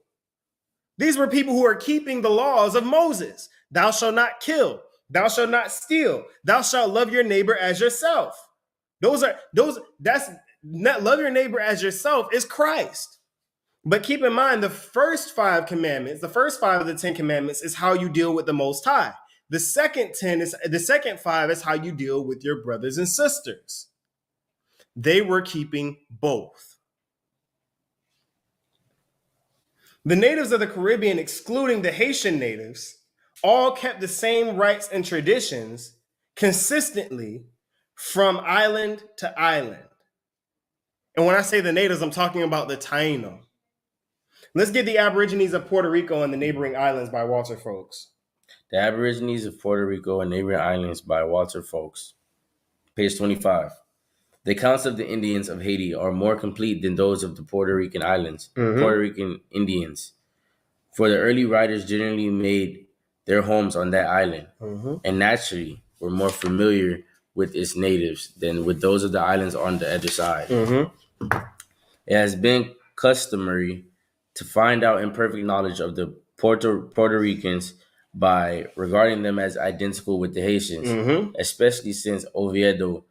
These were people who are keeping the laws of Moses. Thou shalt not kill. Thou shalt not steal. Thou shalt love your neighbor as yourself. That's not love your neighbor as yourself is Christ. But keep in mind, the first 5 commandments, the first 5 of the 10 commandments is how you deal with the Most High. The second 5 is how you deal with your brothers and sisters. They were keeping both. The natives of the Caribbean, excluding the Haitian natives, all kept the same rights and traditions consistently from island to island. And when I say the natives, I'm talking about the Taino. Let's get the Aborigines of Puerto Rico and the neighboring islands by Walter Folks. The Aborigines of Puerto Rico and Neighboring Islands by Walter Folks. Page 25. The accounts of the Indians of Haiti are more complete than those of the Puerto Rican islands, Puerto Rican Indians. For the early writers generally made their homes on that island and naturally were more familiar with its natives than with those of the islands on the other side. It has been customary to find out imperfect knowledge of the Puerto Ricans by regarding them as identical with the Haitians, especially since Oviedo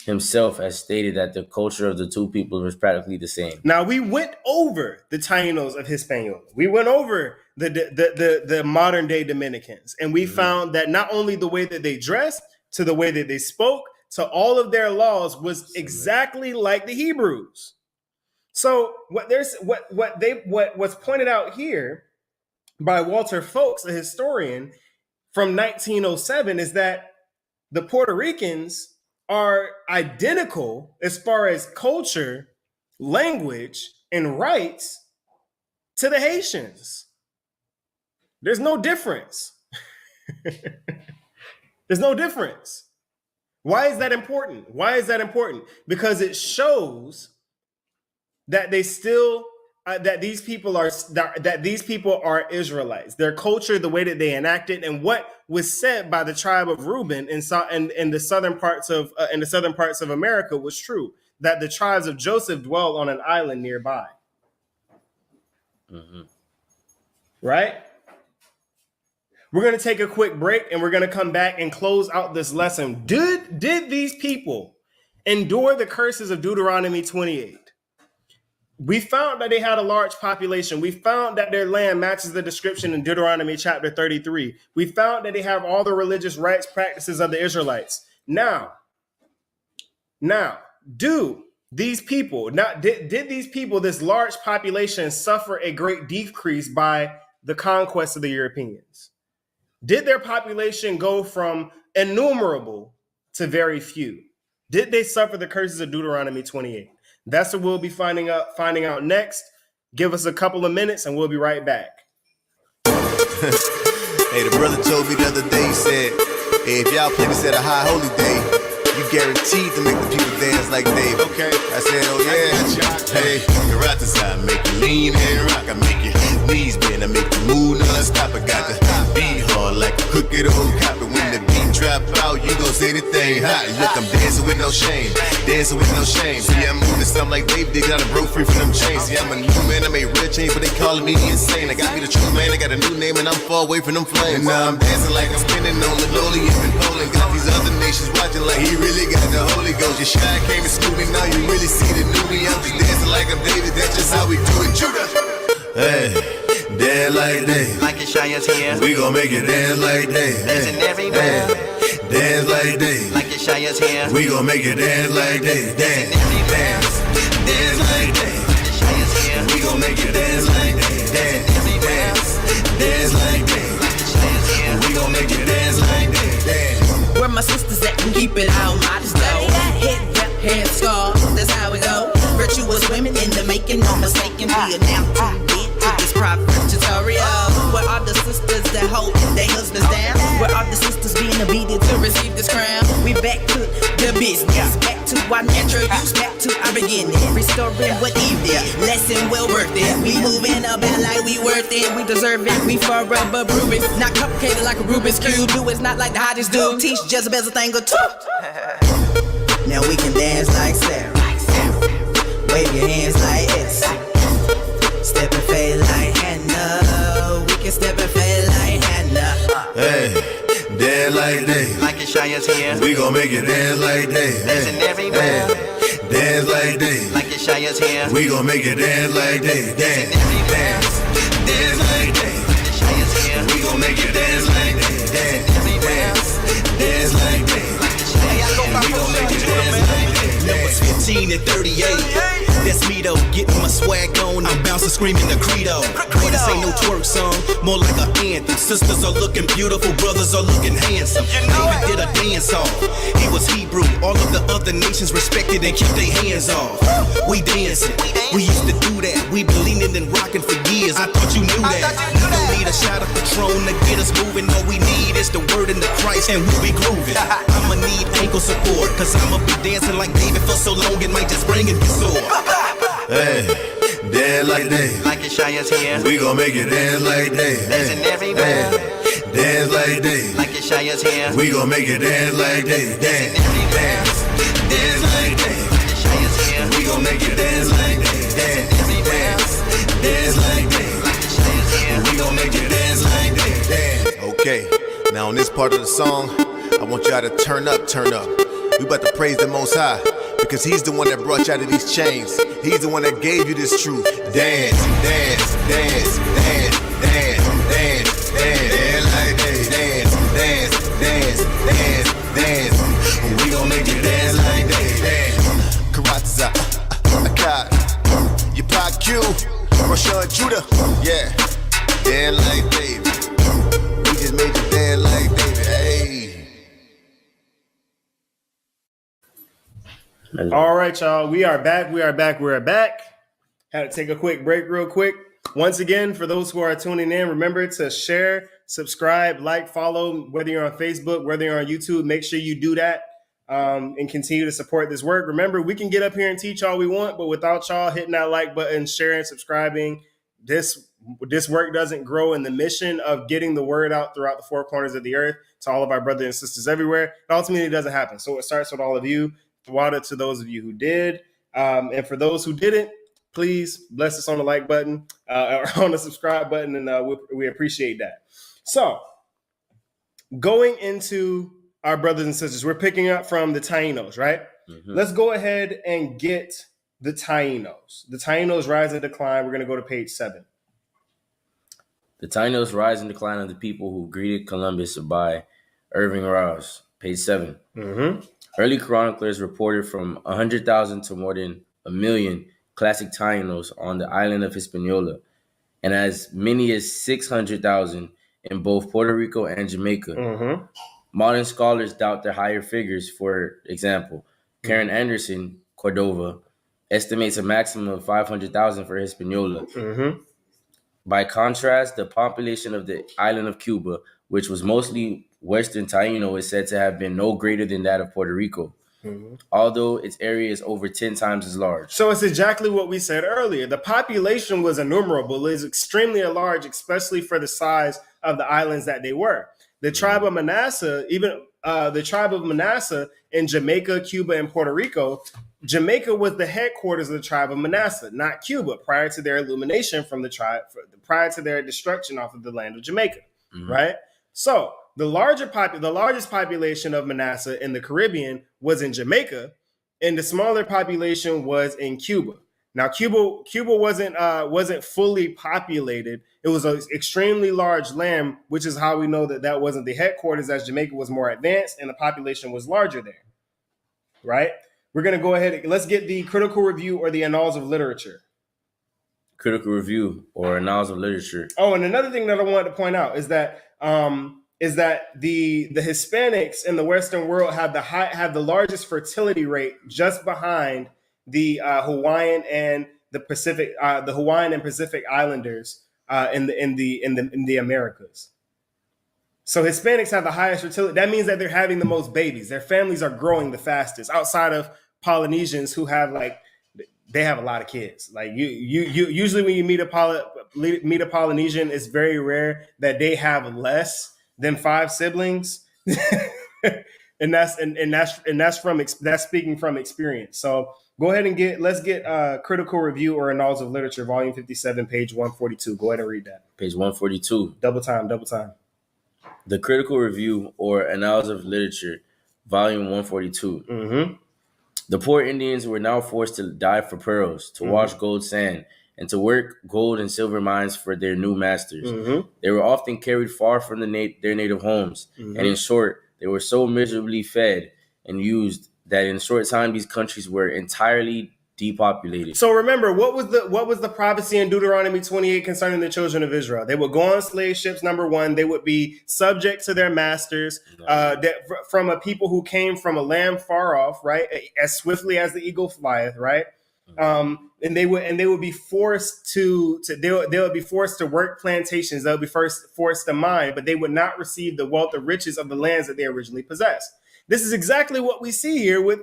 himself has stated that the culture of the two people was practically the same. Now, we went over the Tainos of Hispaniola. We went over the modern day Dominicans, and we found that not only the way that they dressed, to the way that they spoke, to all of their laws was exactly like the Hebrews. So what's pointed out here by Walter Folks, a historian from 1907, is that the Puerto Ricans are identical as far as culture, language, and rights to the Haitians. There's no difference. There's no difference. Why is that important? Why is that important? Because it shows that they still that these people are Israelites. Their culture, the way that they enact it, and what was said by the tribe of Reuben in the southern parts of America was true. That the tribes of Joseph dwelled on an island nearby. Right? We're going to take a quick break and we're going to come back and close out this lesson. Did these people endure the curses of Deuteronomy 28? We found that they had a large population. We found that their land matches the description in Deuteronomy chapter 33. We found that they have all the religious rights practices of the Israelites. Now, did these people, this large population, suffer a great decrease by the conquest of the Europeans? Did their population go from innumerable to very few? Did they suffer the curses of Deuteronomy 28? That's what we'll be finding out next. Give us a couple of minutes and we'll be right back. Hey, the brother told me the other day, he said, hey, if y'all play this at a high holy day, you guaranteed to make the people dance like Dave. Okay. I said, oh yeah. Hey, the right side make you lean and rock. I make your knees bend. I make you move non-stop. I got the beat hard like a crooked old copper. When the beat drop out, you gon' say anything hot. Look, I'm dancing with no shame. Dancing with no shame. See, I'm moving something like Dave did. Got a broke free from them chains. See, I'm a new man. I made real change, but they calling me insane. I got me the true man. I got a new name and I'm far away from them flames. And now I'm dancing like I'm spinning on the lowly and Poland. Got these other nations watching like he really got the Holy Ghost. Your shine came and schooled me. Now you really see the new me. I'm just dancing like I'm David. That's just how we do it. Judah. Hey, dance like Dave. Like Yeshaya's here. We gon' make it dance like Dave. Dancing everywhere. Dance like Dave. Like Yeshaya's here. We gon' make it dance like Dave. Dance, dance, dance like Dave. Yeshaya's here. We gon' make it dance like Dave. Dance, dance, dance like Dave. Yeshaya's here. We gon' make it dance like Dave. Dance. Where my sisters at and keep it all modest though. Head wrap, head scar, that's how we go. Virtuous women in the making, no mistaken. We are now too big to this proper tutorial. Where are the sisters that hold their husbands down? Where are the sisters being obedient to receive this crown? We back to the business, back to our natural use, back to our beginning, restoring what evening, lesson well worth it. We moving up and like we worth it, we deserve it. We forever proving, not complicated like a Rubik's Cube. Do it's not like the hottest do. Teach Jezebel's a thing or two. Now we can dance like Sarah, wave your hands like Esther, step and fade like Hannah. We can step and fade like Hannah. Hey, dance like Dave. Like Yeshaya's here. We gon' make it dance like Dave. Dancing everywhere. Hey, dance like Dave. Like Yeshaya's here. We gon' make it dance like Dave. Dance, dance, dance like Dave. Yeshaya's here. We gon' make it dance like Dave. Dance, dance, dance like Dave. We gon' make it dance like Dave. Numbers 15 and 38. That's me though, getting my swag on. I'm bouncing, screaming the credo. Boy, this ain't no twerk song, more like a anthem. Sisters are looking beautiful, brothers are looking handsome. David did a dance off. He was Hebrew. All of the other nations respected and kept their hands off. We dancing. We used to do that. We been leaning and rocking for years. I thought you knew that. We don't need a shot of Patron to get us moving. All we need is the word and the Christ, and we'll be grooving. I'ma need ankle support, cause I'ma be dancing like David for so long it might just bring it get sore. Hey, dance like Dave. Like Yeshaya's here. We gon' make it dance like Dave. Dancing everywhere. Hey, dance like Dave. Like Yeshaya's here. We gon' make it dance like Dave. Dance, dance, dance like Dave. Yeshaya's here. We gon' make it dance like Dave. Dance, dance, dance like Dave. Like Yeshaya's here. We gon' make it dance like Dave. Dance. Okay, now on this part of the song, I want y'all to turn up, turn up. We about to praise the Most High, because he's the one that brought you out of these chains. He's the one that gave you this truth. Dance, dance, dance, dance, dance, dance, dance, dance like that. Dance, dance, dance, dance, dance. We gon' make you dance like that. Dance. Karatza, Akkad, Yapad Q, Rashawn Judah. Yeah, dance like David. We just made you dance like David. Hey. All right, y'all. We are back. Had to take a quick break real quick. Once again, for those who are tuning in, remember to share, subscribe, like, follow, whether you're on Facebook, whether you're on YouTube, make sure you do that and continue to support this work. Remember, we can get up here and teach all we want, but without y'all hitting that like button, sharing, subscribing, this work doesn't grow in the mission of getting the word out throughout the four corners of the earth to all of our brothers and sisters everywhere. It ultimately doesn't happen. So it starts with all of you. Water to those of you who did. And for those who didn't, please bless us on the like button or on the subscribe button, and we appreciate that. So going into our brothers and sisters, we're picking up from the Taínos, right? Mm-hmm. Let's go ahead and get the Taínos. The Taínos rise and decline. We're going to go to page 7. The Taínos rise and decline of the people who greeted Columbus by Irving Rouse, page 7. Mm-hmm. Early chroniclers reported from 100,000 to more than 1 million classic Taínos on the island of Hispaniola, and as many as 600,000 in both Puerto Rico and Jamaica. Mm-hmm. Modern scholars doubt their higher figures. For example, Karen Anderson, Cordova, estimates a maximum of 500,000 for Hispaniola. Mm-hmm. By contrast, the population of the island of Cuba, which was mostly Western Taíno, is said to have been no greater than that of Puerto Rico, although its area is over 10 times as large. So it's exactly what we said earlier. The population was innumerable. It was extremely large, especially for the size of the islands that they were. The tribe of Manasseh, even the tribe of Manasseh in Jamaica, Cuba, and Puerto Rico, Jamaica was the headquarters of the tribe of Manasseh, not Cuba, prior to their illumination from the tribe, prior to their destruction off of the land of Jamaica, right? So the largest population of Manasseh in the Caribbean was in Jamaica, and the smaller population was in Cuba. Now, Cuba wasn't fully populated. It was an extremely large land, which is how we know that wasn't the headquarters, as Jamaica was more advanced and the population was larger there, right? We're going to go ahead and let's get the critical review or the annals of literature. Critical review or annals of literature. Oh, and another thing that I wanted to point out is that the Hispanics in the Western world have the largest fertility rate, just behind the Hawaiian and Pacific Islanders in the Americas. So Hispanics have the highest fertility. That means that they're having the most babies. Their families are growing the fastest, outside of Polynesians who have they have a lot of kids. Like you usually when you meet a Polynesian, it's very rare that they have less than 5 siblings, and that's speaking from experience. So go ahead and let's get Critical Review or Annals of Literature, Volume 57, page 142. Go ahead and read that. Page 142. Double time. The Critical Review or Annals of Literature, Volume 142. Mm-hmm. The poor Indians were now forced to dive for pearls, to wash gold sand, and to work gold and silver mines for their new masters. Mm-hmm. They were often carried far from their native homes, and in short, they were so miserably fed and used that in a short time these countries were entirely depopulated. So remember, what was the prophecy in Deuteronomy 28 concerning the children of Israel? They would go on slave ships. Number one, they would be subject to their masters, from a people who came from a land far off, right? As swiftly as the eagle flieth, right? And they would be forced they would be forced to work plantations. They would be forced to mine, but they would not receive the wealth or riches of the lands that they originally possessed. This is exactly what we see here with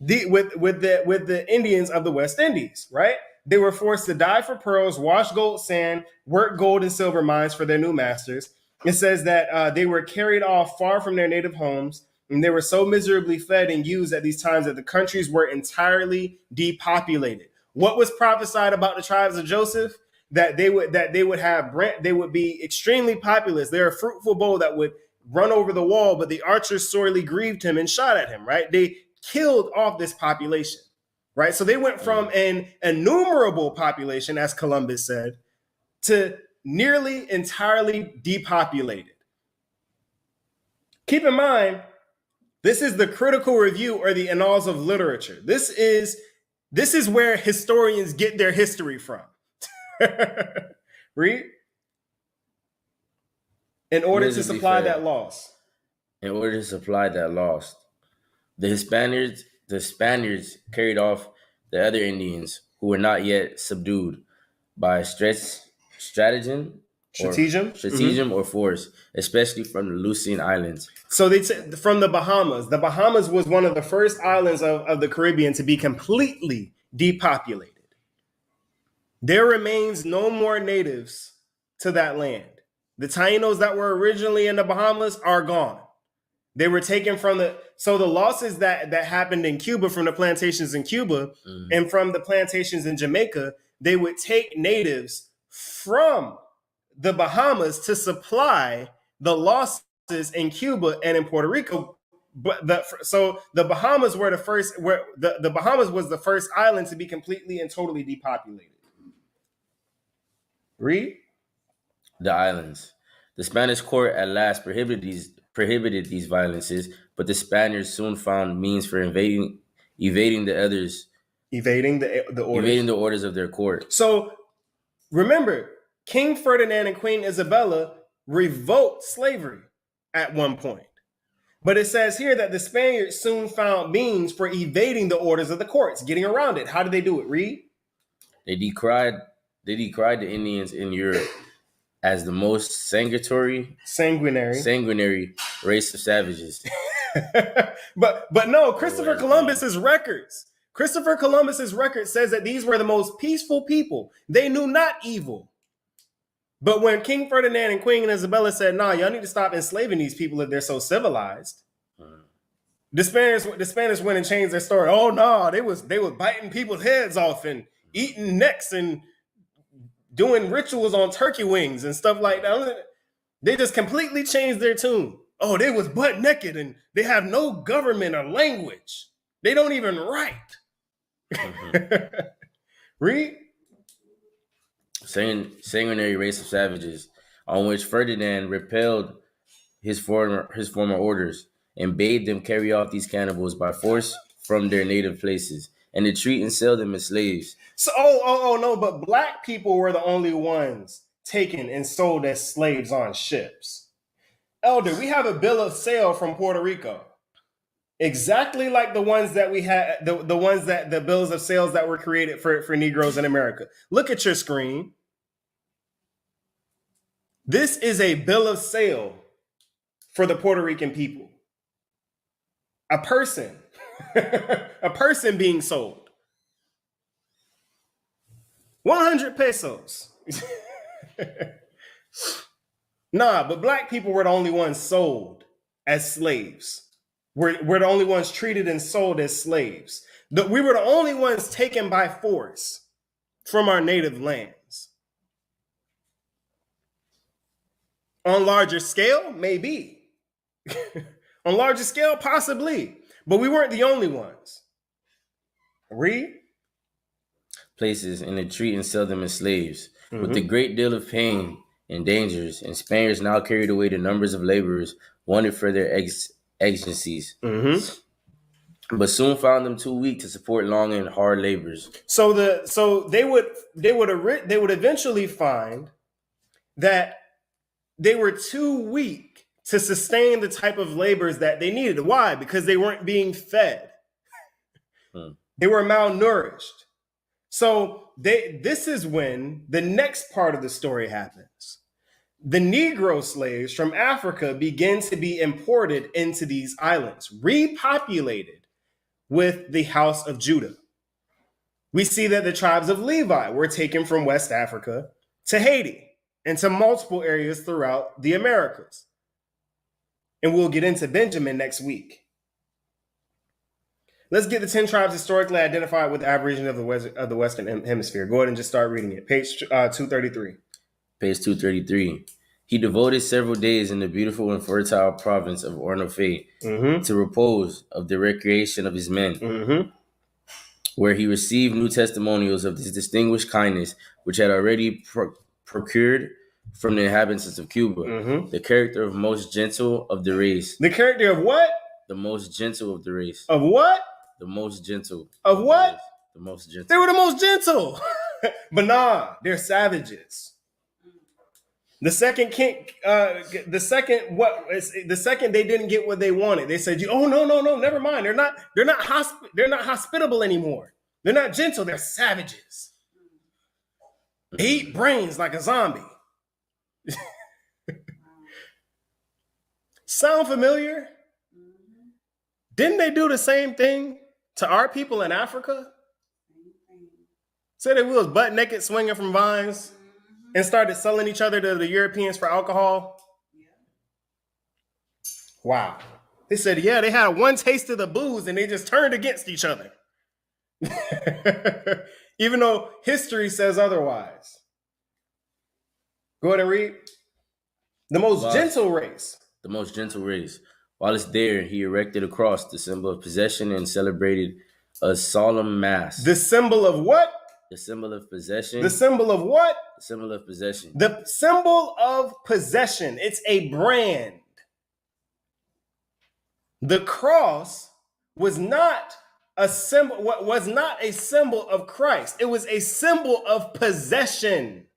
the Indians of the West Indies, right? They were forced to dive for pearls, wash gold sand, work gold and silver mines for their new masters. It says that they were carried off far from their native homes, and they were so miserably fed and used at these times that the countries were entirely depopulated. What was prophesied about the tribes of Joseph? That they would be extremely populous. They're a fruitful bow that would run over the wall, but the archers sorely grieved him and shot at him, right? They killed off this population, right? So they went from an innumerable population, as Columbus said, to nearly entirely depopulated. Keep in mind, this is the Critical Review or the Annals of Literature. This is where historians get their history from. Read. In order to supply that loss. In order to supply that loss. The Spaniards carried off the other Indians who were not yet subdued by stratagem or force, especially from the Lucian Islands. So from the Bahamas. The Bahamas was one of the first islands of the Caribbean to be completely depopulated. There remains no more natives to that land. The Tainos that were originally in the Bahamas are gone. They were taken from the losses that happened in Cuba from the plantations in Cuba and from the plantations in Jamaica, they would take natives from the Bahamas to supply the losses in Cuba and in Puerto Rico. But the Bahamas were the Bahamas was the first island to be completely and totally depopulated. Read. The islands. The Spanish court at last prohibited these violences, but the Spaniards soon found means for evading the orders of their court. So remember, King Ferdinand and Queen Isabella revoked slavery at one point. But it says here that the Spaniards soon found means for evading the orders of the courts, getting around it. How did they do it? Read. They decried the Indians in Europe as the most sanguinary race of savages. but no, Christopher Columbus's records says that these were the most peaceful people. They knew not evil. But when King Ferdinand and Queen Isabella said, "Nah, y'all need to stop enslaving these people if they're so civilized," the Spanish went and changed their story. Oh no, they was biting people's heads off and eating necks and doing rituals on turkey wings and stuff like that. They just completely changed their tune. Oh, they was butt naked and they have no government or language. They don't even write. Read. Sanguinary race of savages on which Ferdinand repelled his former orders and bade them carry off these cannibals by force from their native places and to treat and sell them as slaves. So, no, but black people were the only ones taken and sold as slaves on ships. Elder, we have a bill of sale from Puerto Rico, exactly like the ones that we had, the bills of sales that were created for Negroes in America. Look at your screen. This is a bill of sale for the Puerto Rican people. A person, a person being sold. 100 pesos. Nah, but black people were the only ones sold as slaves. We're the only ones treated and sold as slaves. We were the only ones taken by force from our native lands. On larger scale, maybe. On larger scale, possibly. But we weren't the only ones. Read. Places and to treat and sell them as slaves. With a great deal of pain and dangers, and Spaniards now carried away the numbers of laborers wanted for their exigencies. But soon found them too weak to support long and hard labors. So they would eventually find that they were too weak to sustain the type of labors that they needed. Why? Because they weren't being fed. They were malnourished. So this is when the next part of the story happens. The Negro slaves from Africa begin to be imported into these islands, repopulated with the house of Judah. We see that the tribes of Levi were taken from West Africa to Haiti and to multiple areas throughout the Americas. And we'll get into Benjamin next week. Let's get the 10 tribes historically identified with the Aborigines of the Western Hemisphere. Go ahead and just start reading it. Page 233. Page 233. He devoted several days in the beautiful and fertile province of Ornofe to repose of the recreation of his men, where he received new testimonials of his distinguished kindness, which had already procured from the inhabitants of Cuba the character of most gentle of the race. The character of what? The most gentle of the race. Of what? The most gentle. Of what? The most gentle. They were the most gentle. But nah, they're savages. The second they didn't get what they wanted. They said, "Oh no, never mind. They're not hospitable anymore. They're not gentle. They're savages. They eat brains like a zombie." Sound familiar? Didn't they do the same thing to our people in Africa? Said they was butt naked swinging from vines and started selling each other to the Europeans for alcohol. Wow. They said, yeah, they had one taste of the booze and they just turned against each other. Even though history says otherwise. Go ahead and read. The most gentle race. The most gentle race. While it's there, he erected a cross, the symbol of possession, and celebrated a solemn mass. The symbol of what? The symbol of possession. The symbol of what? The symbol of possession. The symbol of possession. It's a brand. The cross was not a symbol. What was not a symbol of Christ. It was a symbol of possession.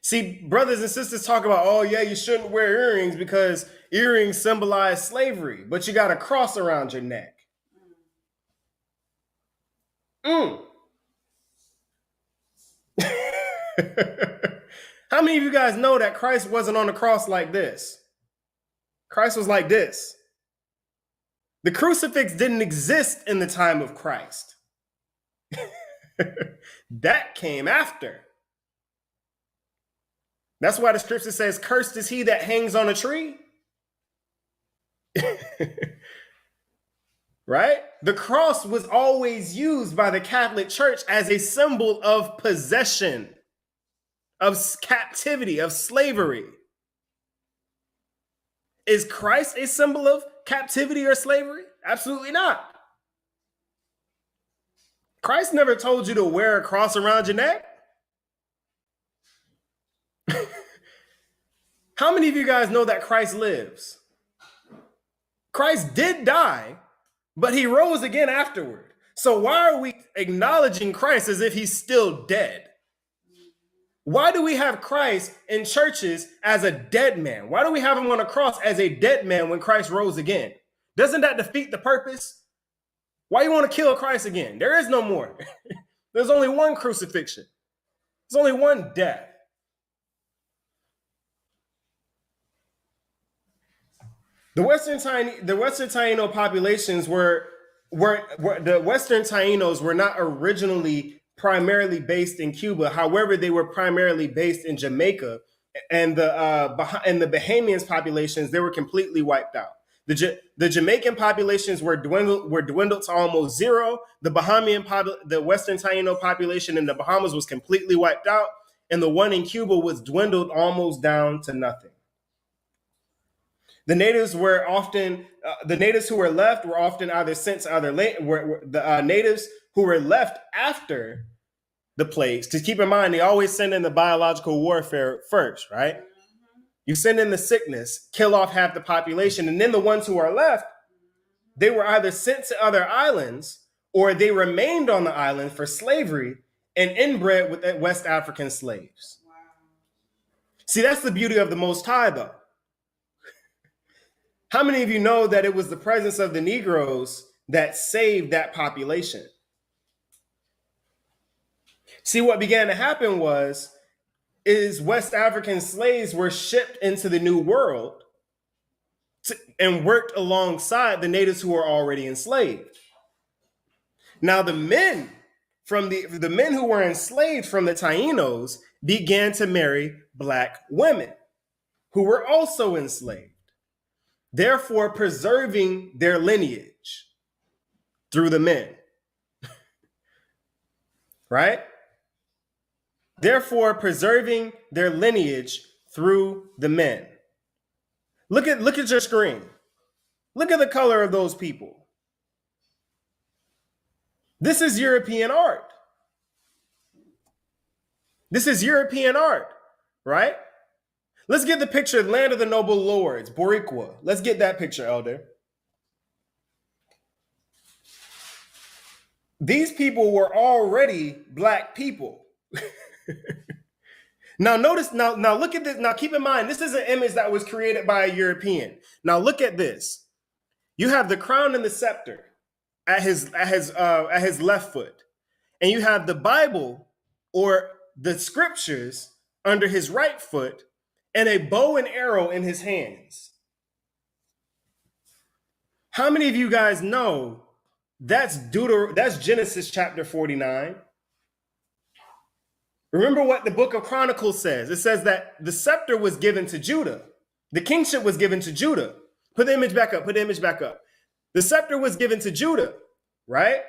See, brothers and sisters talk about, oh yeah, you shouldn't wear earrings because earrings symbolize slavery, but you got a cross around your neck. How many of you guys know that Christ wasn't on the cross like this? Christ was like this. The crucifix didn't exist in the time of Christ. That came after. That's why the scripture says, cursed is he that hangs on a tree. Right? The cross was always used by the Catholic Church as a symbol of possession, of captivity, of slavery. Is Christ a symbol of captivity or slavery? Absolutely not. Christ never told you to wear a cross around your neck. How many of you guys know that Christ lives? Christ did die, but he rose again afterward. So why are we acknowledging Christ as if he's still dead? Why do we have Christ in churches as a dead man? Why do we have him on a cross as a dead man when Christ rose again? Doesn't that defeat the purpose? Why you want to kill Christ again? There is no more. There's only one crucifixion. There's only one death. The Western Taino populations were the Western Tainos were not originally primarily based in Cuba. However, they were primarily based in Jamaica, and the Bahamians populations, they were completely wiped out. The Jamaican populations were dwindled to almost zero. The Western Taino population in the Bahamas was completely wiped out, and the one in Cuba was dwindled almost down to nothing. The natives who were left were often either sent to other the natives who were left after the plagues. To keep in mind, they always send in the biological warfare first, right? You send in the sickness, kill off half the population, and then the ones who are left, they were either sent to other islands or they remained on the island for slavery and inbred with West African slaves. Wow. See, that's the beauty of the Most High, though. How many of you know that it was the presence of the Negroes that saved that population? See, what began to happen is West African slaves were shipped into the New World and worked alongside the natives who were already enslaved. Now, the men who were enslaved from the Tainos began to marry black women who were also enslaved, therefore preserving their lineage through the men. Right? Therefore preserving their lineage through the men. Look at your screen. Look at the color of those people. This is European art. This is European art, right? Let's get the picture of Land of the Noble Lords, Boricua. Let's get that picture, Elder. These people were already black people. Now notice, now look at this. Now keep in mind, this is an image that was created by a European. Now look at this. You have the crown and the scepter at his left foot, and you have the Bible or the scriptures under his right foot, and a bow and arrow in his hands. How many of you guys know that's Genesis chapter 49? Remember what the book of Chronicles says. It says that the scepter was given to Judah. The kingship was given to Judah. Put the image back up. The scepter was given to Judah, right?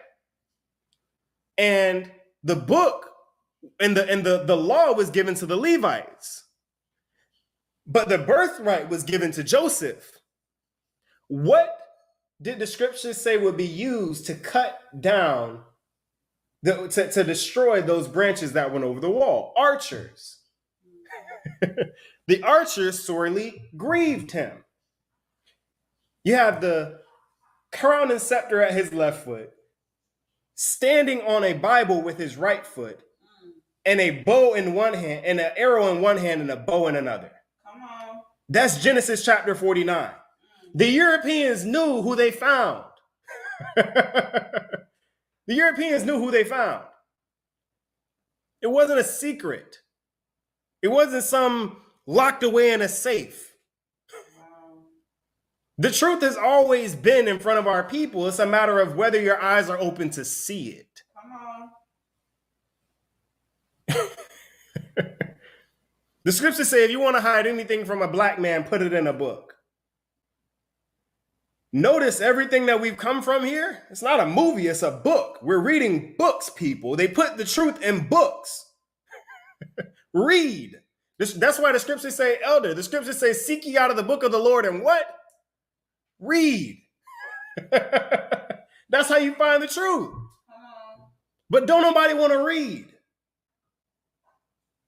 And the book and the law was given to the Levites. But the birthright was given to Joseph. What did the scriptures say would be used to cut down, to destroy those branches that went over the wall? Archers. The archers sorely grieved him. You have the crown and scepter at his left foot, standing on a Bible with his right foot, and a bow in one hand, and an arrow in one hand, and a bow in another. Come on. That's Genesis chapter 49. The Europeans knew who they found. The Europeans knew who they found. It wasn't a secret. It wasn't some locked away in a safe. Wow. The truth has always been in front of our people. It's a matter of whether your eyes are open to see it. Come on. The scriptures say if you want to hide anything from a black man, put it in a book. Notice everything that we've come from here. It's not a movie, it's a book. We're reading books, people. They put the truth in books. Read. That's why the scriptures say, Elder, the scriptures say, seek ye out of the book of the Lord and what? Read. That's how you find the truth. But don't nobody want to read.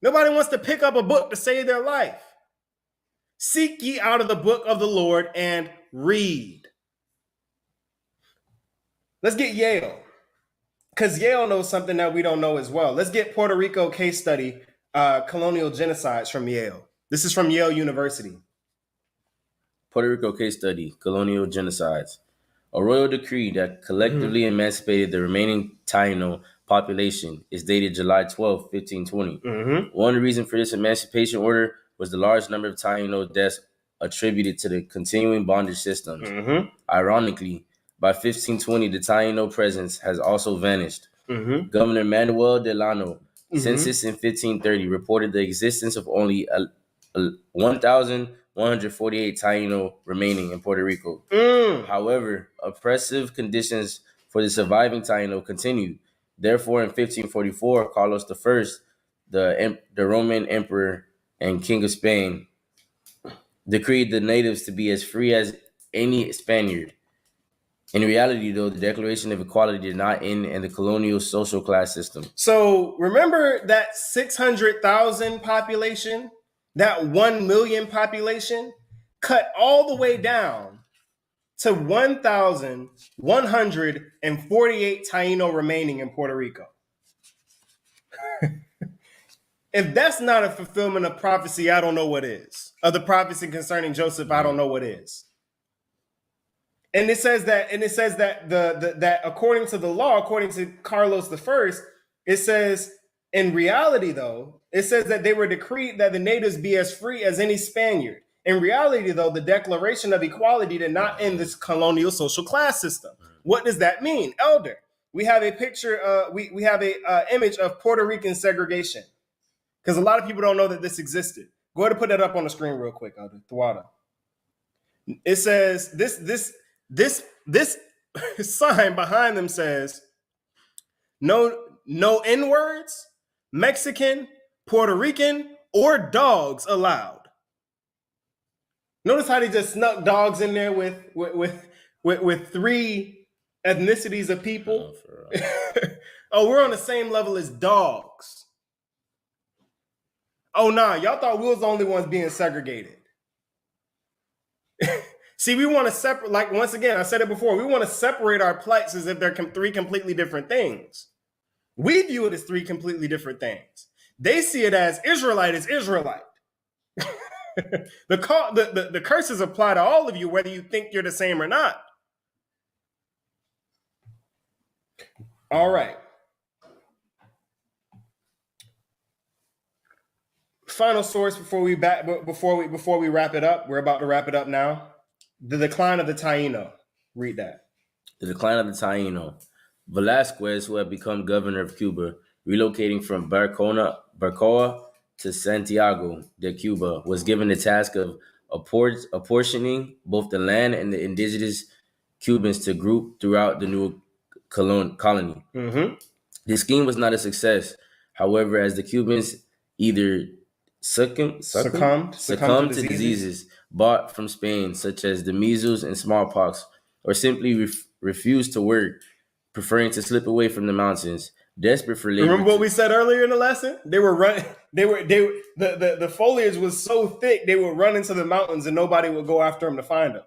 Nobody wants to pick up a book to save their life. Seek ye out of the book of the Lord and read. Let's get Yale, because Yale knows something that we don't know as well. Let's get Puerto Rico case study, colonial genocides from Yale. This is from Yale University. Puerto Rico case study, colonial genocides. A royal decree that collectively emancipated the remaining Taino population is dated July 12, 1520. One reason for this emancipation order was the large number of Taino deaths attributed to the continuing bondage systems. Ironically, by 1520, the Taino presence has also vanished. Governor Manuel Delano, census in 1530, reported the existence of only 1,148 Taino remaining in Puerto Rico. However, oppressive conditions for the surviving Taino continued. Therefore, in 1544, Carlos I, the Roman emperor and king of Spain, decreed the natives to be as free as any Spaniard. In reality, though, the Declaration of Equality did not end in the colonial social class system. So remember that 600,000 population, that 1 million population, cut all the way down to 1,148 Taino remaining in Puerto Rico. If that's not a fulfillment of prophecy, I don't know what is. Of the prophecy concerning Joseph, I don't know what is. And it says that, that according to the law, according to Carlos I, it says in reality, though, it says that they were decreed that the natives be as free as any Spaniard. In reality, though, the Declaration of Equality did not end this colonial social class system. What does that mean, Elder? We have a picture. We have a image of Puerto Rican segregation, because a lot of people don't know that this existed. Go ahead and put that up on the screen real quick, Elder Thawada. It says this sign behind them says, no N-words, Mexican, Puerto Rican, or dogs allowed. Notice how they just snuck dogs in there with 3 ethnicities of people. Oh, we're on the same level as dogs. Oh, nah, y'all thought we was the only ones being segregated. See, we want to separate, like, once again, I said it before, we want to separate our plights as if they're 3 completely different things. We view it as 3 completely different things. They see it as Israelite is Israelite. The curses apply to all of you, whether you think you're the same or not. All right. Final source before we wrap it up. We're about to wrap it up now. The decline of the Taino. Read that. The decline of the Taino. Velasquez, who had become governor of Cuba, relocating from Barcoa to Santiago de Cuba, was given the task of apportioning both the land and the indigenous Cubans to group throughout the new colony. The scheme was not a success. However, as the Cubans either succumbed to diseases brought from Spain, such as the measles and smallpox, or simply refused to work, preferring to slip away from the mountains, desperate for labor. Remember what we said earlier in the lesson? They were running. The foliage was so thick they would run into the mountains and nobody would go after them to find them.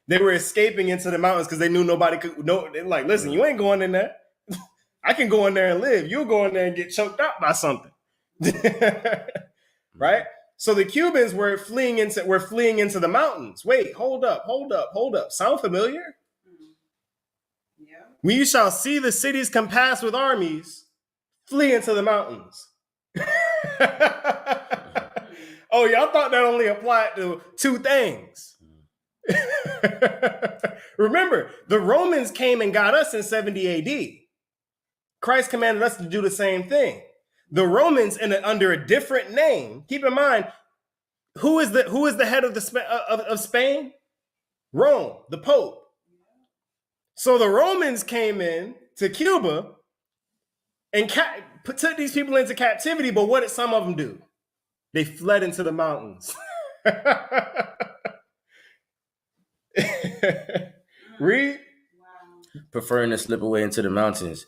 They were escaping into the mountains because they knew nobody could. No, they're like, listen, you ain't going in there. I can go in there and live. You'll go in there and get choked out by something. Right? So the Cubans were fleeing into the mountains. Wait, hold up. Sound familiar? Yeah. When you shall see the cities compassed with armies, flee into the mountains. Oh, y'all thought that only applied to 2 things. Remember, the Romans came and got us in 70 AD. Christ commanded us to do the same thing. The Romans, under a different name. Keep in mind, who is the head of Spain? Rome, the Pope. So the Romans came in to Cuba and took these people into captivity. But what did some of them do? They fled into the mountains. Read. Preferring to slip away into the mountains,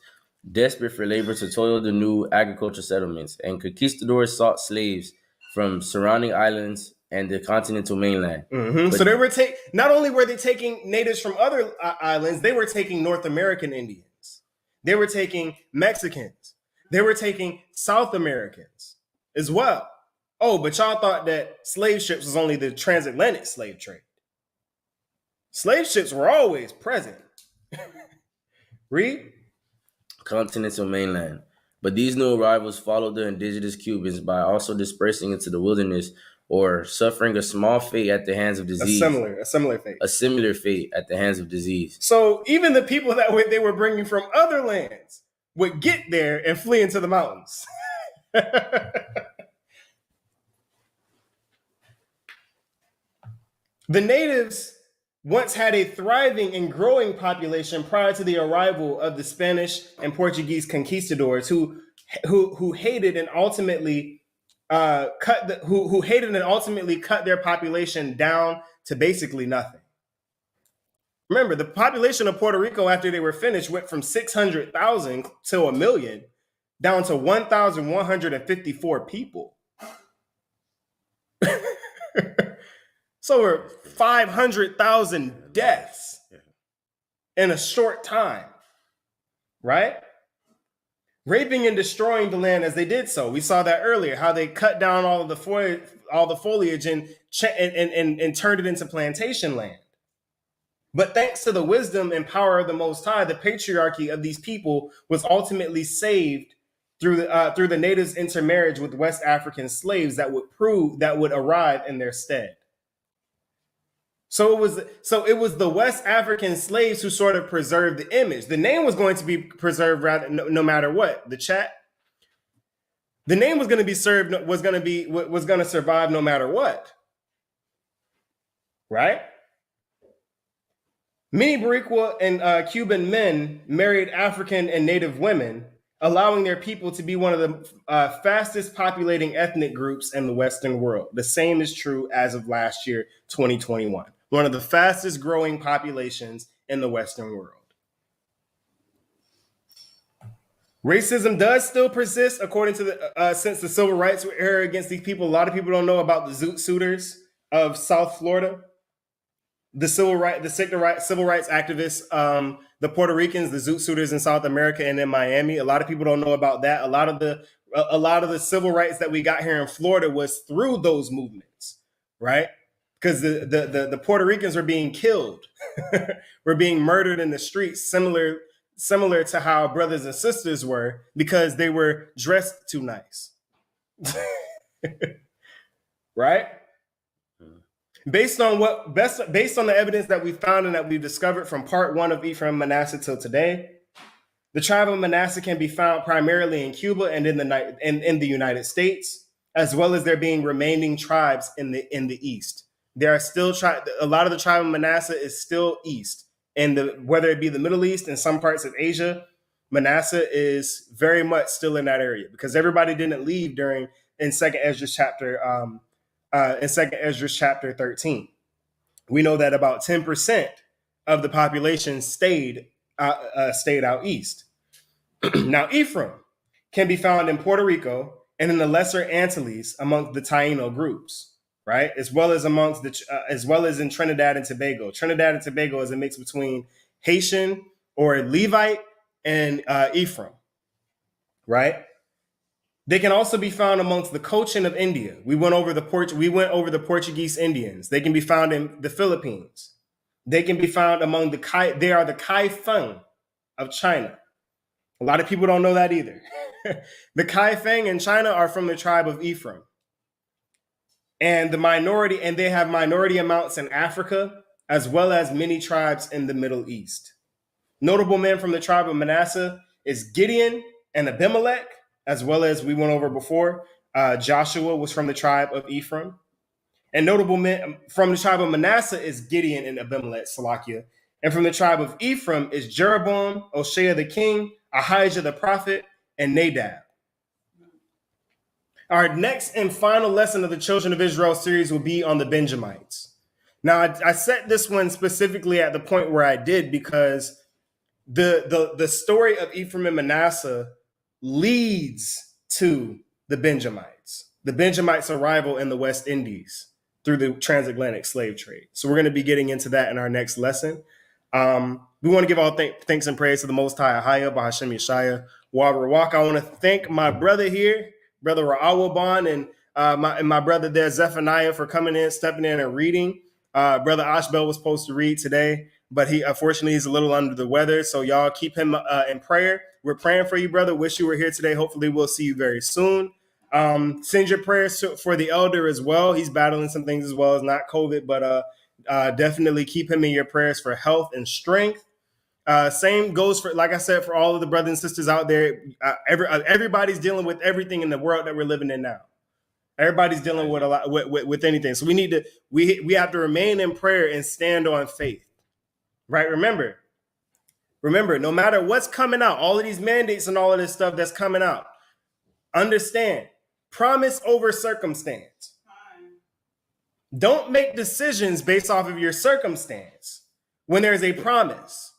desperate for labor to toil the new agricultural settlements, and conquistadors sought slaves from surrounding islands and the continental mainland. So they were not only were they taking natives from other islands, they were taking North American Indians. They were taking Mexicans. They were taking South Americans as well. Oh, but y'all thought that slave ships was only the transatlantic slave trade. Slave ships were always present. Read. Continental mainland. But these new arrivals followed the indigenous Cubans by also dispersing into the wilderness or suffering a small fate at the hands of disease. A similar fate. A similar fate at the hands of disease. So even the people that they were bringing from other lands would get there and flee into the mountains. The natives once had a thriving and growing population prior to the arrival of the Spanish and Portuguese conquistadors, who hated and ultimately cut their population down to basically nothing. Remember, the population of Puerto Rico after they were finished went from 600,000 to 1 million down to 1,154 people. So we're 500,000 deaths in a short time, right? Raping and destroying the land as they did so. We saw that earlier, how they cut down all the foliage and turned it into plantation land. But thanks to the wisdom and power of the Most High, the patriarchy of these people was ultimately saved through the natives' intermarriage with West African slaves that would arrive in their stead. So it was the West African slaves who sort of preserved the image. The name was going to be preserved no matter what. The name was going to survive no matter what. Right? Many Boricua and Cuban men married African and native women, allowing their people to be one of the fastest populating ethnic groups in the Western world. The same is true as of last year, 2021. One of the fastest growing populations in the Western world. Racism does still persist, according to since the civil rights era against these people. A lot of people don't know about the Zoot Suiters of South Florida. The civil rights activists, the Puerto Ricans, the Zoot Suiters in South America and in Miami. A lot of people don't know about that. A lot of the civil rights that we got here in Florida was through those movements, right? Because the Puerto Ricans were being killed, were being murdered in the streets, similar to how brothers and sisters were, because they were dressed too nice, right? Based on the evidence that we found and that we've discovered from part 1 of Ephraim Manasseh till today, the tribe of Manasseh can be found primarily in Cuba and in the United States, as well as there being remaining tribes in the East. There are still a lot of the tribe of Manasseh is still East, and whether it be the Middle East and some parts of Asia, Manasseh is very much still in that area because everybody didn't leave in Second Esdras chapter. In 2nd Esdras chapter 13, we know that about 10% of the population stayed out east. Now, Ephraim can be found in Puerto Rico and in the Lesser Antilles among the Taino groups, right? As well as in Trinidad and Tobago. Trinidad and Tobago is a mix between Haitian or Levite and Ephraim, right? They can also be found amongst the Cochin of India. We went over the Portuguese Indians. They can be found in the Philippines. They can be found among the Kai Feng of China. A lot of people don't know that either. The Kai Feng in China are from the tribe of Ephraim. And they have minority amounts in Africa, as well as many tribes in the Middle East. Notable men from the tribe of Manasseh is Gideon and Abimelech, as well as we went over before. Joshua was from the tribe of Ephraim. And notable men from the tribe of Manasseh is Gideon and Abimelech, Salakia. And from the tribe of Ephraim is Jeroboam, Oshea the king, Ahijah the prophet, and Nadab. Our next and final lesson of the Children of Israel series will be on the Benjamites. Now, I set this one specifically at the point where I did because the story of Ephraim and Manasseh leads to the Benjamites' arrival in the West Indies through the transatlantic slave trade. So we're going to be getting into that in our next lesson. We want to give all thanks and praise to the Most High, Ahaya, Bahashem Yeshaya, Wabarawak. I want to thank my brother here, Brother Ra'awaban, and my brother there, Zephaniah, for coming in, stepping in, and reading. Brother Ashbel was supposed to read today, but unfortunately he's a little under the weather. So y'all keep him in prayer. We're praying for you, brother. Wish you were here today. Hopefully we'll see you very soon. Send your prayers for the elder as well. He's battling some things as well as not COVID, but definitely keep him in your prayers for health and strength. Same goes for, like I said, for all of the brothers and sisters out there. Everybody's dealing with everything in the world that we're living in now. Everybody's dealing with a lot with anything. So we have to remain in prayer and stand on faith. Right? Remember, no matter what's coming out, all of these mandates and all of this stuff that's coming out, understand, promise over circumstance. Don't make decisions based off of your circumstance when there's a promise.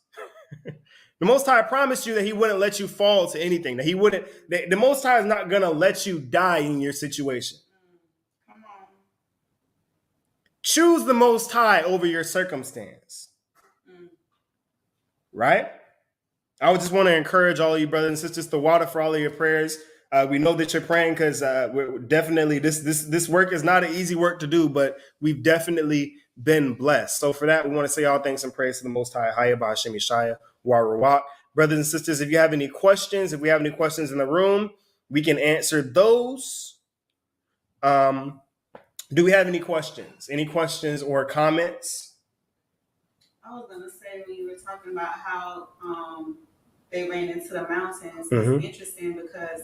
The Most High promised you that he wouldn't let you fall to anything, that he wouldn't, the Most High is not going to let you die in your situation. Come on. Choose the Most High over your circumstance. Right? I would just want to encourage all of you brothers and sisters to water for all of your prayers. We know that you're praying because we're definitely this work is not an easy work to do, but we've definitely been blessed. So for that, we want to say all thanks and praise to the Most High. Hayah B'Hashem Yeshaya Warawak. Brothers and sisters, if you have any questions, in the room, we can answer those. Do we have any questions? Any questions or comments? I was gonna say when you were talking about how they ran into the mountains. Mm-hmm. It's interesting because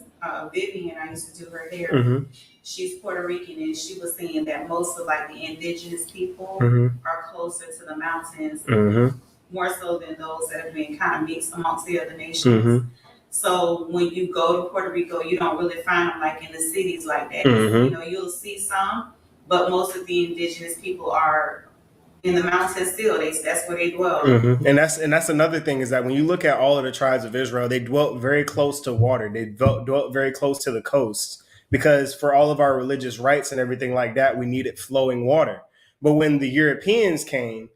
Vivian, I used to do her hair. Mm-hmm. She's Puerto Rican, and she was saying that most of like the indigenous people are closer to the mountains, more so than those that have been kind of mixed amongst the other nations. So when you go to Puerto Rico, you don't really find them like in the cities like that. You know, you'll see some, but most of the indigenous people are in the mountains still. That's where they dwell. And that's another thing is that when you look at all of the tribes of Israel, they dwelt very close to water. They dwelt very close to the coast because for all of our religious rites and everything like that, we needed flowing water. But when the Europeans came,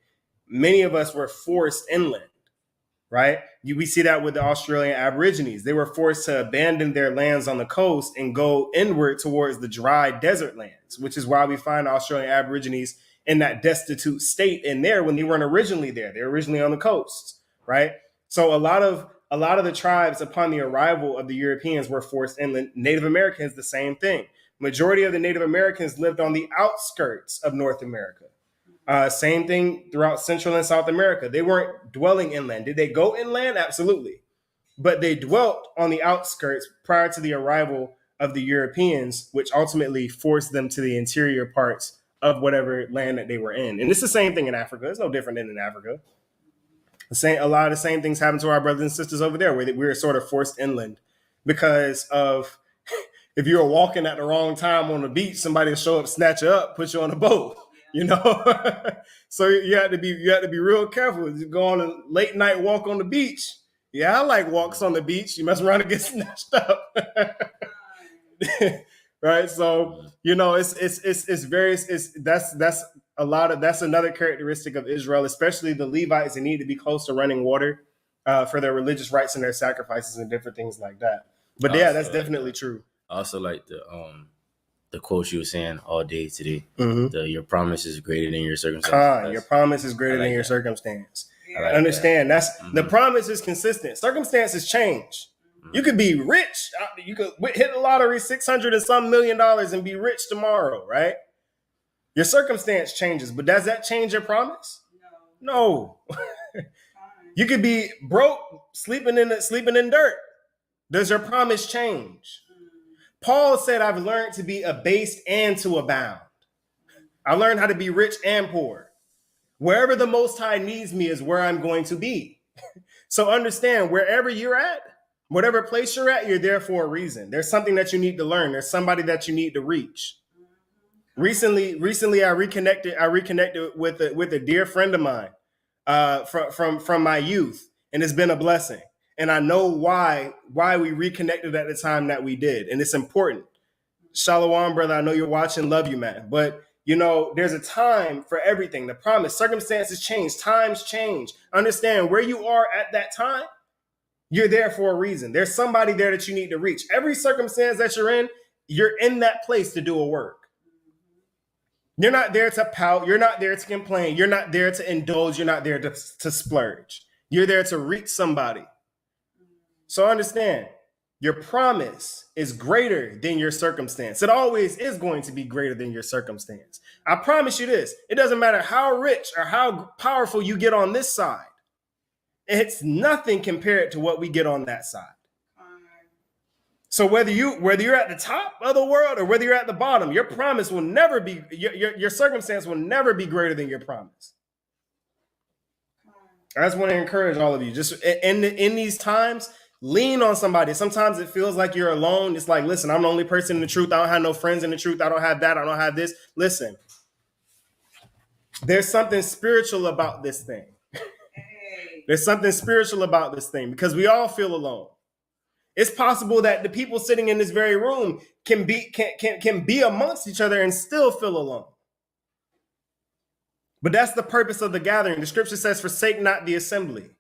many of us were forced inland, right? We see that with the Australian Aborigines. They were forced to abandon their lands on the coast and go inward towards the dry desert lands, which is why we find Australian Aborigines in that destitute state in there when they weren't originally there. They're originally on the coast, right? So a lot of the tribes upon the arrival of the Europeans were forced inland. Native Americans, the same thing. Majority of the Native Americans lived on the outskirts of North America. Same thing throughout Central and South America. They weren't dwelling inland. Did they go inland? Absolutely. But they dwelt on the outskirts prior to the arrival of the Europeans, which ultimately forced them to the interior parts of whatever land that they were in. And it's the same thing in Africa. It's no different than in Africa. A lot of the same things happen to our brothers and sisters over there, where we were sort of forced inland because of if you were walking at the wrong time on the beach, somebody will show up, snatch you up, put you on a boat, you know? So you had to be real careful. You go on a late night walk on the beach. Yeah, I like walks on the beach. You mess around and get snatched up. Right. So, you know, that's another characteristic of Israel, especially the Levites. They need to be close to running water for their religious rites and their sacrifices and different things like that. But yeah, that's definitely true. I also like the quote you were saying all day today. Your promise is greater than your circumstance. Your promise is greater than your circumstance. Understand that's the promise is consistent. Circumstances change. You could be rich. You could hit the lottery, $600 and some million and be rich tomorrow, right? Your circumstance changes, but does that change your promise? No. You could be broke, sleeping in dirt. Does your promise change? Paul said, "I've learned to be abased and to abound. I learned how to be rich and poor. Wherever the Most High needs me is where I'm going to be." So understand, wherever you're at, whatever place you're at, you're there for a reason. There's something that you need to learn. There's somebody that you need to reach. Recently, I reconnected with a dear friend of mine from my youth, and it's been a blessing. And I know why we reconnected at the time that we did, and it's important. Shalom, brother. I know you're watching. Love you, man. But you know, there's a time for everything. The promise, circumstances change, times change. Understand where you are at that time. You're there for a reason. There's somebody there that you need to reach. Every circumstance that you're in that place to do a work. You're not there to pout. You're not there to complain. You're not there to indulge. You're not there to splurge. You're there to reach somebody. So understand, Your promise is greater than your circumstance. It always is going to be greater than your circumstance. I promise you this. It doesn't matter how rich or how powerful you get on this side. It's nothing compared to what we get on that side. So whether you're at the top of the world or whether you're at the bottom, your promise will never be, your circumstance will never be greater than your promise. I just want to encourage all of you, just in these times, lean on somebody. Sometimes it feels like you're alone. It's like, listen, I'm the only person in the truth. I don't have no friends in the truth. I don't have that. I don't have this. Listen, there's something spiritual about this thing. There's something spiritual about this thing because we all feel alone. It's possible that the people sitting in this very room can be amongst each other and still feel alone. But that's the purpose of the gathering. The scripture says, forsake not the assembly.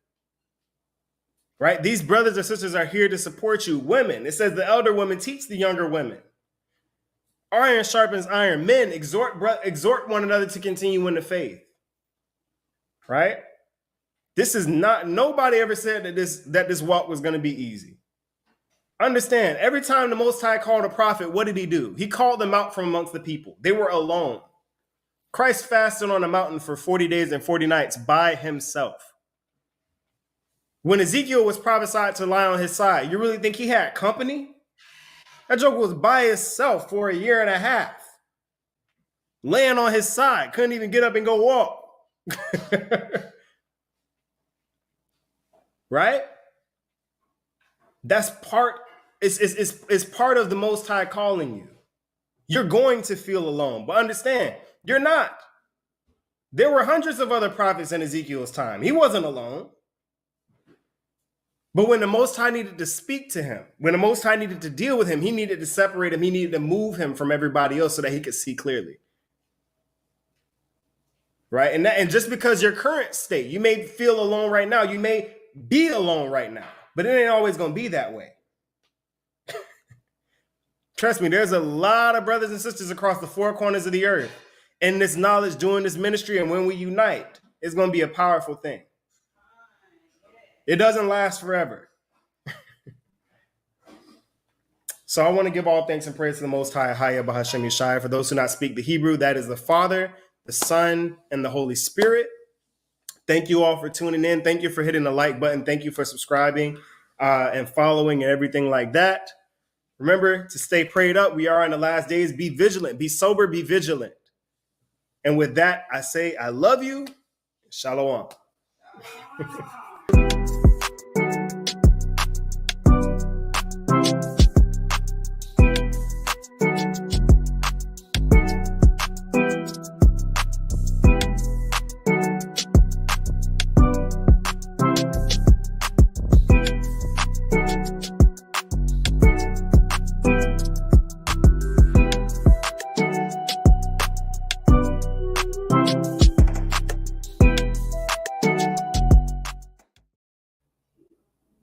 Right? These brothers and sisters are here to support you. Women, it says the elder women teach the younger women. Iron sharpens iron. Men, exhort one another to continue in the faith. Right? This is not, nobody ever said that this walk was going to be easy. Understand, every time the Most High called a prophet, what did he do? He called them out from amongst the people. They were alone. Christ fasted on a mountain for 40 days and 40 nights by himself. When Ezekiel was prophesied to lie on his side, you really think he had company? That joker was by himself for a year and a half. Laying on his side, couldn't even get up and go walk. Right? That's part, it's part of the Most High calling you. You're going to feel alone, but understand, you're not. There were hundreds of other prophets in Ezekiel's time. He wasn't alone. But when the Most High needed to speak to him, when the Most High needed to deal with him, he needed to separate him. He needed to move him from everybody else so that he could see clearly. Right? And just because your current state, you may feel alone right now. You may be alone right now, but it ain't always going to be that way. Trust me, there's a lot of brothers and sisters across the four corners of the earth in this knowledge, doing this ministry. And when we unite, it's going to be a powerful thing. It doesn't last forever. So I want to give all thanks and praise to the Most High, Haya Bahashem Yeshai. For those who not speak the Hebrew, that is the Father, the Son, and the Holy Spirit. Thank you all for tuning in. Thank you for hitting the like button. Thank you for subscribing and following and everything like that. Remember to stay prayed up. We are in the last days. Be vigilant, be sober, be vigilant. And with that, I say, I love you. Shalom.